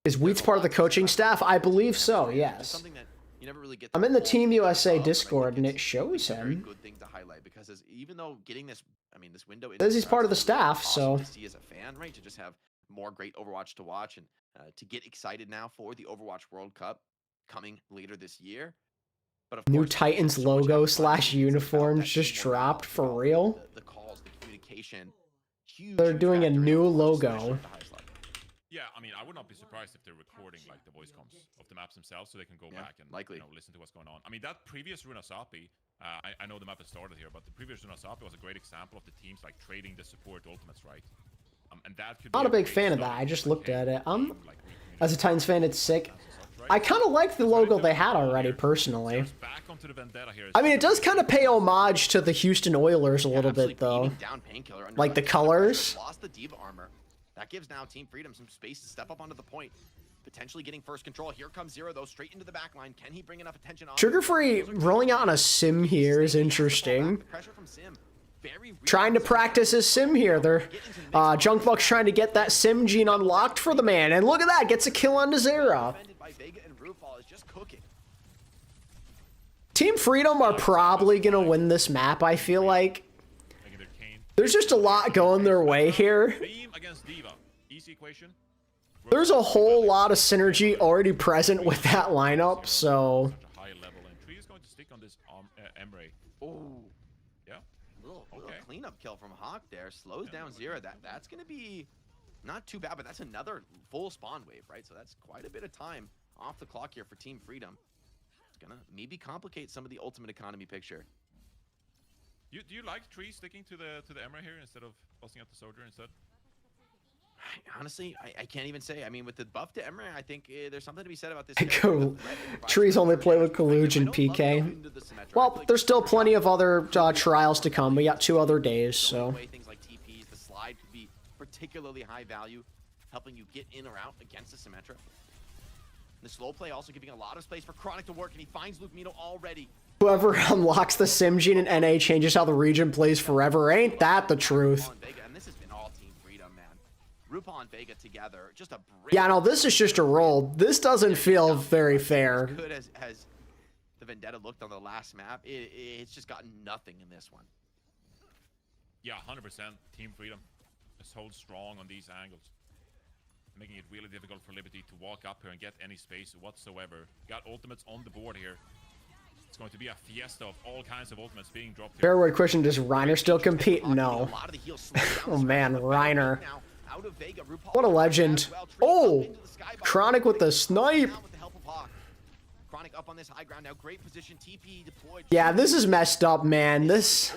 Is Wheats part of the coaching staff? I believe so, just yes. something that you never really get I'm in the full Team picture USA of, and I Discord, think and it shows it's a very him. good thing to highlight, because even though getting this, I mean, this window Says he's part of the is really staff, awesome so to see as a fan, right? To just have more great Overwatch to watch, and to get excited now for the Overwatch World Cup coming later this year. But of new course, Titans so much logo happens behind the slash scenes. It's about uniforms that just team morale dropped for throughout real. the calls, the communication. They're Huge doing a factor in new Overwatch, logo. especially at the highest level. Yeah, I mean, I would not be surprised if they're recording like the voice comms of the maps themselves, so they can go Yeah, back and likely. listen to what's going on. I mean, that previous Runasapi, I know the map has started here, but the previous Runasapi was a great example of the teams like trading the support ultimates, right? And that could Not be a big great fan of start that. I for, just like, looked hey, at it. team, like, As a Titans fan, it's sick. and such, right? I kind of like the logo they had already, personally. So back onto the Vendetta here. I mean, it does kind of pay homage to the Houston Oilers a little bit, though. Beating down Painkiller under Like the a ton of pressure, colors. lost the Diva armor. That gives now Team Freedom some space to step up onto the point, potentially getting first control. Here comes Zero, though, straight into the back line. Can he bring enough attention on? Sugar Free rolling out on a sim here is interesting. Pressure from Sim. Very real. Trying to practice his sim here. They're Junkbuck's trying to get that sim gene unlocked for the man, and look at that, gets a kill on Zera. Defended by Vega, and RuPaul is just cooking. Team Freedom are probably gonna win this map. I feel like Like either Kane. there's just a lot going their way here. Beam against Diva. Easy equation. There's a whole lot of synergy already present with that lineup, so Such a high level, and Tree is going to stick on this Emre. Oh, Yeah. little Okay. cleanup kill from Hawk there. Slows down Zero. That's going to be not too bad, but that's another full spawn wave, right? So that's quite a bit of time off the clock here for Team Freedom. It's going to maybe complicate some of the ultimate economy picture. Do you like Tree sticking to the Emre here instead of busting out the Soldier instead? Honestly, I can't even say. I mean, with the buff to Emre, I think there's something to be said about this. Trees only play with Kaluj and PK. Well, there's still plenty of other trials to come. We got 2 other days, so. Things like TPs, the slide could be particularly high value, helping you get in or out against the Symmetra. The slow play also giving a lot of space for Chronic to work, and he finds Luke Mito already. Whoever unlocks the sim gene in NA changes how the region plays forever. Ain't that the truth? And this has been all Team Freedom, man. RuPaul and Vega together, just a Yeah, no, this is just a roll. This doesn't feel very fair. As good as the Vendetta looked on the last map, it's just gotten nothing in this one. Yeah, 100%. Team Freedom is hold strong on these angles, making it really difficult for Liberty to walk up here and get any space whatsoever. Got ultimates on the board here. It's going to be a fiesta of all kinds of ultimates being dropped here. Fairword question, does Reiner still compete? No. Oh man, Reiner. What a legend. Oh! Chronic with the snipe! Chronic up on this high ground now. Great position. TP deployed. Yeah, this is messed up, man. This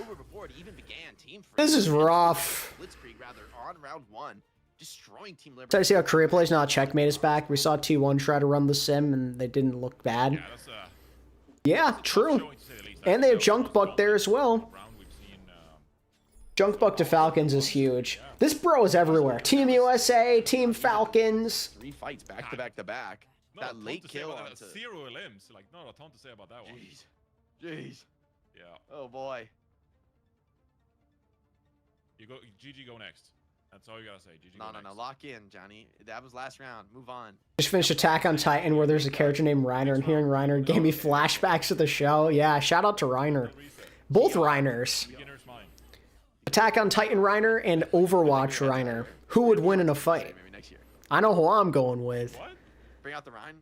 is rough. Blitzkrieg rather on round 1, destroying Team Liberty. So I see how Korea plays now. Checkmate is back. We saw T1 try to run the sim, and they didn't look bad. Yeah, that's Yeah, true. And they have Junkbuck there as well. Junkbuck to Falcons is huge. This bro is everywhere. Team USA, Team Falcons. 3 fights back to back to back. That late kill onto 0 limbs. Like, not a ton to say about that one. Jeez. Yeah. Oh boy. You go. GG go next. That's all you gotta say. GG. No. Go next. Lock in, Johnny. That was last round. Move on. Just finished Attack on Titan where there's a character named Reiner, and hearing Reiner gave me flashbacks to the show. Yeah, shout out to Reiner. Both Reiners. Beginner's mind. Attack on Titan Reiner and Overwatch Reiner. Who would win in a fight? Maybe next year. I know who I'm going with. What? Bring out the Rhine.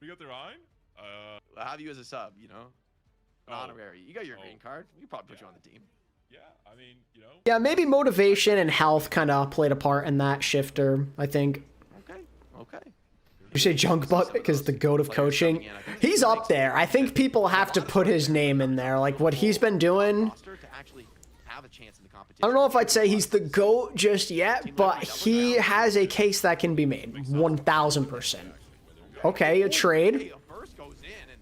We got the Rhine? I'll have you as a sub, you know? An Oh. honorary. You got your Oh. green card. We could probably put you on the team. Yeah, I mean, you know. Yeah, maybe motivation and health kind of played a part in that shifter, I think. Okay. You say Junkbuck because the goat of coaching? He's up there. I think people have to put his name in there. Like, what he's been doing... Roster to actually have a chance in the competition. I don't know if I'd say he's the GOAT just yet, but he has a case that can be made. 1,000%. Okay, a trade. First goes in, and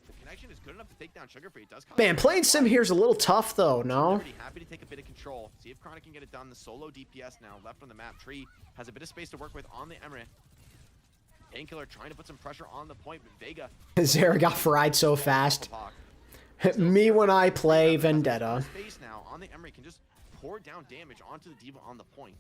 the connection is good enough to take down Sugar Free. It does cost Man, playing Sim here is a little tough, though, no? Liberty happy to take a bit of control. See if Chronic can get it done. The solo DPS now left on the map. Tree has a bit of space to work with on the Emre. Painkiller trying to put some pressure on the point, but Vega. Zera got fried so fast. Me when I play Vendetta. Space now on the Emre can just pour down damage onto the Diva on the point.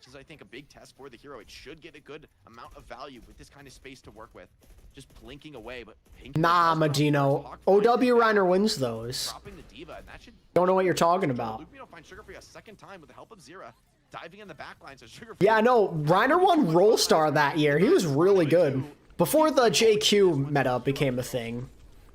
which is, I think, a big test for the hero. It should get a good amount of value with this kind of space to work with. Just blinking away, but nah, Medino. OW Reiner wins those. Dropping the Diva, and that should Don't know what you're talking about. Lumino finds Sugarfree a second time with the help of Zira, diving in the backline. So Sugarfree. Yeah, no, Reiner won Roll Star that year. He was really good. Before the JQ meta became a thing.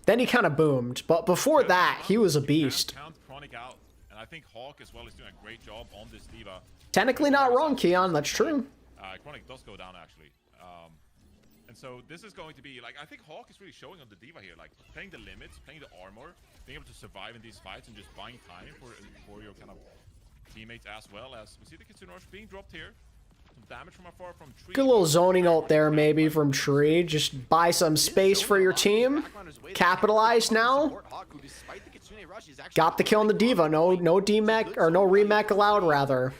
Then he kind of boomed. But before that, he was a beast. Count Chronic out, and I think Hawk as well is doing a great job on this Diva. Technically not wrong, Keon. That's true. Chronic does go down, actually. And so this is going to be, like, I think Hawk is really showing on the Diva here, like, playing the limits, playing the armor, being able to survive in these fights and just buying time for your kind of teammates, as well as we see the Kitsune Rush being dropped here. Some damage from afar from Tree. Good little zoning ult there, maybe, from Tree. Just buy some space for your team. Capitalize now. Got the kill on the Diva. No DMech, or no remech allowed, rather.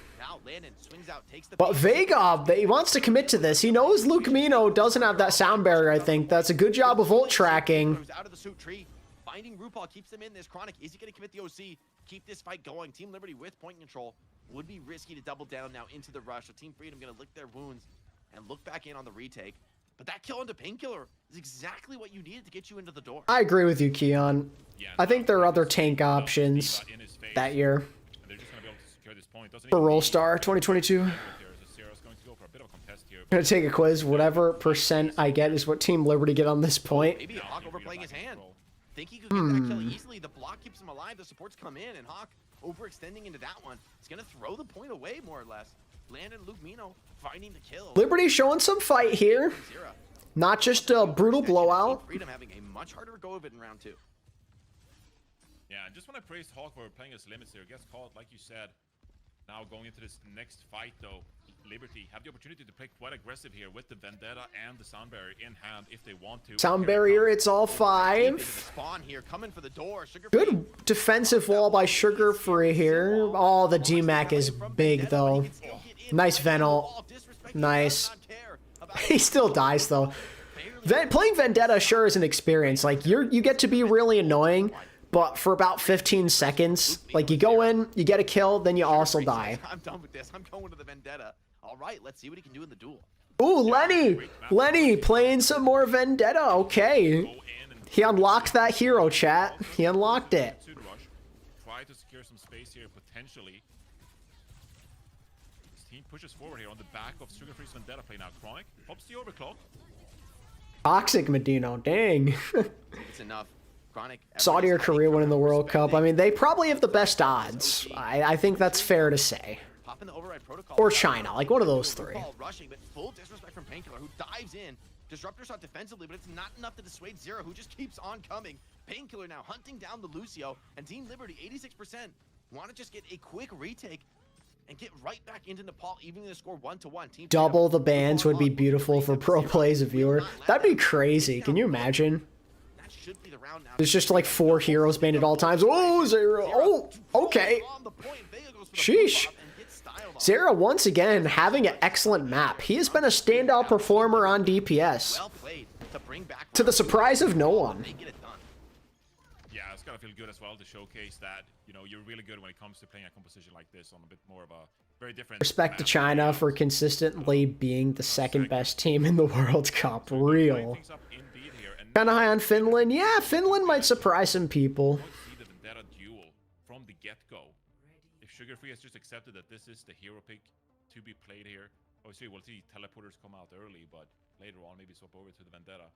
But Vega, he wants to commit to this. He knows Lucamino doesn't have that sound barrier, I think. That's a good job of ult tracking. Finding RuPaul keeps them in this. Chronic, is he going to commit the OC? Keep this fight going. Team Liberty with point control. Would be risky to double down now into the rush. So Team Freedom going to lick their wounds and look back in on the retake. But that kill into Painkiller is exactly what you needed to get you into the door. I agree with you, Keon. I think there are other tank options that year. For Roll Star 2022. Gonna take a quiz. Whatever percent I get is what Team Liberty get on this point. Maybe Hawk overplaying his hand. Think he could get that kill easily. The block keeps him alive. The supports come in, and Hawk overextending into that one. He's gonna throw the point away more or less. Landon Lucamino finding the kill. Liberty showing some fight here. Not just a brutal blowout. Freedom having a much harder go of it in round 2. Yeah, and just want to praise Hawk for playing his limits here. Gets caught, like you said. Now going into this next fight, though, Liberty have the opportunity to play quite aggressive here with the Vendetta and the Sound Barrier in hand if they want to. Sound Barrier, it's all 5. Spawn here, coming for the door. Good defensive wall by Sugarfree here. Oh, the DMAC is big, though. Nice Venal. Nice. He still dies, though. Playing Vendetta sure is an experience. Like, you get to be really annoying, but for about 15 seconds, like, you go in, you get a kill, then you also die. I'm done with this. I'm going to the Vendetta. All right, let's see what he can do in the duel. Ooh, Lenny! Lenny playing some more Vendetta. Okay. He unlocked that hero, chat. He unlocked it. Try to secure some space here, potentially. His team pushes forward here on the back of Sugarfree's Vendetta play now. Chronic pops the overclock. Toxic Medino, dang. It's enough. Chronic. Saudi or Korea winning the World Cup. I mean, they probably have the best odds. I think that's fair to say. Or China, like one of those 3. Rushing, but full disrespect from Painkiller, who dives in. Disruptor shot defensively, but it's not enough to dissuade Zero, who just keeps on coming. Painkiller now hunting down the Lucio, and Team Liberty, 86%, want to just get a quick retake and get right back into Nepal, even the score 1-1. Double the bans would be beautiful for pro play as a viewer. That'd be crazy. Can you imagine? There's just like 4 heroes banned at all times. Oh, Zero. Oh, okay. Sheesh. Zera, once again, having an excellent map. He has been a standout performer on DPS. To the surprise of no one. Yeah, it's gotta feel good as well to showcase that, you know, you're really good when it comes to playing a composition like this on a bit more of a very different... Respect to China for consistently being the second best team in the World Cup. Real. Kinda high on Finland. Yeah, Finland might surprise some people. From the get-go. Sugarfree has just accepted that this is the hero pick to be played here. Obviously, we'll see teleporters come out early, but later on, maybe swap over to the Vendetta.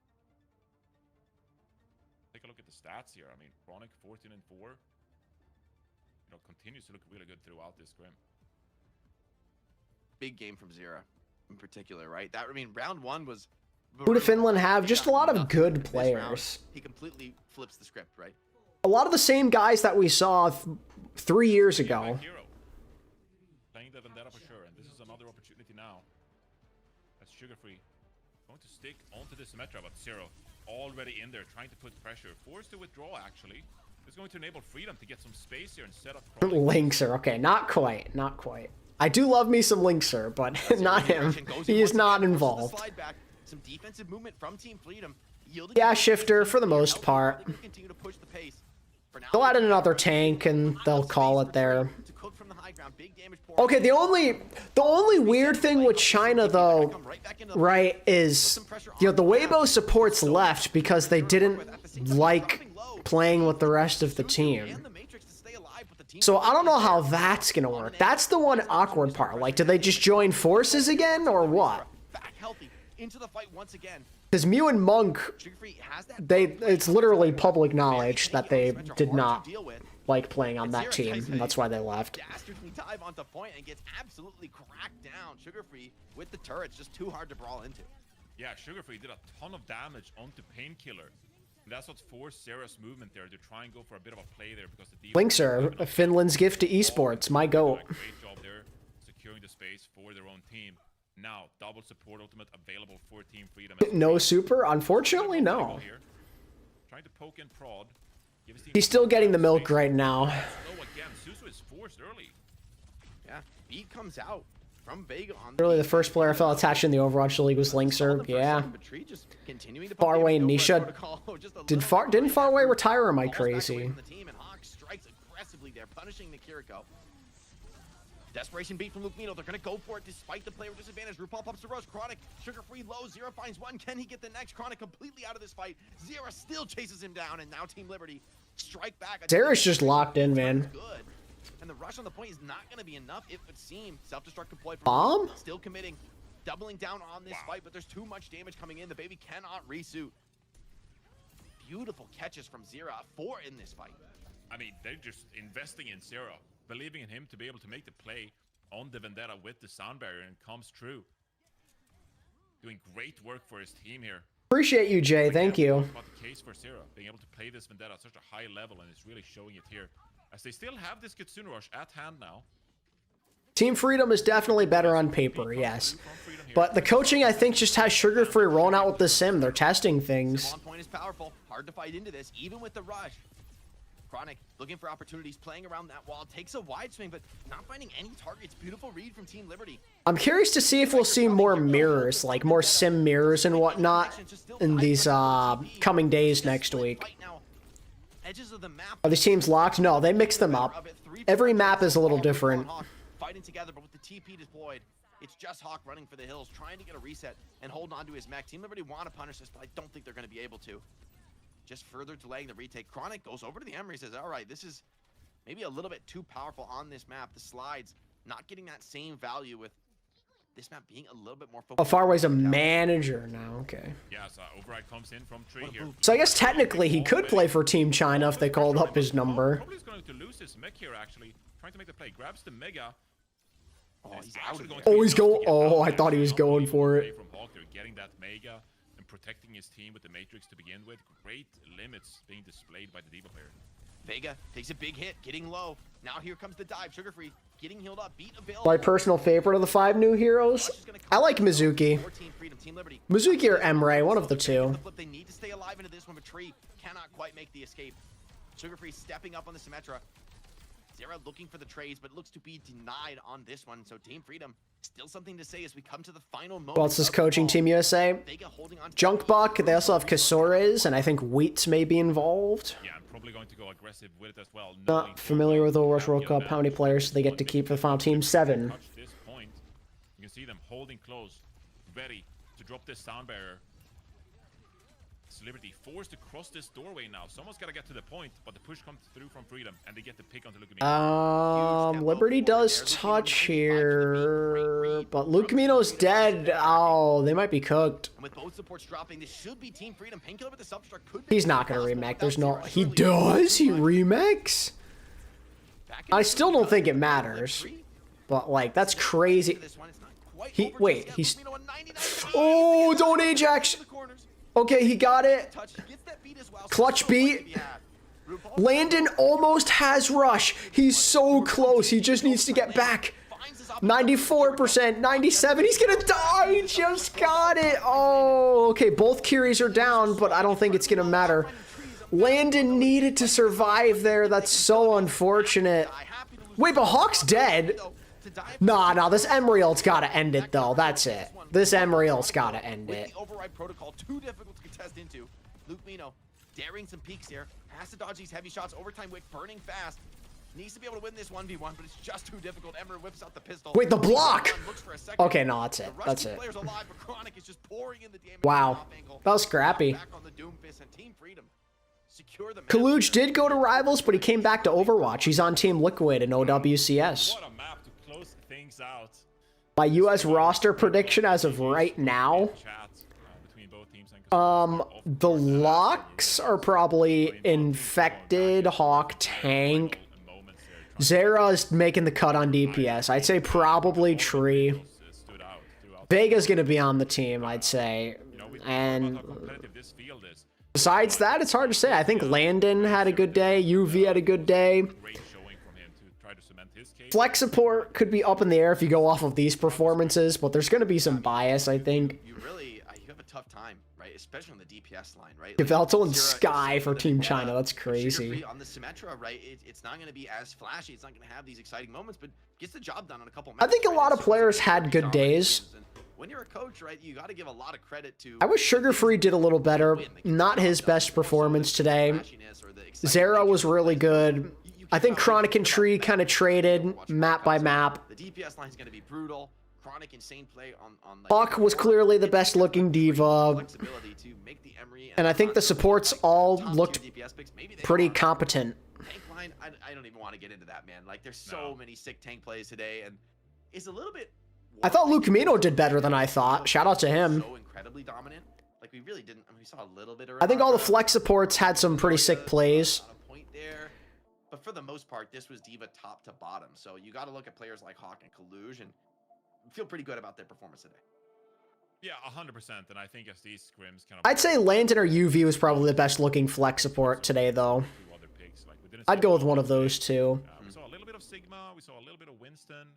Take a look at the stats here. I mean, Chronic 14-4. You know, continues to look really good throughout this Scrim. Big game from Zera, in particular, right? That, I mean, round 1 was. Who do Finland have? Just a lot of good players. He completely flips the script, right? A lot of the same guys that we saw 3 years ago. Playing the Vendetta for sure, and this is another opportunity now. As Sugarfree going to stick onto the Symmetra, but Zero already in there trying to put pressure. Forced to withdraw, actually. It's going to enable Freedom to get some space here and set up. Linkser, okay, not quite, not quite. I do love me some Linkser, but not him. He is not involved. Some defensive movement from Team Freedom. Yeah, shifter for the most part. They'll add in another tank and they'll call it there. ground. Big damage pouring. Okay, the only weird thing with China though, right, is the Weibo supports left because they didn't like playing with the rest of the team. So I don't know how that's gonna work. That's the one awkward part. Like, do they just join forces again or what? Back healthy into the fight once again. Because Mew and Monk, it's literally public knowledge that they did not like playing on that team, and that's why they left. Dastardly dive onto point and gets absolutely cracked down. Sugar Free with the turrets, just too hard to brawl into. Yeah, Sugar Free did a ton of damage onto Painkiller. And that's what forced Sarah's movement there to try and go for a bit of a play there because the Linkser, Finland's gift to esports, my goat. Great job there, securing the space for their own team. Now, double support ultimate available for Team Freedom. No super? Unfortunately, no. Trying to poke and prod. He's still getting the milk right now. Again, Suzu is forced early. Yeah, beat comes out from Vega on Really, the first player I felt attached in the Overwatch League was Linkser. Yeah. Farway and Nisha. Didn't Farway retire? Or am I crazy? Desperation beat from Lukemino. They're going to go for it despite the player disadvantage. RuPaul pops the rush. Chronic, Sugar Free low. Zero finds one. Can he get the next? Chronic completely out of this fight. Zero still chases him down, and now Team Liberty strike back. Zera's just locked in, man. Good. And the rush on the point is not going to be enough, it would seem. Self-destruct deployed. Bomb? Still committing. Doubling down on this fight, but there's too much damage coming in. The baby cannot resuit. Beautiful catches from Zera. 4 in this fight. I mean, they're just investing in Zera, believing in him to be able to make the play on the Vendetta with the sound barrier, and it comes true. Doing great work for his team here. Appreciate you, Jay. Thank you. About the case for Zera, being able to play this Vendetta at such a high level, and it's really showing it here. As they still have this Kitsune Rush at hand now. Team Freedom is definitely better on paper, yes. But the coaching, I think, just has Sugar Free rolling out with the sim. They're testing things. On point is powerful. Hard to fight into this, even with the rush. Chronic looking for opportunities, playing around that wall. Takes a wide swing, but not finding any targets. Beautiful read from Team Liberty. I'm curious to see if we'll see more mirrors, like more sim mirrors and whatnot, in these coming days next week. Are these teams locked? No, they mix them up. Every map is a little different. Fighting together, but with the TP deployed, it's just Hawk running for the hills, trying to get a reset and hold on to his mech. Team Liberty want to punish this, but I don't think they're going to be able to. Just further delaying the retake. Chronic goes over to the Emery, says, all right, this is maybe a little bit too powerful on this map. The slides not getting that same value with this map being a little bit more focused. Oh, Farway's a manager now, okay. Yeah, so Override comes in from Tree here. So I guess technically he could play for Team China if they called up his number. Probably is going to lose his mech here, actually. Trying to make the play. Grabs the Mega. Oh, he's out of Oh, he's going. Oh, I thought he was going for it. From Hawk, they're getting that Mega and protecting his team with the Matrix to begin with. Great limits being displayed by the Diva player. Vega takes a big hit, getting low. Now here comes the dive. Sugar Free getting healed up. Beat available. My personal favorite of the 5 new heroes. I like Mizuki. Mizuki or Emre, one of the two. They need to stay alive into this one, but Tree cannot quite make the escape. Sugar Free stepping up on the Symmetra. Zera looking for the trades, but looks to be denied on this one. So Team Freedom, still something to say as we come to the final moment. Who else is coaching Team USA? Junkbuck, they also have Kasores, and I think Wheats may be involved. Yeah, I'm probably going to go aggressive with it as well. Not familiar with Overwatch World Cup. How many players do they get to keep for the final team? 7. This point, you can see them holding close, ready to drop this sound barrier. Liberty forced to cross this doorway now. Someone's got to get to the point, but the push comes through from Freedom, and they get the pick onto Lukemino. Liberty does touch here, but Lukemino's dead. Oh, they might be cooked. With both supports dropping, this should be Team Freedom. Painkiller with the self-destruct could. He's not gonna remake. There's no. He does. He remakes. I still don't think it matters, but like that's crazy. Wait. He's. Oh, don't Ajax. Okay, he got it. Clutch beat. Landon almost has rush. He's so close. He just needs to get back. 94%, 97. He's gonna die. Just got it. Oh, okay. Both Kyries are down, but I don't think it's gonna matter. Landon needed to survive there. That's so unfortunate. Wait, but Hawk's dead. Nah, this Emery ult's gotta end it, though. That's it. This Emery ult's gotta end it. The override protocol, too difficult to contest into. Lukemino daring some peeks here. Has to dodge these heavy shots. Overtime Wick burning fast. Needs to be able to win this 1v1, but it's just too difficult. Ember whips out the pistol. Wait, the block! Looks for a second. Okay, no, that's it. The That's Russian it. player's alive, but Chronic is just pouring in the damage. Wow. That was scrappy. Back on the Doomfist and Team Freedom. Secure the map. Kaluj did go to Rivals, but he came back to Overwatch. He's on Team Liquid in OWCS. What a map to close things out. My US roster prediction as of right now, Chat, between both teams and the locks are probably Infected, Hawk, Tank. Zera is making the cut on DPS. I'd say probably Tree. Vega's going to be on the team, I'd say. And besides that, it's hard to say. I think Landon had a good day. UV had a good day. Flex support could be up in the air if you go off of these performances, but there's going to be some bias, I think. You have a tough time, right? Especially on the DPS line, right? Gibraltar and Zera Sky is for the Team meta. China. That's Sugar crazy. Free on the Symmetra, right? It's not going to be as flashy. It's not going to have these exciting moments, but gets the job done on a couple I matches. think a lot of players had good days. When you're a coach, right, you got to give a lot of credit to. I wish Sugar Free did a little better. Not his best performance today. Zera was really good. I think Chronic and Tree kind of traded map by map. The DPS line is going to be brutal. Chronic insane play on Hawk was clearly the best looking diva. And I think the supports all looked pretty competent. Tank line, I don't even want to get into that, man. Like, there's so many sick tank plays today, and it's a little bit. I thought Luke Mino did better than I thought. Shout out to him. So incredibly dominant. Like, we really didn't. I mean, we saw a little bit of. I think all the flex supports had some pretty sick plays. On a point there. But for the most part, this was Diva top to bottom. So you got to look at players like Hawk and Kaluj and feel pretty good about their performance today. Yeah, 100%. And I think as these scrims kind of. I'd say Landon or UV was probably the best looking flex support today, though. I'd go with one of those two. We saw a little bit of Sigma. We saw a little bit of Winston.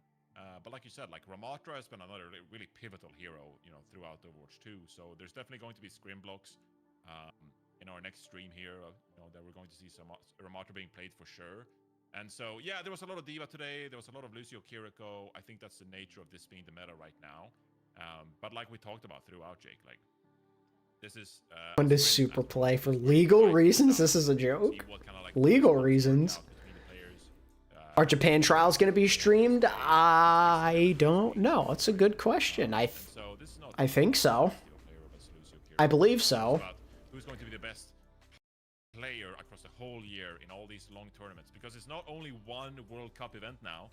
But like you said, like Ramatra has been another really pivotal hero, throughout Overwatch 2. So there's definitely going to be scrim blocks in our next stream here. That we're going to see some Ramatra being played for sure. And so, yeah, there was a lot of Diva today. There was a lot of Lucio Kiriko. I think that's the nature of this being the meta right now. But like we talked about throughout, Jake, like this is When does super play for legal reasons? This is a joke. Legal reasons. Are Japan trials going to be streamed? I don't know. That's a good question. I think so. I believe so. Who's going to be the best player across the whole year in all these long tournaments? Because it's not only one World Cup event now.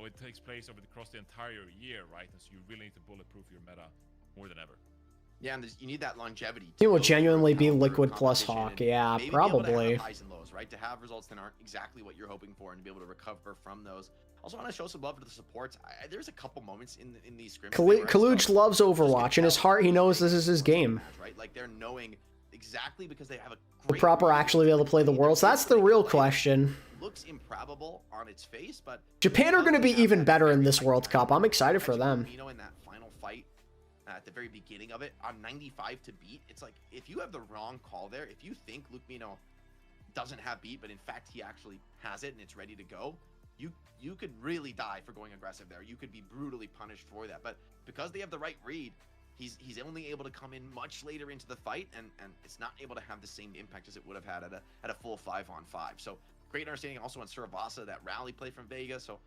It takes place across the entire year, right? And so you really need to bulletproof your meta more than ever. Yeah, and you need that longevity. It will genuinely be Liquid plus Hawk. Yeah, probably. Highs and lows, right? To have results that aren't exactly what you're hoping for and to be able to recover from those. Also, want to show some love to the supports. There's a couple moments in these scrims. Kaluj loves Overwatch. In his heart, he knows this is his game. Right? Like, they're knowing exactly because they have a The proper actually be able to play the Worlds. That's the real question. Looks improbable on its face, but Japan are going to be even better in this World Cup. I'm excited for them. In that final fight at the very beginning of it on 95 to beat, it's like if you have the wrong call there, if you think Luke Mino doesn't have beat, but in fact he actually has it and it's ready to go, you could really die for going aggressive there. You could be brutally punished for that. But because they have the right read, he's only able to come in much later into the fight, and it's not able to have the same impact as it would have had at a full 5-on-5. So great understanding also on Suravasa, that rally play from Vega. So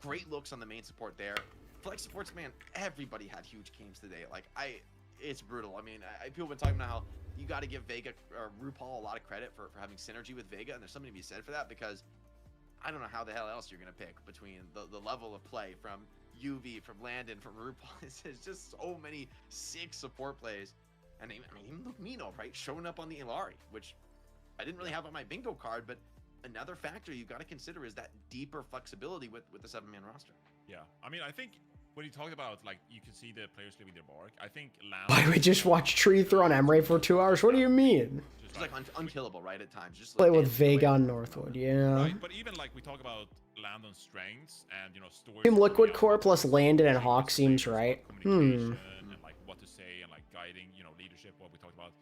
great looks on the main support there. Flex supports, man, everybody had huge games today. Like, it's brutal. I mean, people have been talking about how you got to give Vega or RuPaul a lot of credit for having synergy with Vega, and there's something to be said for that, because I don't know how the hell else you're going to pick between the level of play from UV, from Landon, from RuPaul. It's just so many sick support plays. And I mean, even Luke Mino, right, showing up on the Ilari, which I didn't really have on my bingo card, but another factor you got to consider is that deeper flexibility with the 7-man roster. Yeah, I mean, I think when you talk about, like, you can see the players leaving their mark, I think Why we just watch Tree throw on Emre for 2 hours? What do you mean? It's like unkillable, right, at times. Just Play like with Vega on Northwood, yeah. Right, but even like we talk about Landon's strengths and stories. Team Liquid Core plus Landon and Hawk seems right. And like what to say and like guiding, leadership. What we talked about.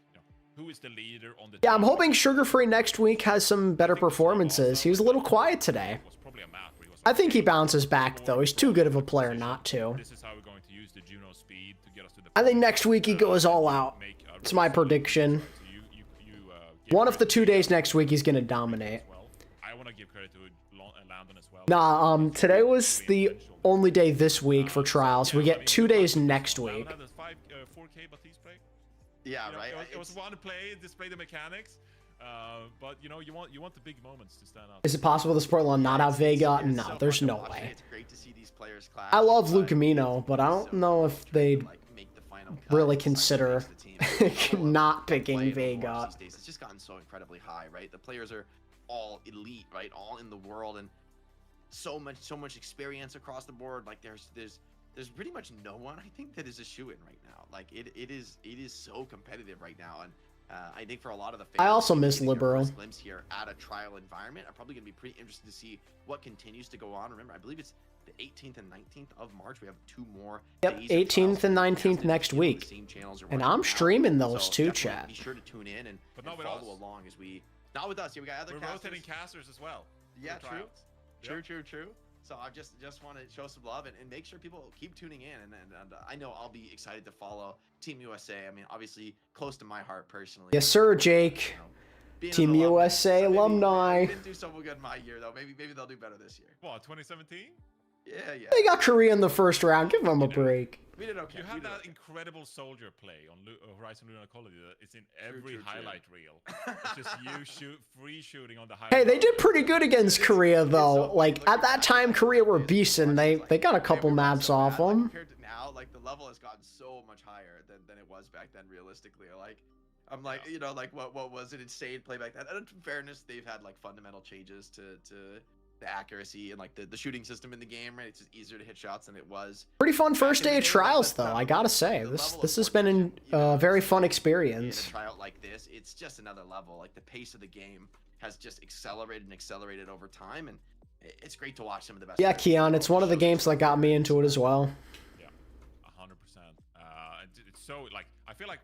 Who is the leader on the? Yeah, I'm hoping Sugar Free next week has some better performances. He was a little quiet today. I think he bounces back though. He's too good of a player not to. This is how we're going to use the Juno speed to get us to the. I think next week he goes all out. It's my prediction. One of the 2 days next week he's gonna dominate. I want to give credit to Landon well. Nah, It's today really was the influential. only day this week for So, trials. yeah, We I get mean, 2 you days might- next Valve week. had this 4K Baptiste play. Yeah, You know, right. it was one play, display the mechanics, but you know, you want the big moments to stand out. Is it possible this Port will not have Vega? No, so there's fun to no watch, way. and it's great to see these players clash. I love but Lucamino, it's but I don't so know cool if trying to, they'd like, make the final cut really and decide who consider makes the team. The level of not play picking in Overwatch Vega. these days, it's just gotten so incredibly high, right? The players are all elite, right? All in the world, and so much experience across the board. Like there's pretty much no one I think that is a shoe-in right now. Like it is so competitive right now, and I think for a lot of the fans, I also miss getting their Libero. first glimpse here at a trial environment, I'm probably going to be pretty interested to see what continues to go on. Remember, I believe it's the 18th and 19th of March. We have 2 more. Yep, days of 18th trials and broadcasted, 19th next you know, the week. same channels you're And watching I'm now. streaming those So too, definitely chat. Be sure to tune in and, But not with follow us. along as we. Not with us. Yeah, we got other We're casters. rotating casters as well. for Yeah, the true. trials. True. So I just want to show some love and make sure people keep tuning in, and I know I'll be excited to follow Team USA. I mean, obviously close to my heart personally. Yes, sir, Jake. You know, being Team an alumni. USA So maybe alumni. they didn't do so good my year though. Maybe they'll do better this year. What, 2017? Yeah. They got Korea in the first round. Give them a break. We did okay. You we have did that okay. incredible soldier play on Horizon Lunar Colony that it's in every True. highlight reel. It's just you free shooting on the highlight. Hey, they did pretty good against Korea, though. so Like, funny. at Look that time, Korea were beasting. They got a couple They were maps so off bad, like, them. compared to now, like the level has gotten so much higher than it was back then. Realistically, like I'm like, you know, like what was it insane play back then? And in fairness, they've had like fundamental changes to the accuracy and like the shooting system in the game, right? It's just easier to hit shots than it was. Pretty fun first day of But, trials, though. I gotta say, the this level of has been sportsmanship, a very fun in a experience. tryout like this, it's just another level. Like the pace of the game has just accelerated over time, and it's great to watch some of the best. Yeah, players in the Keon, world it's one of the show their games that got me into it as well. Yeah, 100%. It's so like I feel like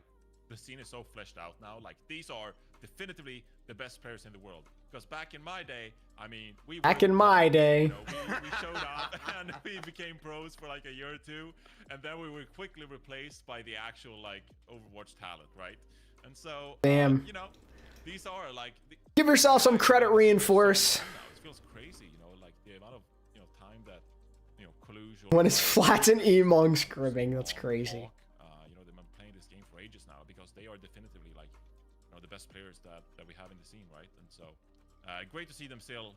the scene is so fleshed out now. Like these are definitively the best players in the world. Because back in my day, I mean, Back in my day. You know, we showed up and we became pros for like a year or two, and then we were quickly replaced by the actual like Overwatch talent, right? And so, Damn. you know, these are like. Give yourself some credit, Reinforce. It feels crazy, you know, like the amount of time that collusion. When it's flat and Emong scrimming, that's crazy. You know, they've been playing this game for ages now because they are definitively like the best players that we have in the scene, right? And so great to see them still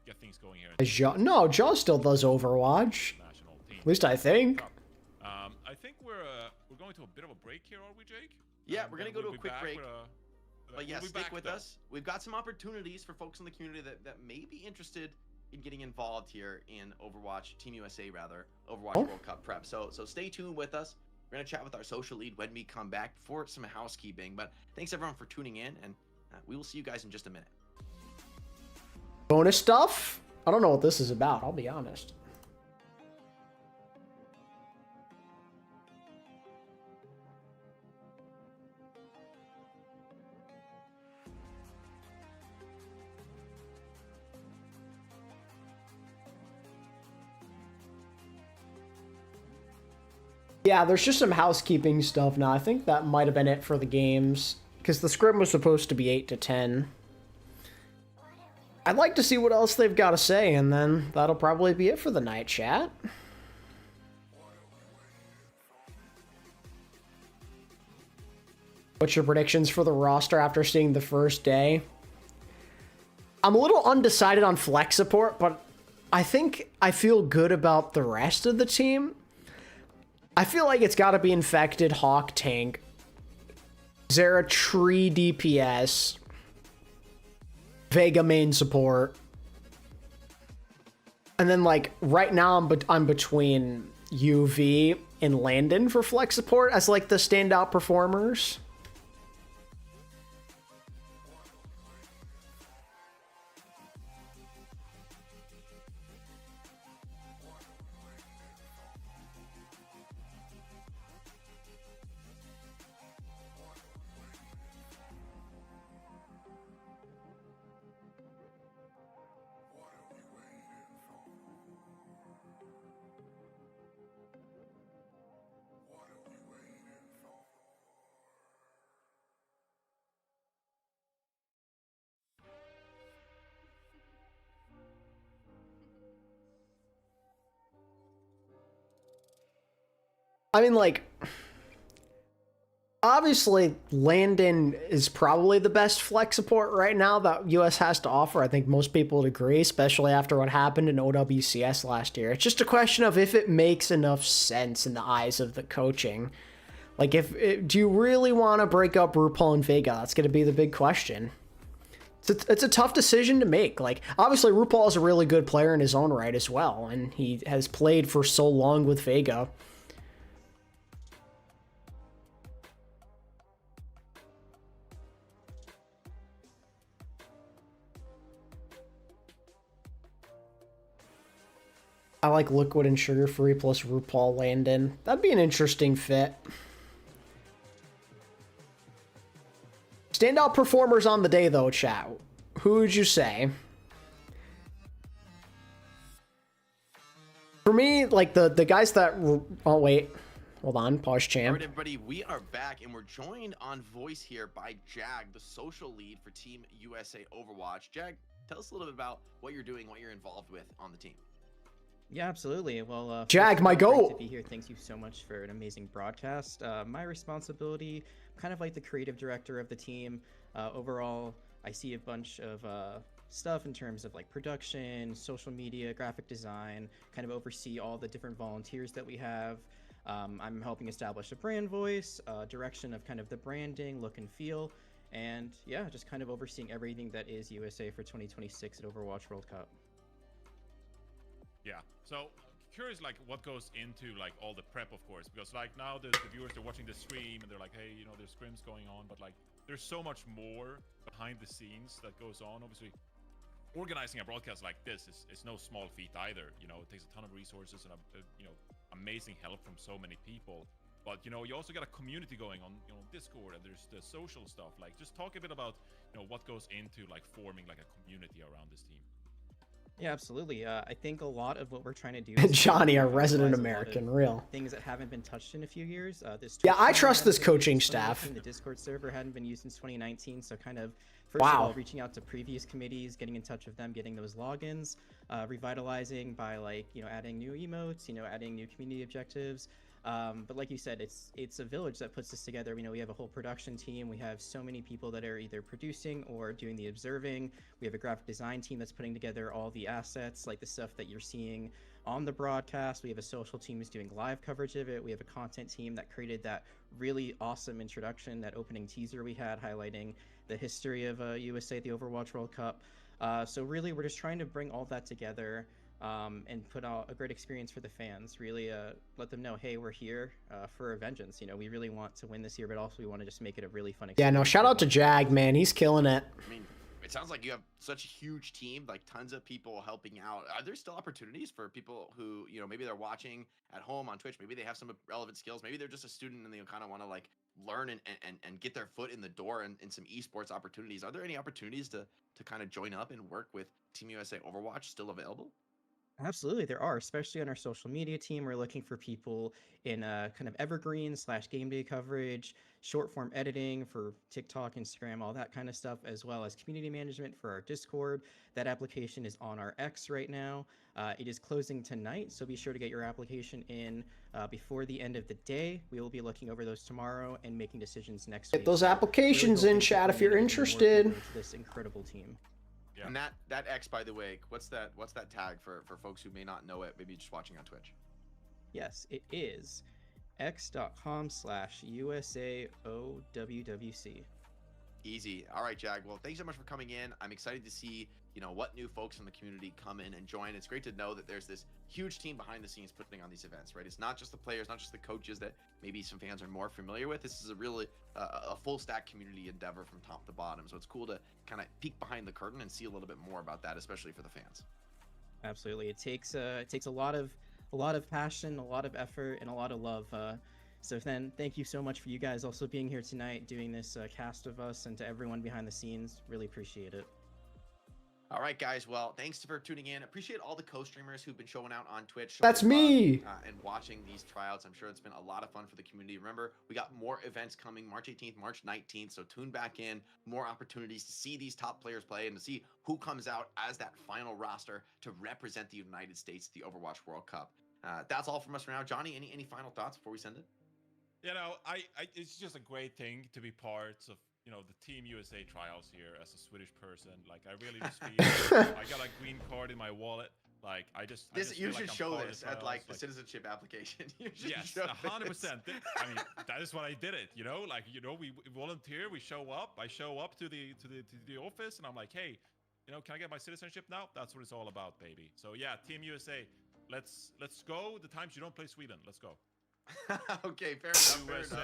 get things going here. No, Jaw still does Overwatch. National team. At least I think. I think we're going to a bit of a break here, are we, Jake? Yeah, And we're gonna then go we'll to a be quick back break. with But yeah, we'll be stick back, with though. us. We've got some opportunities for folks in the community that may be interested in getting involved here in Overwatch, Team USA rather, Overwatch World Cup prep. So stay tuned with us. We're gonna chat with our social lead when we come back for some housekeeping. But thanks everyone for tuning in, and we will see you guys in just a minute. Bonus stuff? I don't know what this is about, I'll be honest. Yeah, there's just some housekeeping stuff now. I think that might have been it for the games, because the Scrim was supposed to be 8 to 10. I'd like to see what else they've got to say, and then that'll probably be it for the night, chat. What's your predictions for the roster after seeing the first day? I'm a little undecided on flex support, but I think I feel good about the rest of the team. I feel like it's got to be Infected, Hawk Tank, Zera Tree DPS, Vega main support, and then like right now I'm between UV and Landon for flex support as like the standout performers. I mean, like, obviously, Landon is probably the best flex support right now that US has to offer. I think most people would agree, especially after what happened in OWCS last year. It's just a question of if it makes enough sense in the eyes of the coaching. Like, do you really want to break up RuPaul and Vega? That's going to be the big question. It's a tough decision to make. Like, obviously, RuPaul is a really good player in his own right as well, and he has played for so long with Vega. I like Liquid and Sugar Free plus RuPaul Landon. That'd be an interesting fit. Standout performers on the day, though, chat. Who would you say? For me, like, the guys that... Oh, wait. Hold on. Pause, champ. All right, everybody, we are back, and we're joined on voice here by Jag, the social lead for Team USA Overwatch. Jag, tell us a little bit about what you're doing, what you're involved with on the team. Yeah, absolutely. Well, Jag, my great goat. to be here. Thank you so much for an amazing broadcast. My responsibility, kind of like the creative director of the team. Overall, I see a bunch of stuff in terms of like production, social media, graphic design, kind of oversee all the different volunteers that we have. I'm helping establish a brand voice, direction of kind of the branding, look and feel, and yeah, just kind of overseeing everything that is USA for 2026 at Overwatch World Cup. Yeah. So curious, like, what goes into like all the prep, of course, because like now the viewers are watching the stream and they're like, hey, you know, there's scrims going on, but like there's so much more behind the scenes that goes on. Obviously, organizing a broadcast like this is no small feat either. You know, it takes a ton of resources and you know, amazing help from so many people. But you know, you also got a community going on, you know, Discord, and there's the social stuff. Like, just talk a bit about, you know, what goes into like forming like a community around this team. Yeah, absolutely. I think a lot of what we're trying to do is Johnny, a utilize resident a lot American, of real. things that haven't been touched in a few years. Yeah, I trust this coaching staff. The Discord server hadn't been used since 2019, so kind of first Wow. of all, reaching out to previous committees, getting in touch with them, getting those logins, revitalizing by like, you know, adding new emotes, you know, adding new community objectives. But like you said, it's a village that puts this together. You know, we have a whole production team. We have so many people that are either producing or doing the observing. We have a graphic design team that's putting together all the assets, like the stuff that you're seeing on the broadcast. We have a social team who's doing live coverage of it. We have a content team that created that really awesome introduction, that opening teaser we had highlighting the history of USA at the Overwatch World Cup. So really, we're just trying to bring all that together. And put out a great experience for the fans. Really let them know, hey, we're here for a vengeance. You know, we really want to win this year, but also we want to just make it a really fun experience. Yeah, no, shout out to Jag, man. He's killing it. I mean, it sounds like you have such a huge team, like tons of people helping out. Are there still opportunities for people who, you know, maybe they're watching at home on Twitch, maybe they have some relevant skills, maybe they're just a student and they kind of want to like learn and get their foot in the door and some esports opportunities? Are there any opportunities to kind of join up and work with Team USA Overwatch still available? Absolutely, there are, especially on our social media team. We're looking for people in kind of evergreen / game day coverage, short form editing for TikTok, Instagram, all that kind of stuff, as well as community management for our Discord. That application is on our X right now. It is closing tonight, so be sure to get your application in before the end of the day. We will be looking over those tomorrow and making decisions next week. Get those applications in, chat, if you're interested. This incredible team. Yeah. And that X, by the way, what's that tag for folks who may not know it, maybe just watching on Twitch? Yes, it is x.com/USAOWWC. Easy. All right, Jag. Well, thanks so much for coming in. I'm excited to see, you know, what new folks in the community come in and join. It's great to know that there's this huge team behind the scenes putting on these events, right? It's not just the players, not just the coaches that maybe some fans are more familiar with. This is a really a full stack community endeavor from top to bottom. So it's cool to kind of peek behind the curtain and see a little bit more about that, especially for the fans. Absolutely. It takes a lot of passion, a lot of effort, and a lot of love. So then, thank you so much for you guys also being here tonight, doing this cast of us, and to everyone behind the scenes. Really appreciate it. All right, guys. Well, thanks for tuning in. Appreciate all the co-streamers who've been showing out on Twitch. That's me. And watching these tryouts. I'm sure it's been a lot of fun for the community. Remember, we got more events coming March 18th, March 19th. So tune back in. More opportunities to see these top players play and to see who comes out as that final roster to represent the United States at the Overwatch World Cup. That's all from us for now. Johnny, any final thoughts before we send it? You know, I it's just a great thing to be part of, you know, the Team USA trials here as a Swedish person. Like, I really just feel I got a green card in my wallet. Like, I just You feel should like I'm show part of this the at trials. like the citizenship application. You should Yes, show 100%. this. I mean, that is what I did it. You know, like, you know, we volunteer, we show up. I show up to the office, and I'm like, hey, you know, can I get my citizenship now? That's what it's all about, baby. So yeah, Team USA, let's go. The times you don't play Sweden, let's go. Okay, fair enough. Fair USA.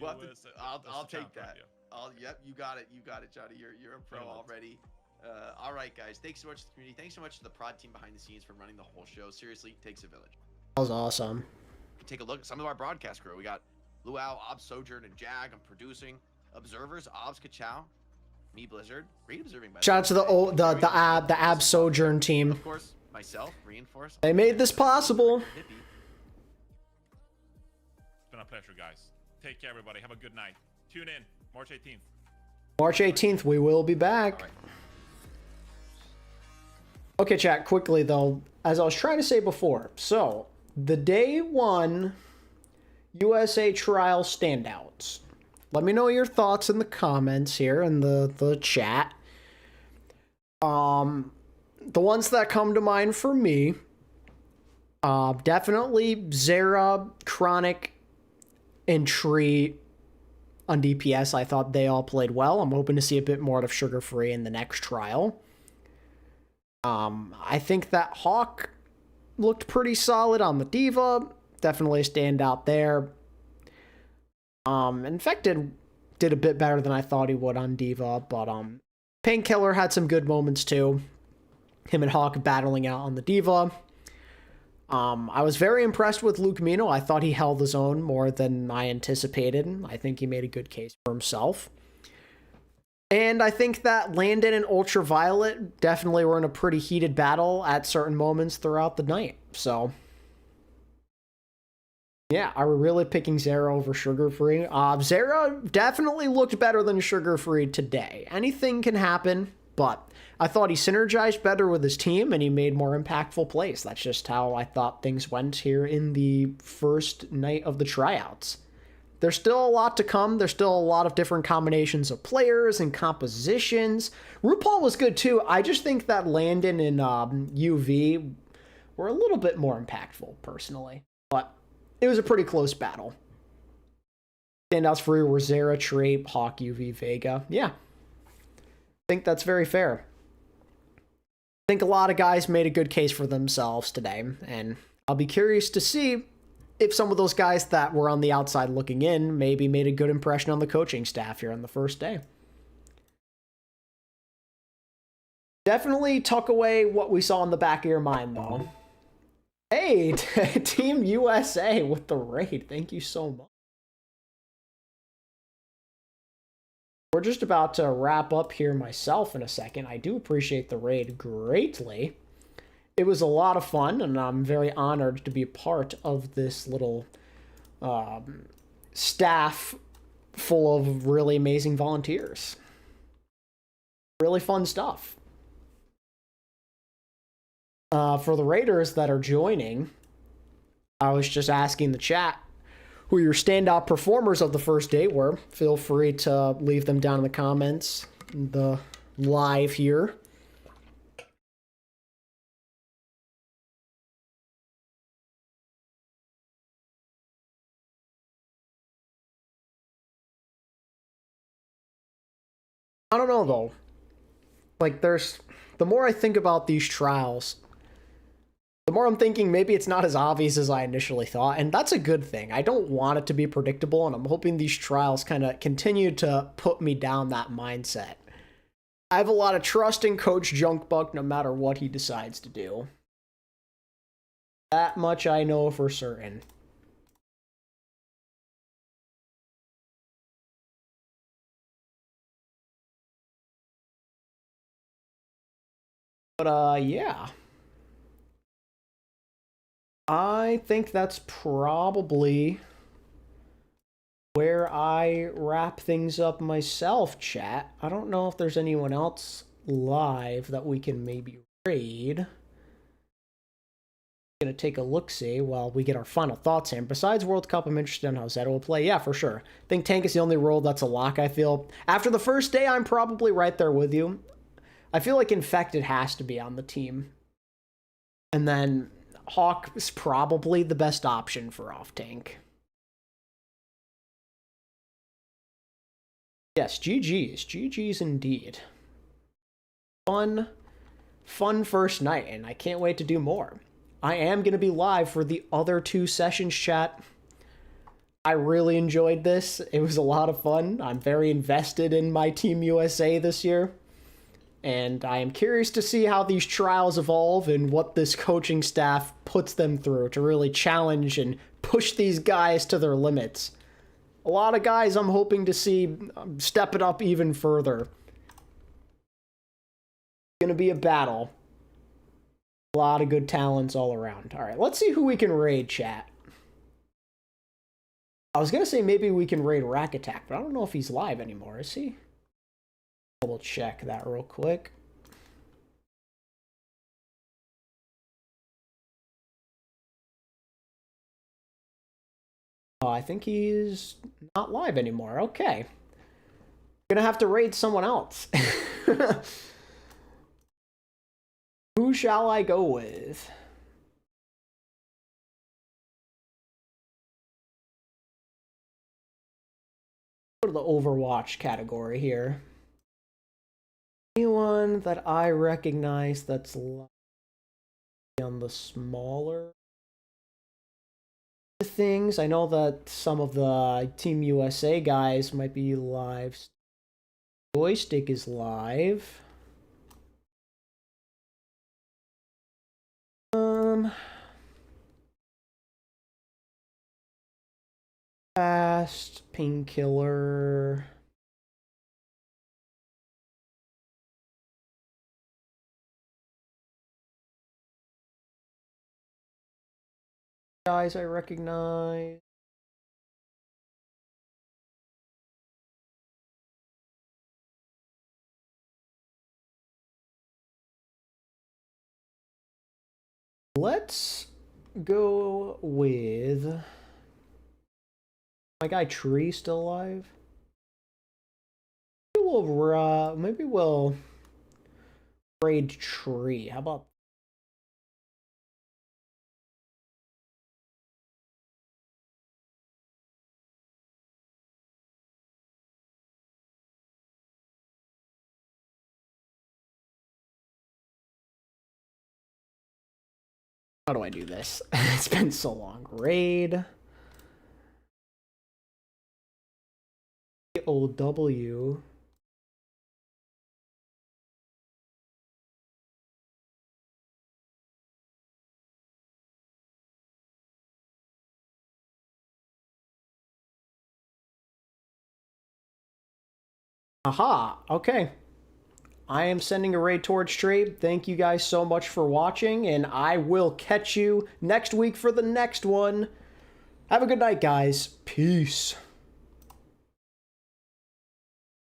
enough. USA. I'll That's the take champ right that. there. Yep, you got it, Johnny. You're a pro Brilliant. already. All right, guys. Thanks so much to the community. Thanks so much to the prod team behind the scenes for running the whole show. Seriously, it takes a village. That was awesome. Take a look at some of our broadcast crew. We got Luau, Obs, Sojourn, and Jag. I'm producing. Observers, OWCS, me, Blizzard. Great observing. By Shout out to the Ab Sojourn team. Of course, myself, Reinforce. They made this possible. Hippie. It's been a pleasure, guys. Take care, everybody. Have a good night. Tune in March 18th. March 18th, we will be back. All right. Okay, chat, quickly though, as I was trying to say before, so the day one USA trial standouts. Let me know your thoughts in the comments here in the chat. The ones that come to mind for me, definitely Zera, Chronic, and Tree on DPS. I thought they all played well. I'm hoping to see a bit more out of Sugar Free in the next trial. I think that Hawk looked pretty solid on the Diva. Definitely a standout there. Infected did a bit better than I thought he would on Diva, but Painkiller had some good moments too. Him and Hawk battling out on the Diva. I was very impressed with Luke Mino. I thought he held his own more than I anticipated. I think he made a good case for himself. And I think that Landon and Ultraviolet definitely were in a pretty heated battle at certain moments throughout the night. So, yeah, are we really picking Zera over Sugar Free? Zera definitely looked better than Sugar Free today. Anything can happen, but I thought he synergized better with his team and he made more impactful plays. That's just how I thought things went here in the first night of the tryouts. There's still a lot to come. There's still a lot of different combinations of players and compositions. RuPaul was good too. I just think that Landon and UV were a little bit more impactful, personally. But it was a pretty close battle. Standouts for you were Zera, Trey, Hawk, UV, Vega. Yeah. I think that's very fair. I think a lot of guys made a good case for themselves today. And I'll be curious to see if some of those guys that were on the outside looking in maybe made a good impression on the coaching staff here on the first day. Definitely tuck away what we saw in the back of your mind, though. Hey, Team USA with the raid. Thank you so much. We're just about to wrap up here myself in a second. I do appreciate the raid greatly. It was a lot of fun, and I'm very honored to be a part of this little staff full of really amazing volunteers. Really fun stuff. For the raiders that are joining, I was just asking the chat who your standout performers of the first day were. Feel free to leave them down in the comments, the live here. I don't know though. Like, the more I think about these trials, the more I'm thinking maybe it's not as obvious as I initially thought, and that's a good thing. I don't want it to be predictable, and I'm hoping these trials kind of continue to put me down that mindset. I have a lot of trust in Coach Junkbuck no matter what he decides to do. That much I know for certain. But, yeah. I think that's probably where I wrap things up myself, chat. I don't know if there's anyone else live that we can maybe raid. Gonna take a look-see while we get our final thoughts here. Besides World Cup, I'm interested in how Zeta will play. Yeah, for sure. I think tank is the only role that's a lock, I feel. After the first day, I'm probably right there with you. I feel like Infected has to be on the team. And then Hawk is probably the best option for off-tank. Yes, GG's. GG's indeed. Fun first night, and I can't wait to do more. I am going to be live for the other 2 sessions, chat. I really enjoyed this. It was a lot of fun. I'm very invested in my Team USA this year. And I am curious to see how these trials evolve and what this coaching staff puts them through to really challenge and push these guys to their limits. A lot of guys I'm hoping to see step it up even further. It's going to be a battle. A lot of good talents all around. All right, let's see who we can raid, chat. I was going to say maybe we can raid Rack Attack, but I don't know if he's live anymore, is he? Double check that real quick. Oh, I think he's not live anymore. Okay. Gonna have to raid someone else. Who shall I go with? Go to the Overwatch category here. Anyone that I recognize that's on the smaller things. I know that some of the Team USA guys might be live. Joystick is live. Fast, Painkiller. Guys I recognize. Let's go with my guy Tree still alive. Maybe we'll raid Tree. How about how do I do this? It's been so long. Raid OW. Aha, okay. I am sending a raid towards Trade. Thank you guys so much for watching, and I will catch you next week for the next one. Have a good night, guys. Peace.